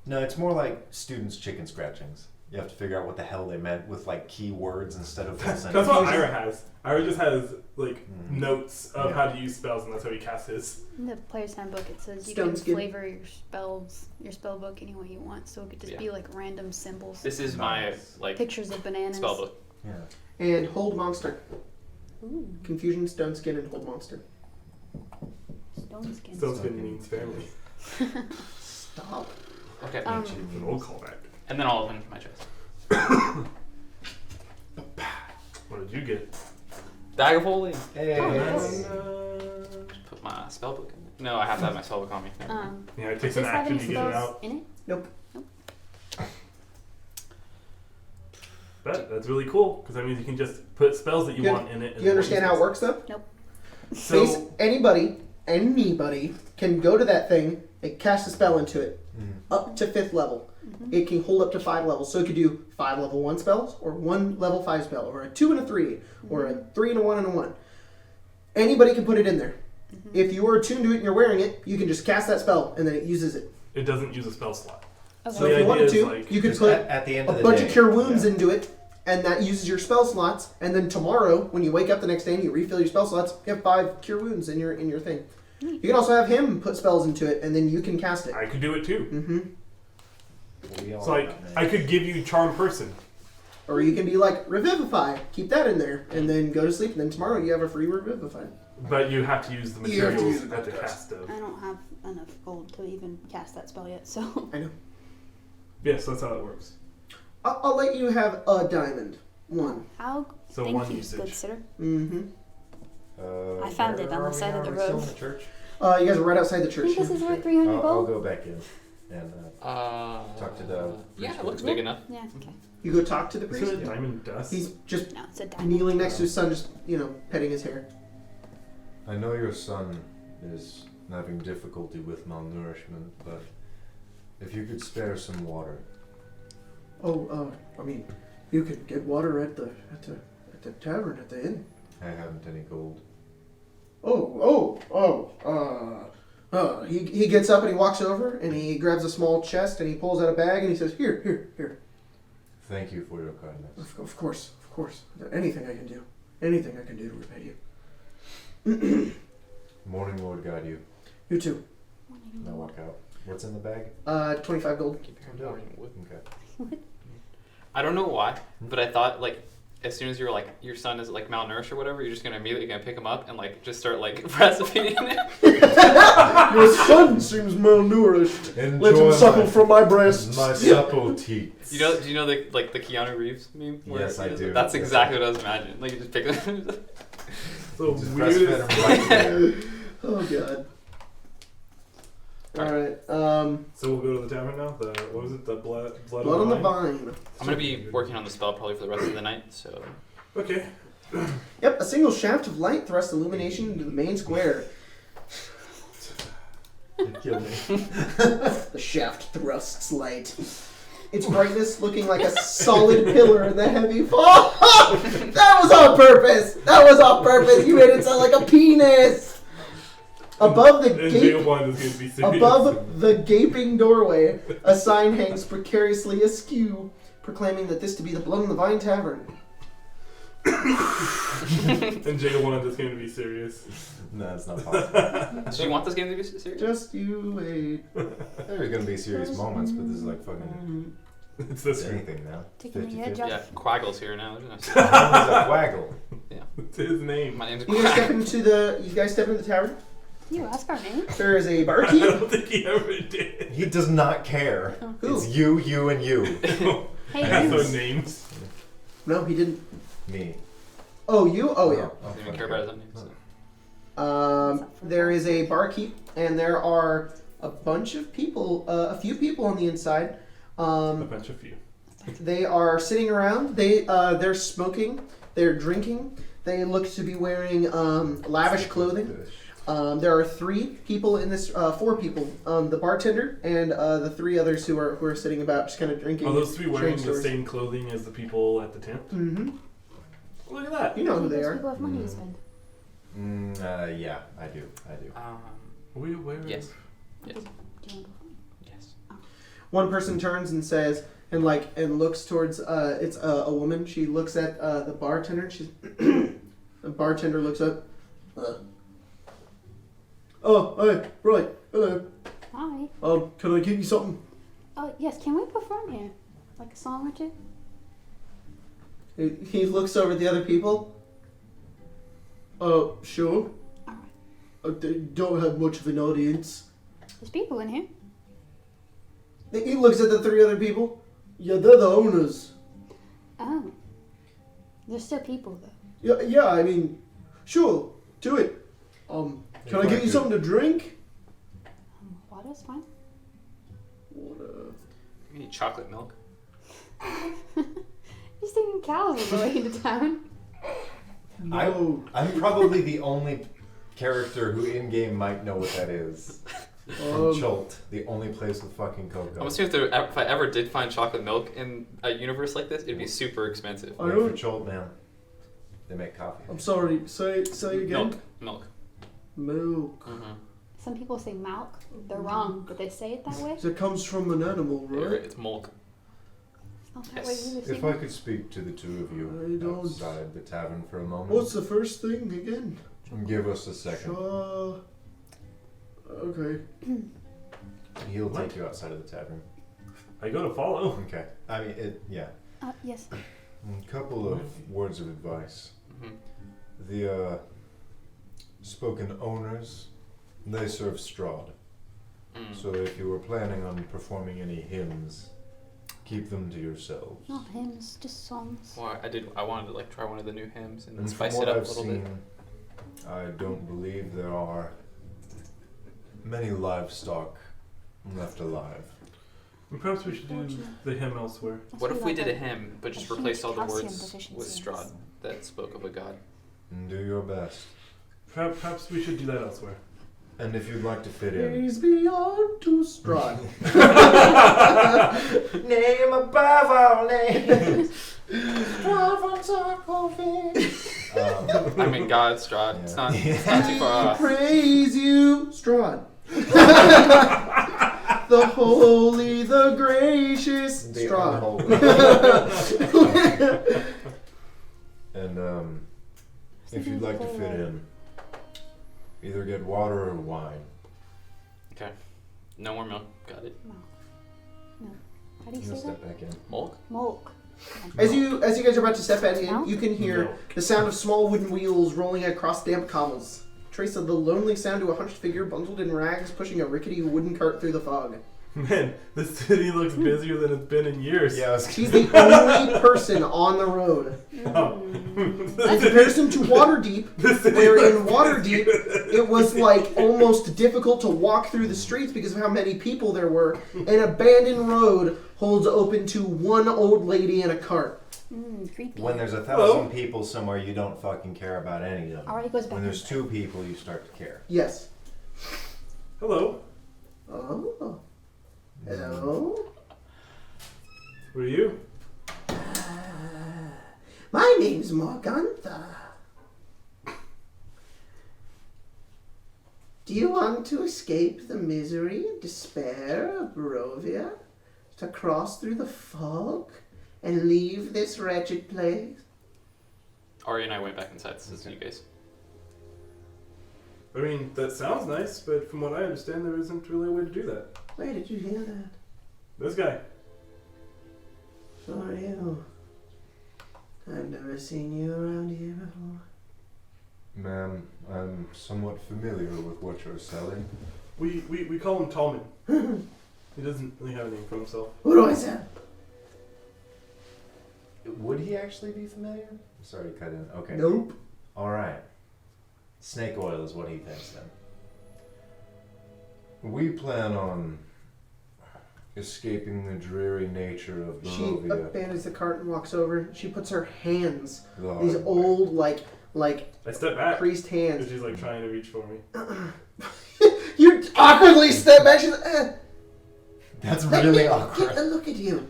No, it's more like students' chicken scratchings. You have to figure out what the hell they meant with like key words instead of full That's sentences. what Ira has. Ira just has like Mhm. notes of Yeah. how to use spells, and that's how he casts his. In the player's handbook, it says you Stone can skin. flavor your spell book any way you want. So it could just Yeah. be like random symbols, This is Nice. my, like, pictures of bananas. spell book. Yeah. And hold monster. Ooh, Confusion, stone skin, and hold monster. stone skin. Stone skin means family. Stop. Okay. It's an old callback. And then all of them to my chest. What did you get? Bag of holding. Hey. Oh, nice. Put my spell book in there. No, I have to have my spell book on me. Yeah, it does takes an this have action any to get it spells out. in it? Nope. But that's really cool because that means you can just put spells that you You- want in it. Do you understand how it works, though? So Anybody can go to that thing and cast a spell into it up to 5th level. Mm-hmm. It can hold up to 5 levels, so it could do 5 level 1 spells, or 1 level 5 spell, or a 2 and a 3, or a 3 and a 1 and a 1. Anybody can put it in there. If you are attuned to it and you're wearing it, you can just cast that spell, and then it uses it. it doesn't use a spell slot. Okay. So The if you idea wanted is, to, like, you could Just put at the end a of the bunch day. of cure wounds Yeah. into it, and that uses your spell slots. And then tomorrow, when you wake up the next day and you refill your spell slots, you have 5 cure wounds in your thing. You can also have him put spells into it, and then you can cast it. I could do it too. Mm-hmm. We all It's like got I could give you Charm Person. Or you can be like Revivify, keep that in there, and then go to sleep. And then tomorrow you have a free Revivify. But you have to use the You have to materials use at the it. cast of. I don't have enough gold to even cast that spell yet, so. I know. Yes, that's how it works. I'll let you have a diamond. 1. How? So Thank one you, usage. good sir. Mm-hmm. I found it on the where are we side now? of the Are we still road. in the church? You guys are right outside the I church. think this is worth 300 I'll gold. go back in and talk to the Yeah, priest. it looks big enough. Yeah, okay. You go talk to the Is priest. it a diamond dust? He's just No, it's a diamond. kneeling next to his son, just, petting his hair. I know your son is having difficulty with malnourishment, but if you could spare some water. Oh, you could get water at the tavern, at the inn. I haven't any gold. He gets up and he walks over and he grabs a small chest and he pulls out a bag and he says, Here. Thank you for your kindness. Of course. Anything I can do to repay you. Morning, Lord, guide you. You too. And I walk out. What's in the bag? 25 gold. Keep your hand wood. Okay. I don't know why, but I thought like as soon as you're like your son is like malnourished or whatever, you're just gonna immediately pick him up and like just start like breastfeeding him. Your son seems malnourished. Enjoy from my breasts. my supple teats. Do you know the like the Keanu Reeves meme? Yes, I do. That's Yes, exactly what I was imagining. Like you just pick him. So Just weird. breastfed him right there. Oh god. Alright, So we'll go to the tavern now. What was it? The blood Blood on the Vine? Vine. I'm gonna be working on the spell probably for the rest of the night. So Okay. Yep, a single shaft of light thrusts illumination into the main square. Kill me. The shaft thrusts light. Its brightness looking like a solid pillar in the heavy fall. That was on purpose! You made it sound like a penis! Above the And gate, J1 is going to be serious. above the gaping doorway, a sign hangs precariously askew, proclaiming that this to be the Blood on the Vine Tavern. And J1 is going to be serious. No, it's not possible. do you want this game to be serious? Just you wait. There's gonna be serious moments, but this is like fucking It's this one. anything now. Taking the 50-50. edge Yeah, off. Quaggle's here now. Isn't He's a waggle. It's his name. My name's You guys step Quaggle. into the tavern. You ask our name? There is a I barkeep. don't think he ever did. He does not care. Who? It's you, and you. Hey, I have you. no names. No, he didn't. Me. Oh, you? Oh, yeah. Doesn't even care about his own name. So. There is a barkeep, and there are a bunch of people, a few people on the inside. A bunch of few. They are sitting around. They're smoking. They're drinking. They look to be wearing lavish clothing. There are 3 people in this. 4 people. The bartender and the 3 others who are sitting about, just kind of drinking. Are those 3 wearing the stories. same clothing as the people at the tent? Mm-hmm. Look at that. You know who they Those are. people have money to spend. Yeah, I do. Are we aware Yes. of... Yes. Do you want Yes. One person turns and says, and looks towards. It's a woman. She looks at the bartender. She's the bartender looks up. Oh, hey, right. Hello. Hi. Can I get you something? Oh, yes. Can we perform here? Like a song or two? He looks over at the other people. Sure. Alright. They don't have much of an audience. There's people in here. He looks at the 3 other people. Yeah, they're the owners. Oh. There's still people, though. Yeah, I mean, sure, do it. Can I get you something to drink? Water's fine. Water. You need chocolate milk. Just taking cows all the way into town. No. I'm probably the only character who in-game might know what that is. From Chult, the only place with fucking cocoa. I'm assuming if I ever did find chocolate milk in a universe like this, it'd be super expensive. I Wait don't- for Chult, man. They make coffee. I'm sorry. Say again. Milk. Milk. Mm-hmm. Some people say milk. They're wrong, but they say it that way. That comes from an animal, right? It's milk. Oh, that Yes. way we If I could speak to the 2 of I you don't- outside the tavern for a moment. What's the first thing again? Give us a second. Okay. He'll take you outside of the tavern. I go to follow. Okay. I mean, yeah. Yes. A couple of words of advice. Mm-hmm. The spoken owners, they serve Straud. Mm. So if you were planning on performing any hymns, keep them to yourselves. Not hymns, just songs. Well, I wanted to try one of the new hymns and then And from spice it what up I've a little seen, bit. I don't believe there are many livestock left alive. And perhaps we should do the hymn elsewhere. What if we did a like hymn, but just a replaced all the huge calcium words deficiency with in Straud this? that spoke of a god? And do your best. Perhaps we should do that elsewhere. And if you'd like to fit in, Praise be unto Straud. Name above all names. I mean, God, Straud. It's not too far off. Praise you, Straud. The holy, the gracious The Straud. unholy. and if you'd like to fit in, either get water or wine. Okay. No more milk. Got it. No. How do you You'll say step that? back in. Milk? Milk. As you guys are about to step back in, Milk? you can hear Milk. the sound of small wooden wheels rolling across damp cobbles. Trace of the lonely sound to a hunched figure bundled in rags pushing a rickety wooden cart through the fog. Man, this city looks busier than it's been in years. Yeah, I was She's the only person on the road. Oh. In comparison to Waterdeep, This city where in looks Waterdeep it was like almost difficult to walk through the streets because of how many people there were. An abandoned road holds open to one old lady in a cart. Creepy. when there's 1,000 Hello? people somewhere, you don't fucking care about any of them. Alright, goes back. When there's 2 people, you start to care. Yes. Hello. Oh. Hello. Who are you? My name's Morgantha. Do you want to escape the misery and despair of Barovia? To cross through the fog and leave this wretched place? Ari and I went back inside. This is you guys. I mean, that sounds nice, but from what I understand, there isn't really a way to do that. Where did you hear that? This guy. For you. I've never seen you around here before. Ma'am, I'm somewhat familiar with what you're selling. We call him Tallman. He doesn't really have a name for himself. What do I say? Would he actually be familiar? Sorry to cut in. Okay. Nope. Alright. Snake oil is what he thinks then. We plan on escaping the dreary nature of She Barovia. abandons the cart and walks over. She puts her hands, the these hard way. old, like I step back. priest And hands. she's like trying to reach for me. You awkwardly step back. She's like, That's let really me awkward. Get a look at you.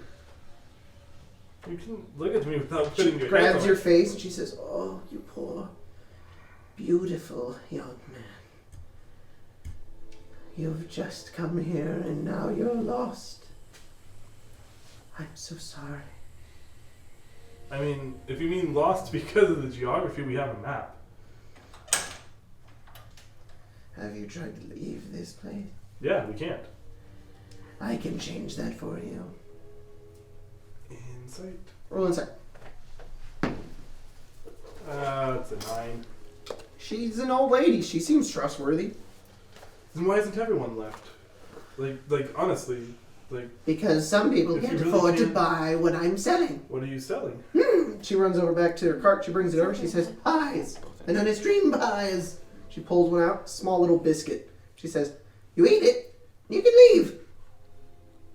You can look at me without She putting your grabs hands your on face and she says, "Oh, you poor, beautiful young man. You've just come here and now you're lost. I'm so sorry." I mean, if you mean lost because of the geography, we have a map. Have you tried to leave this place? Yeah, we can't. I can change that for you. Insight. Roll insight. It's a 9. She's an old lady. She seems trustworthy. Then why isn't everyone left? Like honestly, like Because some people If you can't really afford to can't- buy what I'm selling. what are you selling? She runs over back to her cart. She brings it over. She says, "Pies. And honest dream pies." She pulls one out. Small little biscuit. She says, "You eat it. You can leave."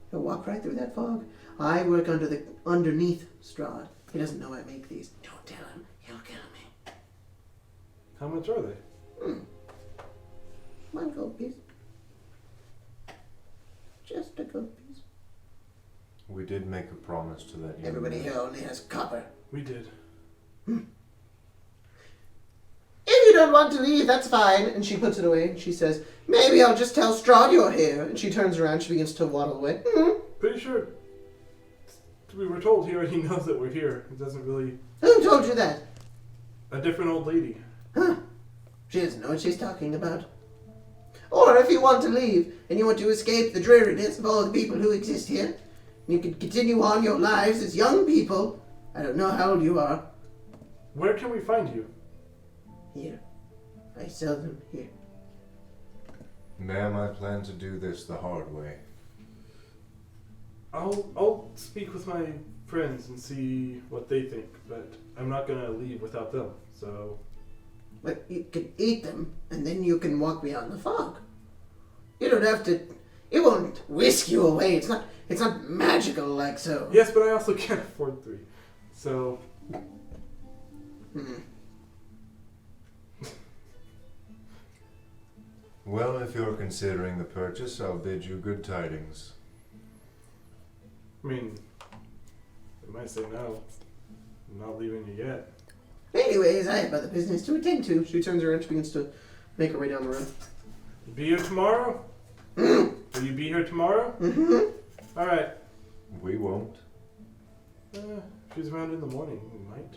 He'll walk right through that fog. I work underneath Straud. He doesn't know I make these. Don't tell him. He'll kill me. How much are they? 1 gold piece. Just a gold piece. We did make a promise to that young Everybody man. here only has copper. We did. If you don't want to leave, that's fine. And she puts it away and she says, "Maybe I'll just tell Straud you're here." And she turns around. She begins to waddle away. Pretty sure we were told he already knows that we're here. It doesn't really. Who told you that? A different old lady. Huh. She doesn't know what she's talking about. Or if you want to leave and you want to escape the dreariness of all the people who exist here, you can continue on your lives as young people. I don't know how old you are. Where can we find you? Here. I sell them here. Ma'am, I plan to do this the hard way. I'll speak with my friends and see what they think, but I'm not gonna leave without them. So But you can eat them, and then you can walk beyond the fog. You don't have to. It won't whisk you away. It's not magical like so. yes, but I also can't afford 3. So Well, if you're considering the purchase, I'll bid you good tidings. I mean, they might say no. I'm not leaving you yet. Anyways, I have other business to attend to. She turns around. She begins to make her way down the road. You be here tomorrow? Will you be here tomorrow? Mm-hmm. All right. We won't. If she's around in the morning, we might.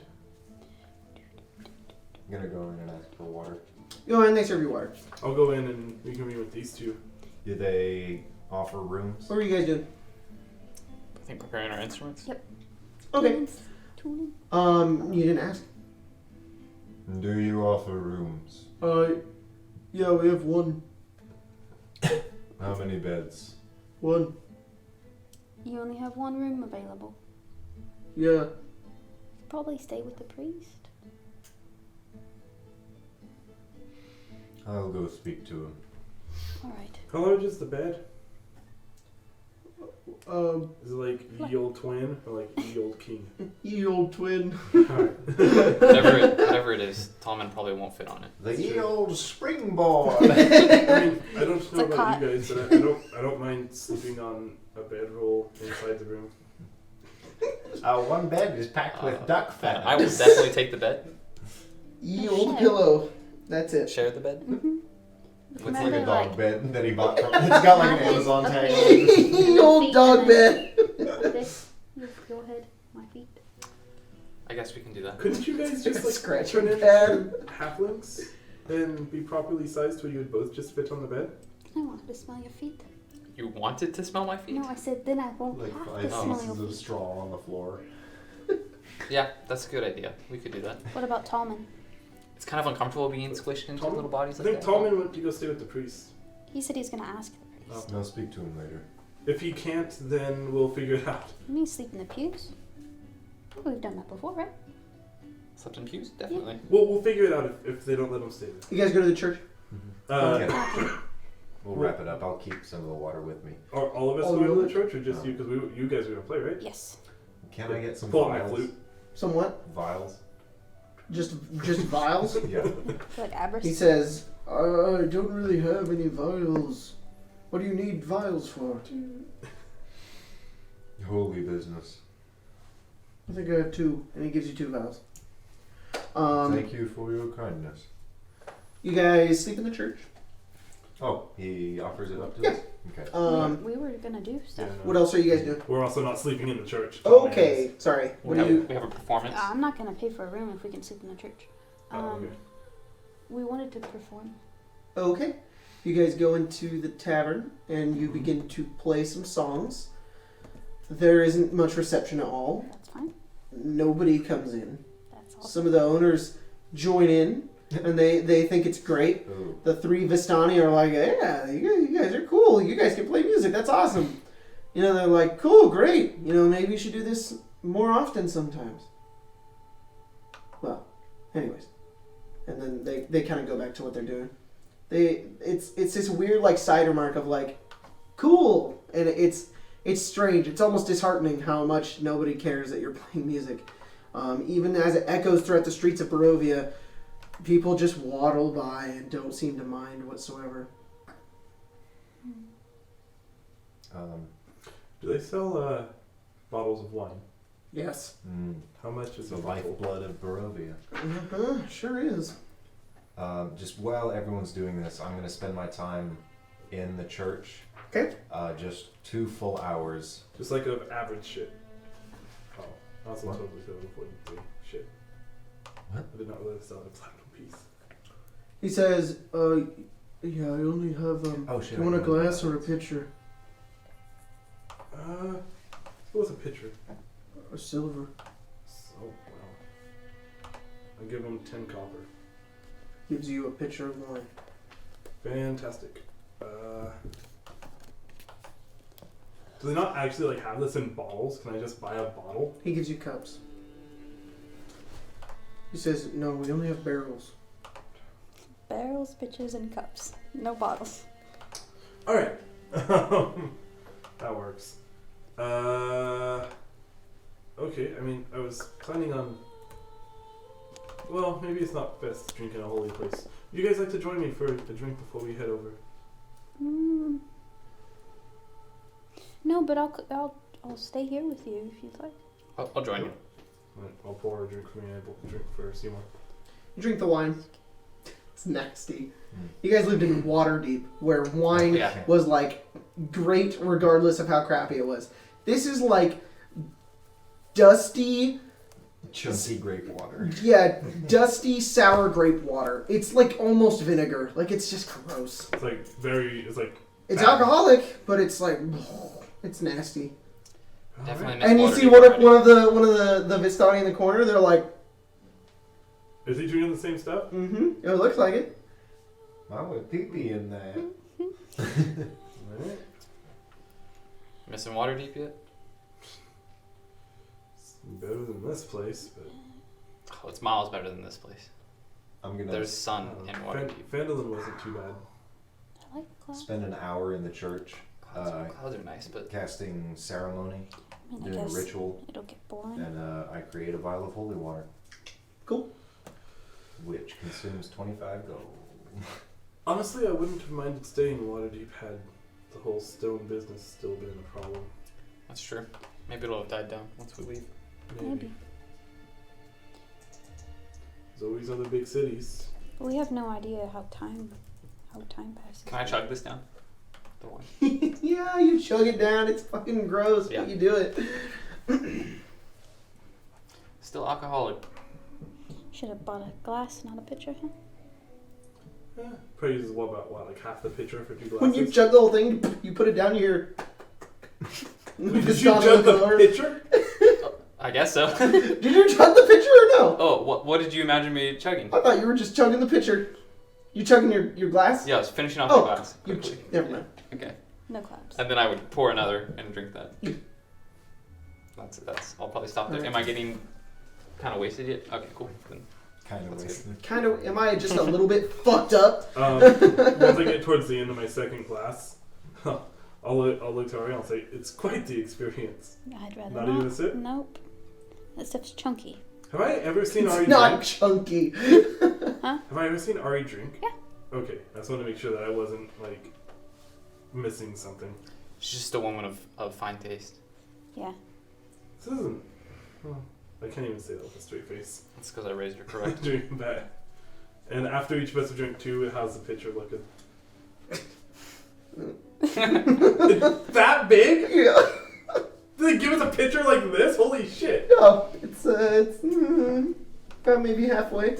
I'm gonna go in and ask for water. Go ahead and they serve you water. I'll go in and we can meet with these two. Do they offer rooms? What were you guys doing? I think preparing our instruments. Okay. Tuning. You didn't ask? Do you offer rooms? Yeah, we have one. How many beds? One. You only have one room available. Yeah. Probably stay with the priest. I'll go speak to him. Alright. How large is the bed? Um, Is it like ye old twin or like ye old king? ye old twin. Alright. Whatever it is, Tommen probably won't fit on it. The That's ye true. old springboard. I mean, I don't know a about cot. you guys, but I don't mind sleeping on a bedroll inside the room. One bed is packed with duck fat. I will definitely take the bed. Ye Oh, old shit. pillow. That's it. Share the bed. Mm-hmm. It's like a Remember, dog bed that he bought from. It's got like an Amazon tag. on it. Ye old dog bed. This, your head, my feet. I guess we can do that. Couldn't you guys just like Scratch turn your into head. halflings and be properly sized where you would both just fit on the bed? I wanted to smell your feet. You wanted to smell my feet? No, I said then I won't Like have 5 to smell pieces your of feet. straw on the floor. Yeah, that's a good idea. We could do that. What about Tallman? It's kind of uncomfortable being squished into Tom- little bodies I like think that. Tallman went to go stay with the priest. He said he's gonna ask the priest. I'll speak to him later. If he can't, then we'll figure it out. You mean sleep in the pews? We've done that before, right? Slept in pews? Definitely. We'll figure it out if they don't let him stay there. You guys go to the church? Uh, Okay. We'll wrap it up. I'll keep some of the water with me. Are all of us Oh, going to really? the church, or just you? Because you guys are going to play, right? Yes. Can I get some Pull out my vials? flute. Somewhat. Vials? Just vials. Yeah. Like Abras. He says, I don't really have any vials. What do you need vials for? Holy business. I think I have 2, and he gives you 2 vials. Thank you for your kindness. You guys sleep in the church? Oh, he offers it up to Yeah. us? Okay. We were gonna do stuff. Yeah, no. What else are you guys doing? We're also not sleeping in the church. Okay, sorry. What we, do you? we have a performance. I'm not gonna pay for a room if we can sleep in the church. Oh, okay. We wanted to perform. Okay. You guys go into the tavern and you begin to play some songs. There isn't much reception at all. That's fine. Nobody comes in. That's awesome. Some of the owners join in and they think it's great. Ooh. The 3 Vistani are like, yeah, you guys are cool. You guys can play music. That's awesome. You know, they're like, cool, great. You know, maybe we should do this more often sometimes. Well, anyways. And then they kind of go back to what they're doing. It's this weird like cider mark of like, cool, and it's strange. It's almost disheartening how much nobody cares that you're playing music. Even as it echoes throughout the streets of Barovia, people just waddle by and don't seem to mind whatsoever. Do they sell bottles of wine? Yes. How much is The a bottle? lifeblood of Barovia. Sure is. Just while everyone's doing this, I'm going to spend my time in the church. Okay. Just 2 full hours. Just like of average shit. Oh, I also What? totally said important shit. What? I did not realize that a platinum piece. He says, yeah, I only have, Oh shit. do you want a glass or a pitcher? What was a pitcher? Or silver? Oh, wow. I give him 10 copper. Gives you a pitcher of wine. Fantastic. Do they not actually like have this in bottles? Can I just buy a bottle? He gives you cups. He says, no, we only have barrels. Barrels, pitchers, and cups. No bottles. Alright. That works. Okay, I mean, I was planning on... Well, maybe it's not best to drink in a holy place. Would you guys like to join me for a drink before we head over? No, but I'll stay here with you if you'd like. I'll join you. Right, I'll pour a drink for me and I'll drink for Seymour. You drink the wine. It's nasty. You guys lived in Waterdeep, where wine Yeah. was like great regardless of how crappy it was. This is like dusty, Chunky grape water. yeah, dusty sour grape water. It's like almost vinegar. Like it's just gross. It's like it's like... It's alcoholic, but it's like it's nasty. Definitely. And you miss see Waterdeep one already. of the Vistani in the corner. They're like, Is he drinking the same stuff? mm-hmm. It looks like it. I would pee in that. Alright. Missing Waterdeep yet? It's better than this place, but... Oh, it's miles better than this place. I'm gonna There's sun in Waterdeep. Phandalin wasn't too bad. I like clouds. spend an hour in the church Clouds are nice, but casting ceremony, I mean, I doing a guess ritual, it'll get boring. and I create a vial of holy water. Cool. Which consumes 25 gold. Honestly, I wouldn't have minded staying in Waterdeep had the whole stone business still been a problem. that's true. Maybe it'll have died down once we leave. Maybe. There's always other big cities. But we have no idea how time passes. Can I chug this down? The wine. Yeah, you chug it down. It's fucking gross, Yeah. but you do it. Still alcoholic. Should have bought a glass, not a pitcher, huh? Yeah. Probably uses like half the pitcher for 2 glasses. When you chug the whole thing, you put it down here. Did you chug the pitcher? I guess so. Did you chug the pitcher or no? Oh, what did you imagine me chugging? I thought you were just chugging the pitcher. You chugging your glass? Yeah, I was finishing off Oh, the glass. You, quickly. never mind. Okay. No clouds. And then I would pour another and drink that. That's. I'll probably stop there. Am I getting kind of wasted yet? Okay, cool. Then Kind of wasted. Kind of. Am I just a little bit fucked up? Once I get towards the end of my second class, I'll look to Ari and I'll say, it's quite the experience. I'd rather Not not. even a sip? Nope. That stuff's chunky. Have I ever seen Ari It's not drink? chunky. Have I ever seen Ari drink? Yeah. Okay, I just wanted to make sure that I wasn't, like, missing something. She's just a woman of fine taste. Yeah. This isn't... Well, I can't even say that with a straight face. That's because I raised her correct. Drinking bad. And after each of us have drank 2, how's the pitcher looking? That big? Yeah. Did they give us a pitcher like this? Holy shit. No, it's about maybe halfway.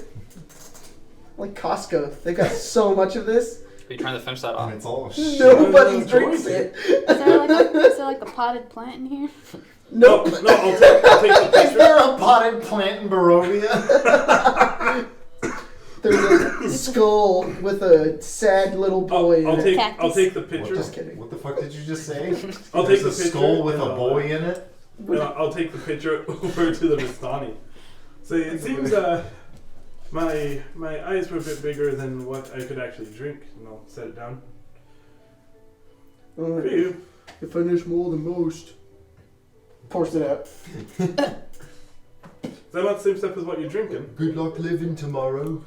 Like Costco, they got so much of this. Are you trying to finish that off? And it's all shit. Nobody enjoys drinks it. it. Is there like a potted plant in here? Nope. No, I'll take the Is pitcher. there a potted plant in Barovia? There's a skull with a sad little boy I'll in take it. I'll take the pitcher. Just kidding. What the fuck did you just say? I'll There's take the a pitcher skull with and a boy in it? And I'll take the pitcher over to the Vistani. So it seems my eyes were a bit bigger than what I could actually drink, and I'll set it down. For you. You finish more than most. Pours it out. Is that about the same stuff as what you're drinking? Good luck living tomorrow.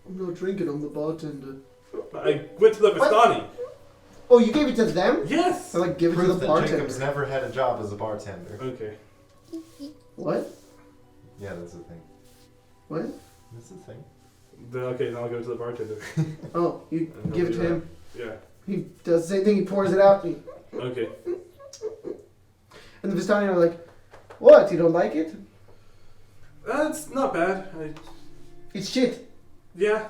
I'm not drinking, I'm the bartender. I went to the Vistani. Oh, you gave it to them? Yes! I like give it to Proof the that bartender. Jacob's never had a job as a bartender. Okay. What? Yeah, that's the thing. What? That's the thing. Okay, then I'll go to the bartender. Oh, you And give it he'll to do him. Yeah. He does the same thing, he pours it out. Okay. And the Vistani are like, what? You don't like it? That's not bad. It's shit. Yeah.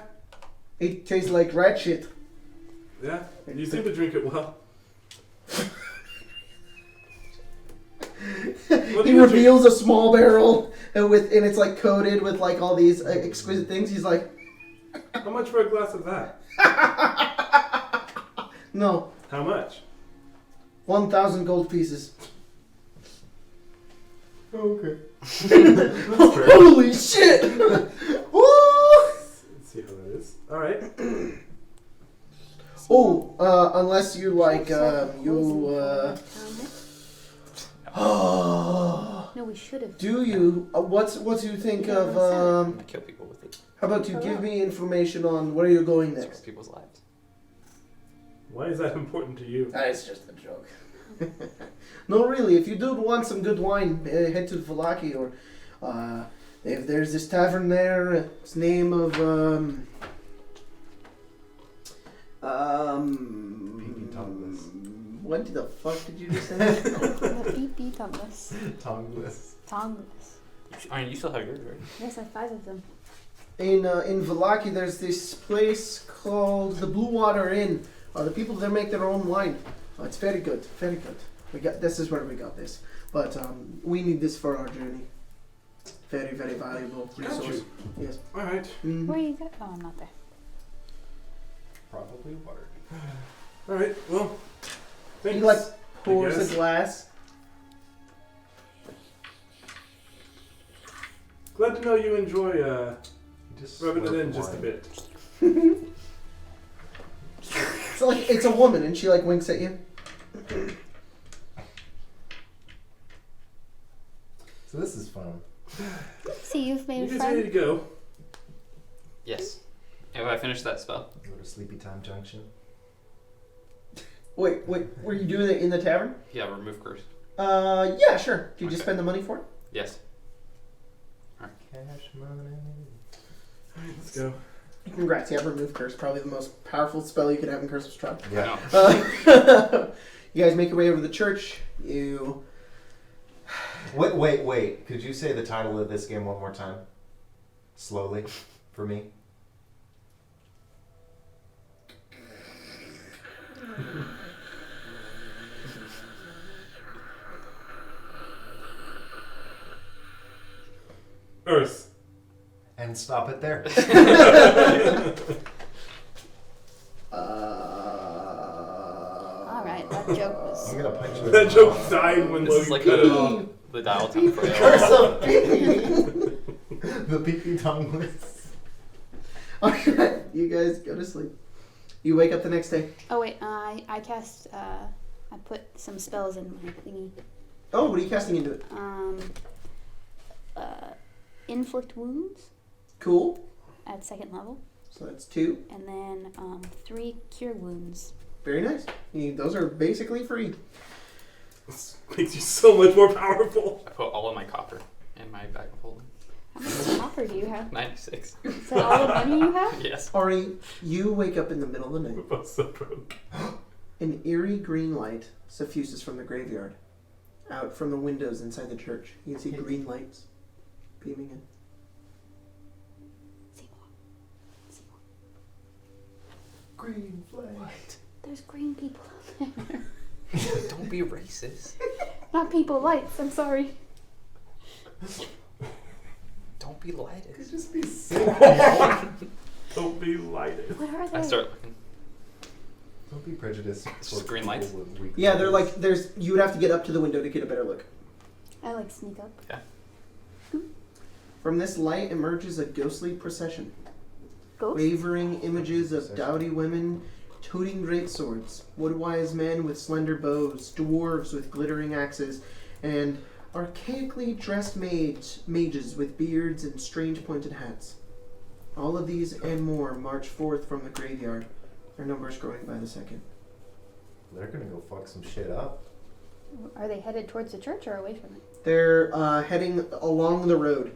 It tastes like rat shit. Yeah. You seem to drink it well. What do He you drink? reveals a small barrel and it's like coated with like all these exquisite things. He's like, How much for a glass of that? no, How much? 1,000 gold pieces. Okay. Holy shit! Woo! Let's see how that is. Alright. Oh, unless you like, No, we should have. do you, what you think of, I'm gonna kill people with it. how about you give me information on where you're going Save next? people's lives. Why is that important to you? It's just a joke. No, really, if you do want some good wine, head to Vallaki or, if there's this tavern there, its name of, Pee-pee tongueless. what the fuck did you just say? Beep tongueless. Tongueless. Tongueless. I mean, you still have yours, right? Yes, I have 5 of them. In Vallaki, there's this place called the Blue Water Inn. The people there make their own wine. It's very good, very good. This is where we got this, but we need this for our journey. Very, very valuable Got resource. you. Yes. Alright. Mhm. Where you go? Oh, I'm not there. Probably Waterdeep. Alright, well. Thanks. He like pours guess. a glass. Glad to know you enjoy Just rubbing it slurp in the just a wine. bit. So like it's a woman, and she like winks at you. So this is fun. See, you've made You a guys ready friend. to go? Yes. Have I finished that spell? Go to Sleepy Time Junction. Wait, were you doing it in the tavern? Yeah, remove curse. Yeah, sure. Did you just Okay. spend the money for it? Yes. Cash money. Alright, let's go. Congrats, yeah, remove curse. Probably the most powerful spell you could have in Curse of Strahd. Yeah. You guys make your way over to the church. You Wait. Could you say the title of this game one more time? Slowly, for me. Earth. And stop it there. All right, that joke was. I'm gonna punch you. in That the joke mouth. died when This is Logan like cut it off. the dial tone for Curse it. of Pee-pee. The Pee-pee tongueless. Alright, you guys go to sleep. You wake up the next day. Oh wait, I cast. I put some spells in my thingy. Oh, what are you casting into it? Inflict wounds Cool. at 2nd level, So that's 2. and then 3 cure wounds. Very nice. Those are basically free. This makes you so much more powerful. I put all of my copper in my bag of holding. How much copper do you have? 96. Is that all the money you have? Yes. Ari, you wake up in the middle of the We're night. both so broke. An eerie green light suffuses from the graveyard. Out from the windows inside the church, you can see green lights beaming in. Seymour, Green flag. there's green people out there. Don't be racist. Not people, lights. I'm sorry. Don't be lighted. Just be sick. Don't be lighted. Where are they? I start looking. Don't be prejudiced. Just towards green people lights? with weak Yeah, they're lights. like, you would have to get up to the window to get a better look. I like sneak up. From this light emerges a ghostly procession. Ghost? Wavering images of dowdy women toting great swords, wood-wise men with slender bows, dwarves with glittering axes, and archaically dressed mages with beards and strange pointed hats. All of these and more march forth from the graveyard, their numbers growing by the second. They're gonna go fuck some shit up. Are they headed towards the church or away from it? They're heading along the road,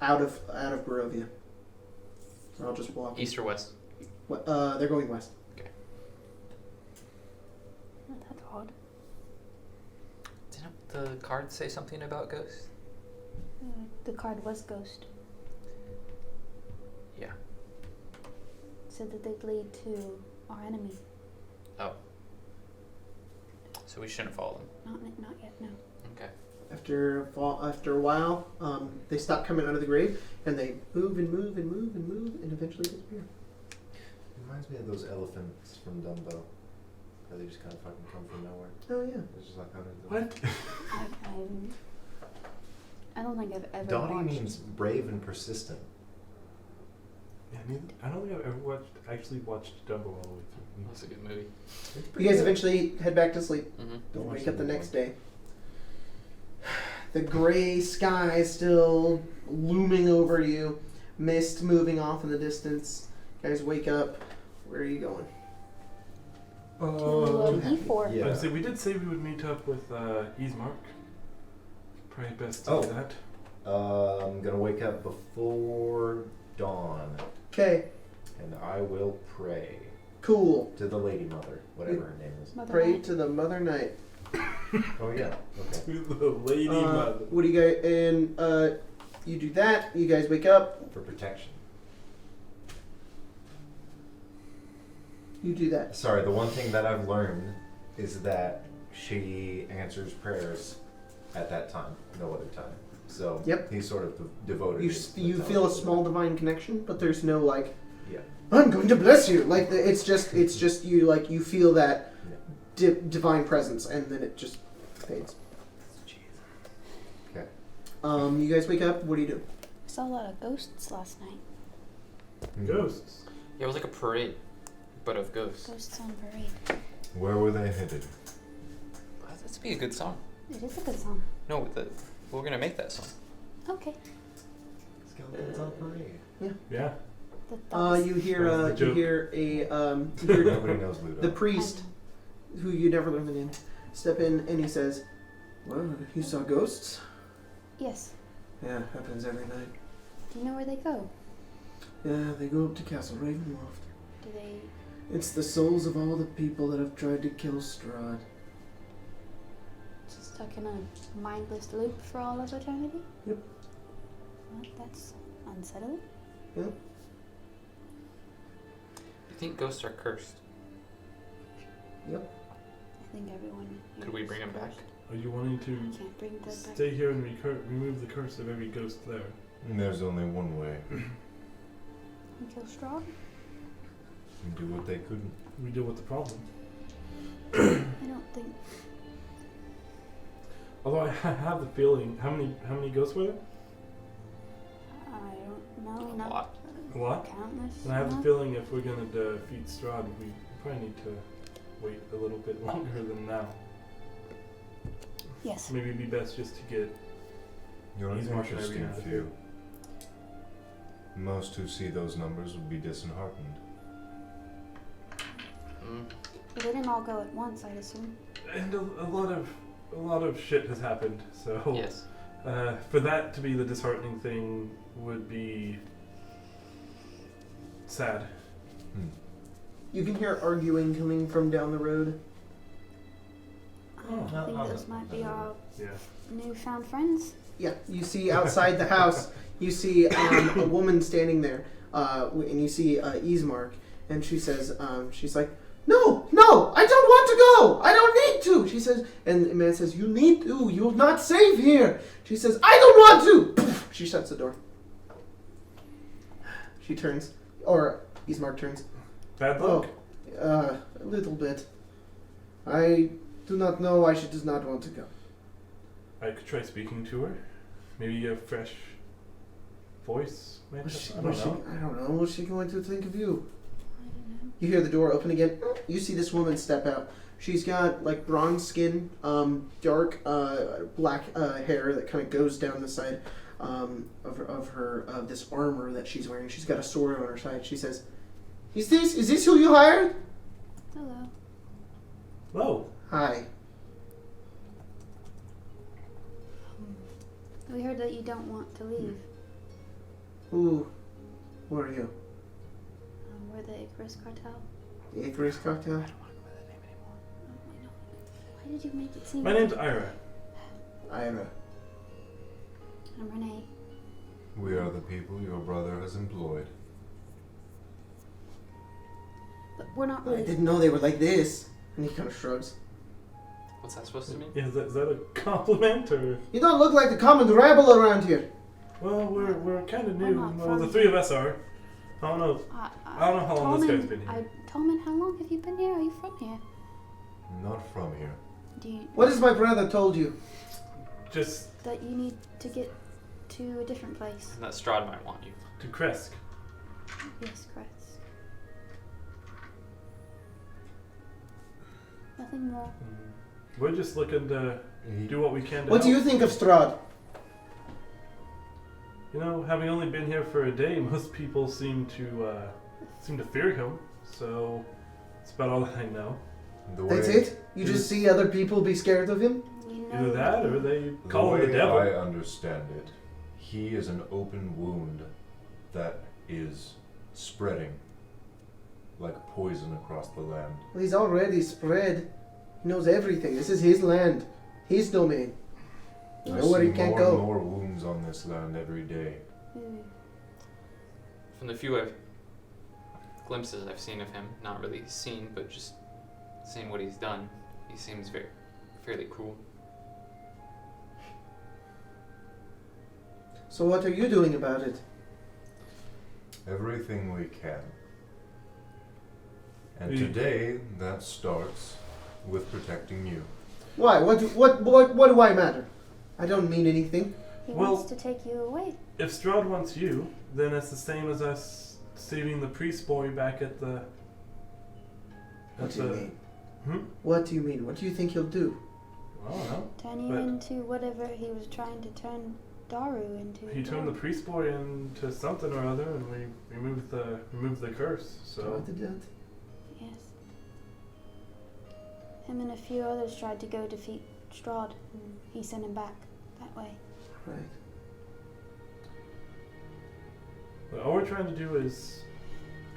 out of Barovia. So I'll just walk. East or west? They're going west. Oh, that's odd. Didn't the card say something about ghosts? The card was ghost. Yeah. Said that they'd lead to our enemy. Oh. So we shouldn't follow them. Not yet, no. Okay. After a while, they stop coming out of the grave, and they move and move and move and move, and eventually disappear. Reminds me of those elephants from Dumbo. How they just kind of fucking come from nowhere. Oh yeah. It's just like how What? I don't think I've ever Dottie watched. means brave and persistent. Yeah, I don't think I've ever actually watched Dumbo all the way through. That's a good movie. You guys eventually head back to sleep. Mm-hmm. Don't watch Wake up the it next day. The gray sky still looming over you. Mist moving off in the distance. Guys wake up. Where are you going? E4. Yeah. So we did say we would meet up with Ismark. Probably best to Oh. do that. I'm gonna wake up before dawn, Okay, and I will pray cool. to the Lady Mother, whatever her name is. Mother Pray Night. to the Mother Night. Oh yeah. Okay. To the lady mother. What do you guys? And you do that. You guys wake up. For protection. You do that. Sorry, the one thing that I've learned is that she answers prayers at that time, no other time. So Yep. he's sort of devoted. You feel a small divine connection, but there's no like. Yeah. I'm going to bless you. Like it's just you like you feel that divine presence, and then it just fades. Okay. You guys wake up. What do you do? I saw a lot of ghosts last night. Ghosts. Yeah, it was like a parade, but of ghosts. Ghosts on parade. Where were they headed? That'd be a good song. It is a good song. No, we're gonna make that song. Okay. Skeletons on parade. Yeah. You hear That's the you joke. hear Nobody knows Ludo. the priest, who you never learn the name, step in and he says, "Well, you saw ghosts? Yes. Yeah, happens every night. Do you know where they go? Yeah, they go up to Castle Ravenloft. Do they? It's the souls of all the people that have tried to kill Straud. Just stuck in a mindless loop for all of eternity? Yep. Well, that's unsettling. Yep. You think ghosts are cursed? Yep. I think everyone. Could we is bring them back? cursed. Are you wanting to Can't bring that back. stay here and remove the curse of every ghost there? There's only one way. And kill Straud? And do what they couldn't. We deal with the problem. I don't think. Although I have the feeling, how many ghosts were there? I don't know, A not lot. What? countless. And I have the enough. feeling if we're gonna defeat Straud, we probably need to wait a little bit longer than now. Yes. Maybe it'd be best just to get. You're an He's marching every interesting now and few. Most who see those numbers would be disheartened. Mm. But they didn't all go at once, I'd assume. And a lot of shit has happened. So Yes. for that to be the disheartening thing would be sad. Hmm. You can hear arguing coming from down the road. Oh. I think those might be our Yeah. newfound friends. Yeah, you see outside the house, you see a woman standing there, and you see Ismark, and she says, she's like, no, I don't want to go. I don't need to. She says, and the man says, you need to. You're not safe here. She says, I don't want to. Poof, she shuts the door. She turns, or Ismark turns. Bad luck. A little bit. I do not know why she does not want to go. I could try speaking to her. Maybe a fresh voice. Maybe. I don't know. I don't know. What's she going to think of you? I don't know. You hear the door open again. You see this woman step out. She's got like bronze skin, dark black hair that kind of goes down the side of her this armor that she's wearing. She's got a sword on her side. She says, "Is this who you hired?" Hello. Hello. Hi. We heard that you don't want to leave. Who are you? We're the Icarus Cartel. The Icarus Cocktail? Oh, I know. Why did you make it seem My name's Ira. Ira. I'm Renee. We are the people your brother has employed. But we're not I really... didn't know they were like this. And he kind of shrugs. What's that supposed to mean? Yeah, is that a compliment or? You don't look like the common rabble around here. Well, we're kind of We're new. not Well, the from- three of us are. I don't know. I don't know how long this guy's been here. Tolman, how long have you been here? Are you from here? Not from here. Do you... What has my brother told you? Just That you need to get to a different place. And that Straud might want you. to Kresk. Yes, Chris. Nothing more. We're just looking to do what we can to What do you help. think of Straud? You know, having only been here for a day, most people seem to fear him. So that's about all that I know. The That's way, it? You just see other people be scared of him? We know Either that, or they The call him the way devil. I understand it, he is an open wound that is spreading like poison across the land. Well, he's already spread. He knows everything. This is his land. His domain. You I know where see he can't more go. and more wounds on this land every day. From the few glimpses I've seen of him, not really seen, but just seeing what he's done, he seems fairly cruel. So what are you doing about it? Everything we can. And We- today, that starts with protecting you. Why? What do I matter? I don't mean anything. He Well- wants to take you away. If Straud wants you, then it's the same as us saving the priest boy back at the. What do you mean? Hmm? What do you mean? What do you think he'll do? I don't know. Turn you But- into whatever he was trying to turn Daru into. He turned the priest boy into something or other, and we removed the curse. So Straud did that? Yes. Him and a few others tried to go defeat Straud, and he sent him back that way. Right. but all we're trying to do is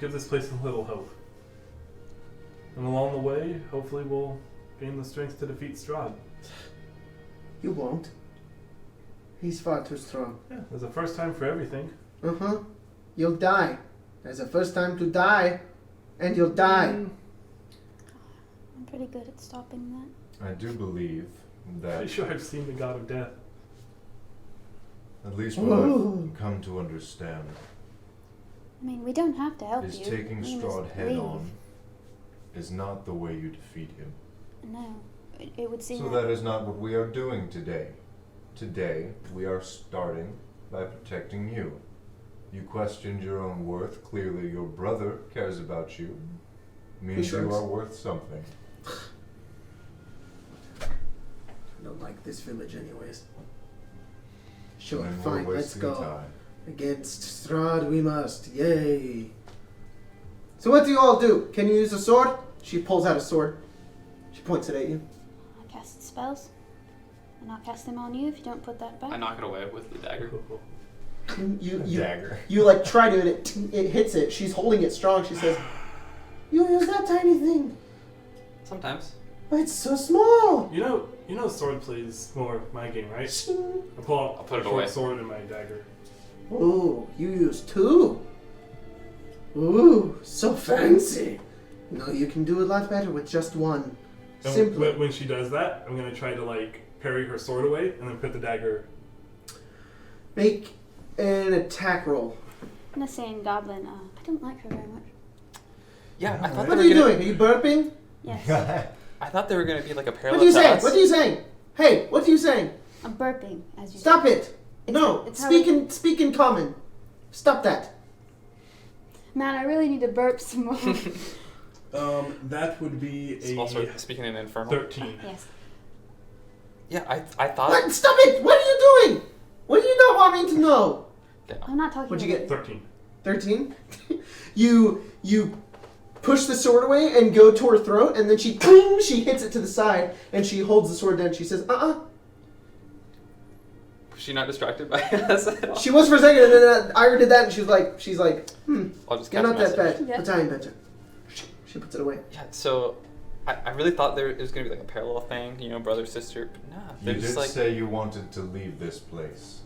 give this place a little hope. And along the way, hopefully we'll gain the strength to defeat Straud. You won't. He's far too strong. Yeah, there's a first time for everything. Uh-huh. You'll die. There's a first time to die, and you'll die. I'm pretty good at stopping that. I do believe that, Pretty sure I've seen the God of Death. at least what Ooh. I've come to understand, I mean, we don't have to help is you. taking We Straud must head leave. on is not the way you defeat him. No, it would seem So that is not what we are doing today. Today, we are starting by protecting you. You questioned your own worth. Clearly your brother cares about you. Means you shrugs. are worth something. I don't like this village anyways. Sure, And fine, we're let's wasting go. time. Against Strahd we must. Yay. So what do you all do? Can you use a sword? She pulls out a sword. She points it at you. I cast spells, and I'll cast them on you if you don't put that back. I knock it away with the dagger. You Dagger. you like try to and it hits it. She's holding it strong. She says, "You use that tiny thing. Sometimes. It's so small." You know, sword plays more my game, right? I pull out I'll put it a short away. sword and my dagger. Oh, you use two. Ooh, so fancy. No, you can do a lot better with just one. And Simply. when she does that, I'm gonna try to like parry her sword away and then put the dagger. Make an attack roll. I'm gonna say in Goblin, I don't like her very much. Yeah, I thought What they are were you gonna, doing? Are you burping? Yes. I thought they were gonna be like a parallel What are you to saying? us. What are you saying? Hey, what are you saying? I'm burping, as you Stop said. it. No, it's how speak in common. Stop that. Man, I really need to burp some more. That would be a Also speaking in Infernal. 13. Yes. Yeah, I thought. What? Stop it! What are you doing? What do you not want me to know? I'm not talking What'd you about get? 13. 13? you push the sword away and go to her throat, and then she hits it to the side, and she holds the sword down. She says, Was she not distracted by us at all? She was for a second, and then Ira did that, and she's like, I'll just you're catch not a that message. bad, Yeah. but I'm better. She puts it away. Yeah, so I really thought it was gonna be like a parallel thing, you know, brother sister, but nah, You they're did just like say you wanted to leave this place.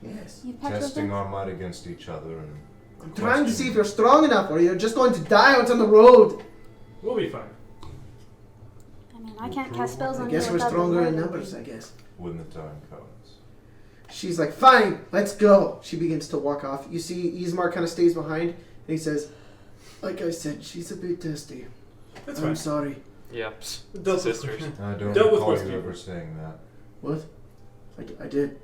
Yes. You patched Testing over? our might against each other and I'm trying to see if you're strong enough, or you're just going to die out on the road. We'll be fine. I mean, I can't cast spells on I you guess we're without the stronger in word. numbers, I guess. when the time comes. She's like, fine, let's go. She begins to walk off. You see Ismar kind of stays behind, and he says, like I said, she's a bit testy. That's I'm fine. sorry. yeah, Dealt with- sisters. I don't Dealt with recall worse you people. ever saying that. What? I did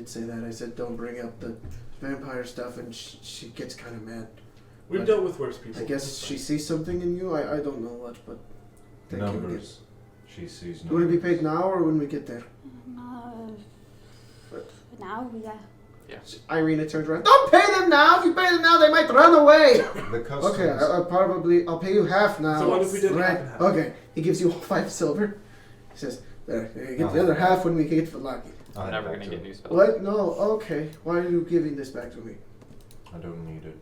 say that. I said don't bring up the vampire stuff, and she gets kind of mad. We've But dealt with worse people. I guess It's she fine. sees something in you. I don't know what, but thank you. Numbers. She sees Do you want to be numbers. paid now or when we get there? Now, yeah. Irina turns around. Don't pay them now. If you pay them now, they might run away. The customs. Okay, I'll pay you half now. So what if we did right? half and half? Okay, he gives you 5 silver. He says, "There, you get Oh. the other half when we get for lucky." I I'm never have gonna to. get new spells. What? No. Okay. Why are you giving this back to me? I don't need it.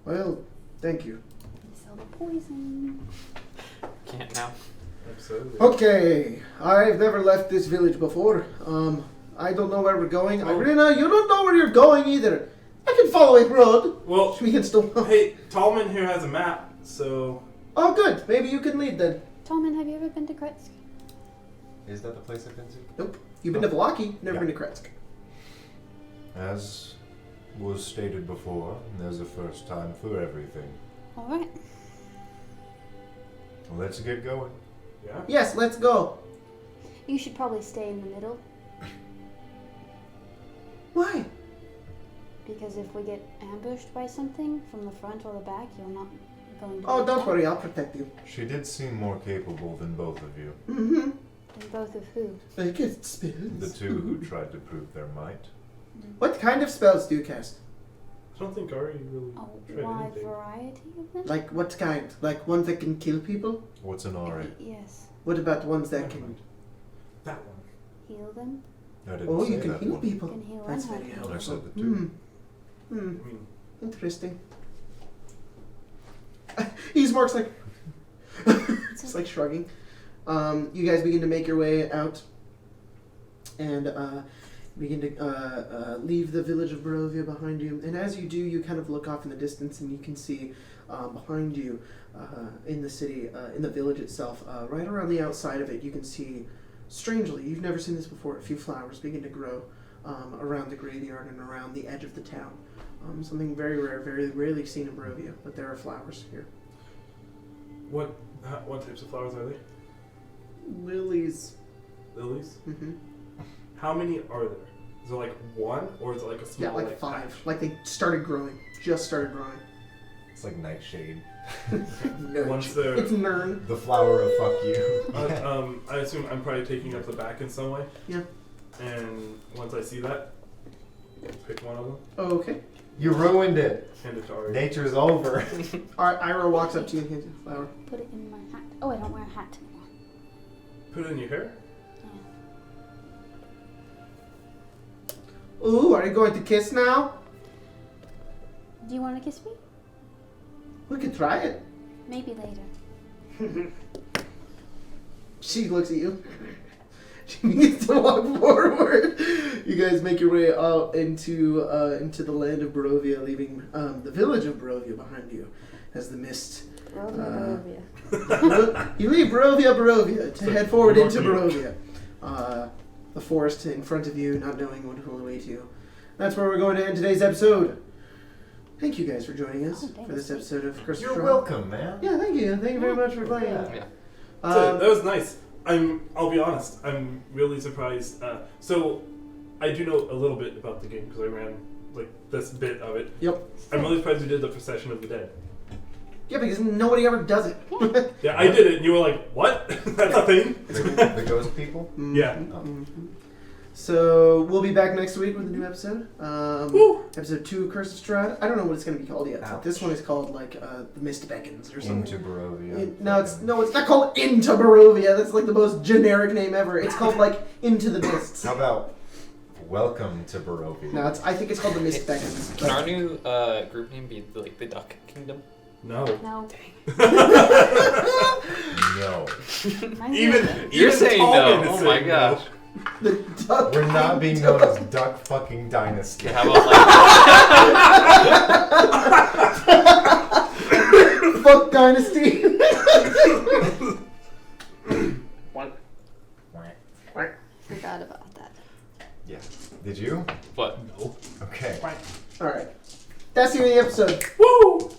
Well, thank you. Sell the poison. Can't now. Absolutely. Okay, I've never left this village before. I don't know where we're going. Oh. Irina, you don't know where you're going either. I can follow a road. Well, We can still. hey, Tallman here has a map, so Oh, good. Maybe you can lead then. Tallman, have you ever been to Kretsk? Is that the place I've been to? Nope. You've been to Vlaki, never Yeah. been to Kretsk. As was stated before, there's a first time for everything. Alright. Let's get going. yeah. Yes, let's go. You should probably stay in the middle, Why? because if we get ambushed by something from the front or the back, you're not going to Oh, be don't attacked. worry. I'll protect you. She did seem more capable than both of you. Mm-hmm. And both of who? I get spells. The two who tried to prove their might. What kind of spells do you cast? I don't think Ari really A tried wide anything. variety of them? Like what kind? Like ones that can kill people? What's an RA? Yes. What about ones that Never can? mind. That one. Heal them. I didn't Oh, say you can that heal one. people. Can heal That's and very hurt. helpful. I said the two. Hmm. I mean, Interesting. Ismark's like, it's like shrugging. You guys begin to make your way out, and begin to leave the village of Barovia behind you. And as you do, you kind of look off in the distance, and you can see behind you, in the city, in the village itself, right around the outside of it, you can see, strangely, you've never seen this before, a few flowers begin to grow around the graveyard and around the edge of the town. Something very rare, very rarely seen in Barovia, but there are flowers here. what types of flowers are they? Lilies. Lilies? Mm-hmm. How many are there? Is it like one, or is it like a small? Yeah, like 5. patch? Like they started growing. Just started growing. It's like Nightshade. No. Once they're, It's Nern. The flower of fuck you. I assume I'm probably taking up the back in some way. Yeah. And once I see that, pick one of them, Okay. You ruined it. hand it to Ari. Nature's over. Alright, Ira walks up to you and hands you the flower. Put it in my hat. Oh, I don't wear a hat anymore. Put it in your hair. Yeah. Ooh, are you going to kiss now? Do you want to kiss me? We could try it. Maybe later. She looks at you. She begins to walk forward. You guys make your way out into the land of Barovia, leaving the village of Barovia behind you as the mist. Barovia. You leave Barovia to head forward North into New York. Barovia. The forest in front of you, not knowing what will await you. That's where we're going to end today's episode. Thank you guys for joining us for this episode of Curse of You're Strahd. welcome, man. Yeah, thank you. Thank you very much for playing. Yeah. So that was nice. I'll be honest. I'm really surprised. So, I do know a little bit about the game because I ran like this bit of it. Yep. I'm really surprised you did the Procession of the Dead. Yeah, because nobody ever does it. Yeah, I did it, and you were like, "What? That's a thing?" The ghost people? Yeah. Mhm. So we'll be back next week with a new episode. Woo! Episode 2 of Curse of Strahd. I don't know what it's going to be called yet. But Ouch. this one is called like the Mist Beckons or something. Into Barovia. No, it's not called Into Barovia. That's like the most generic name ever. It's called like Into the Mists. How about Welcome to Barovia? No, I think it's called the Mist Beckons. Can our new group name be like the Duck Kingdom? No. No. No. You're saying Tolkien no. is Oh my saying gosh. The Duck We're not being known as Duck fucking Dynasty. Okay, how about like Fuck Dynasty. Forgot about that. Yeah. Did you? what? No. Okay. All right. That's the end of the episode. Woo!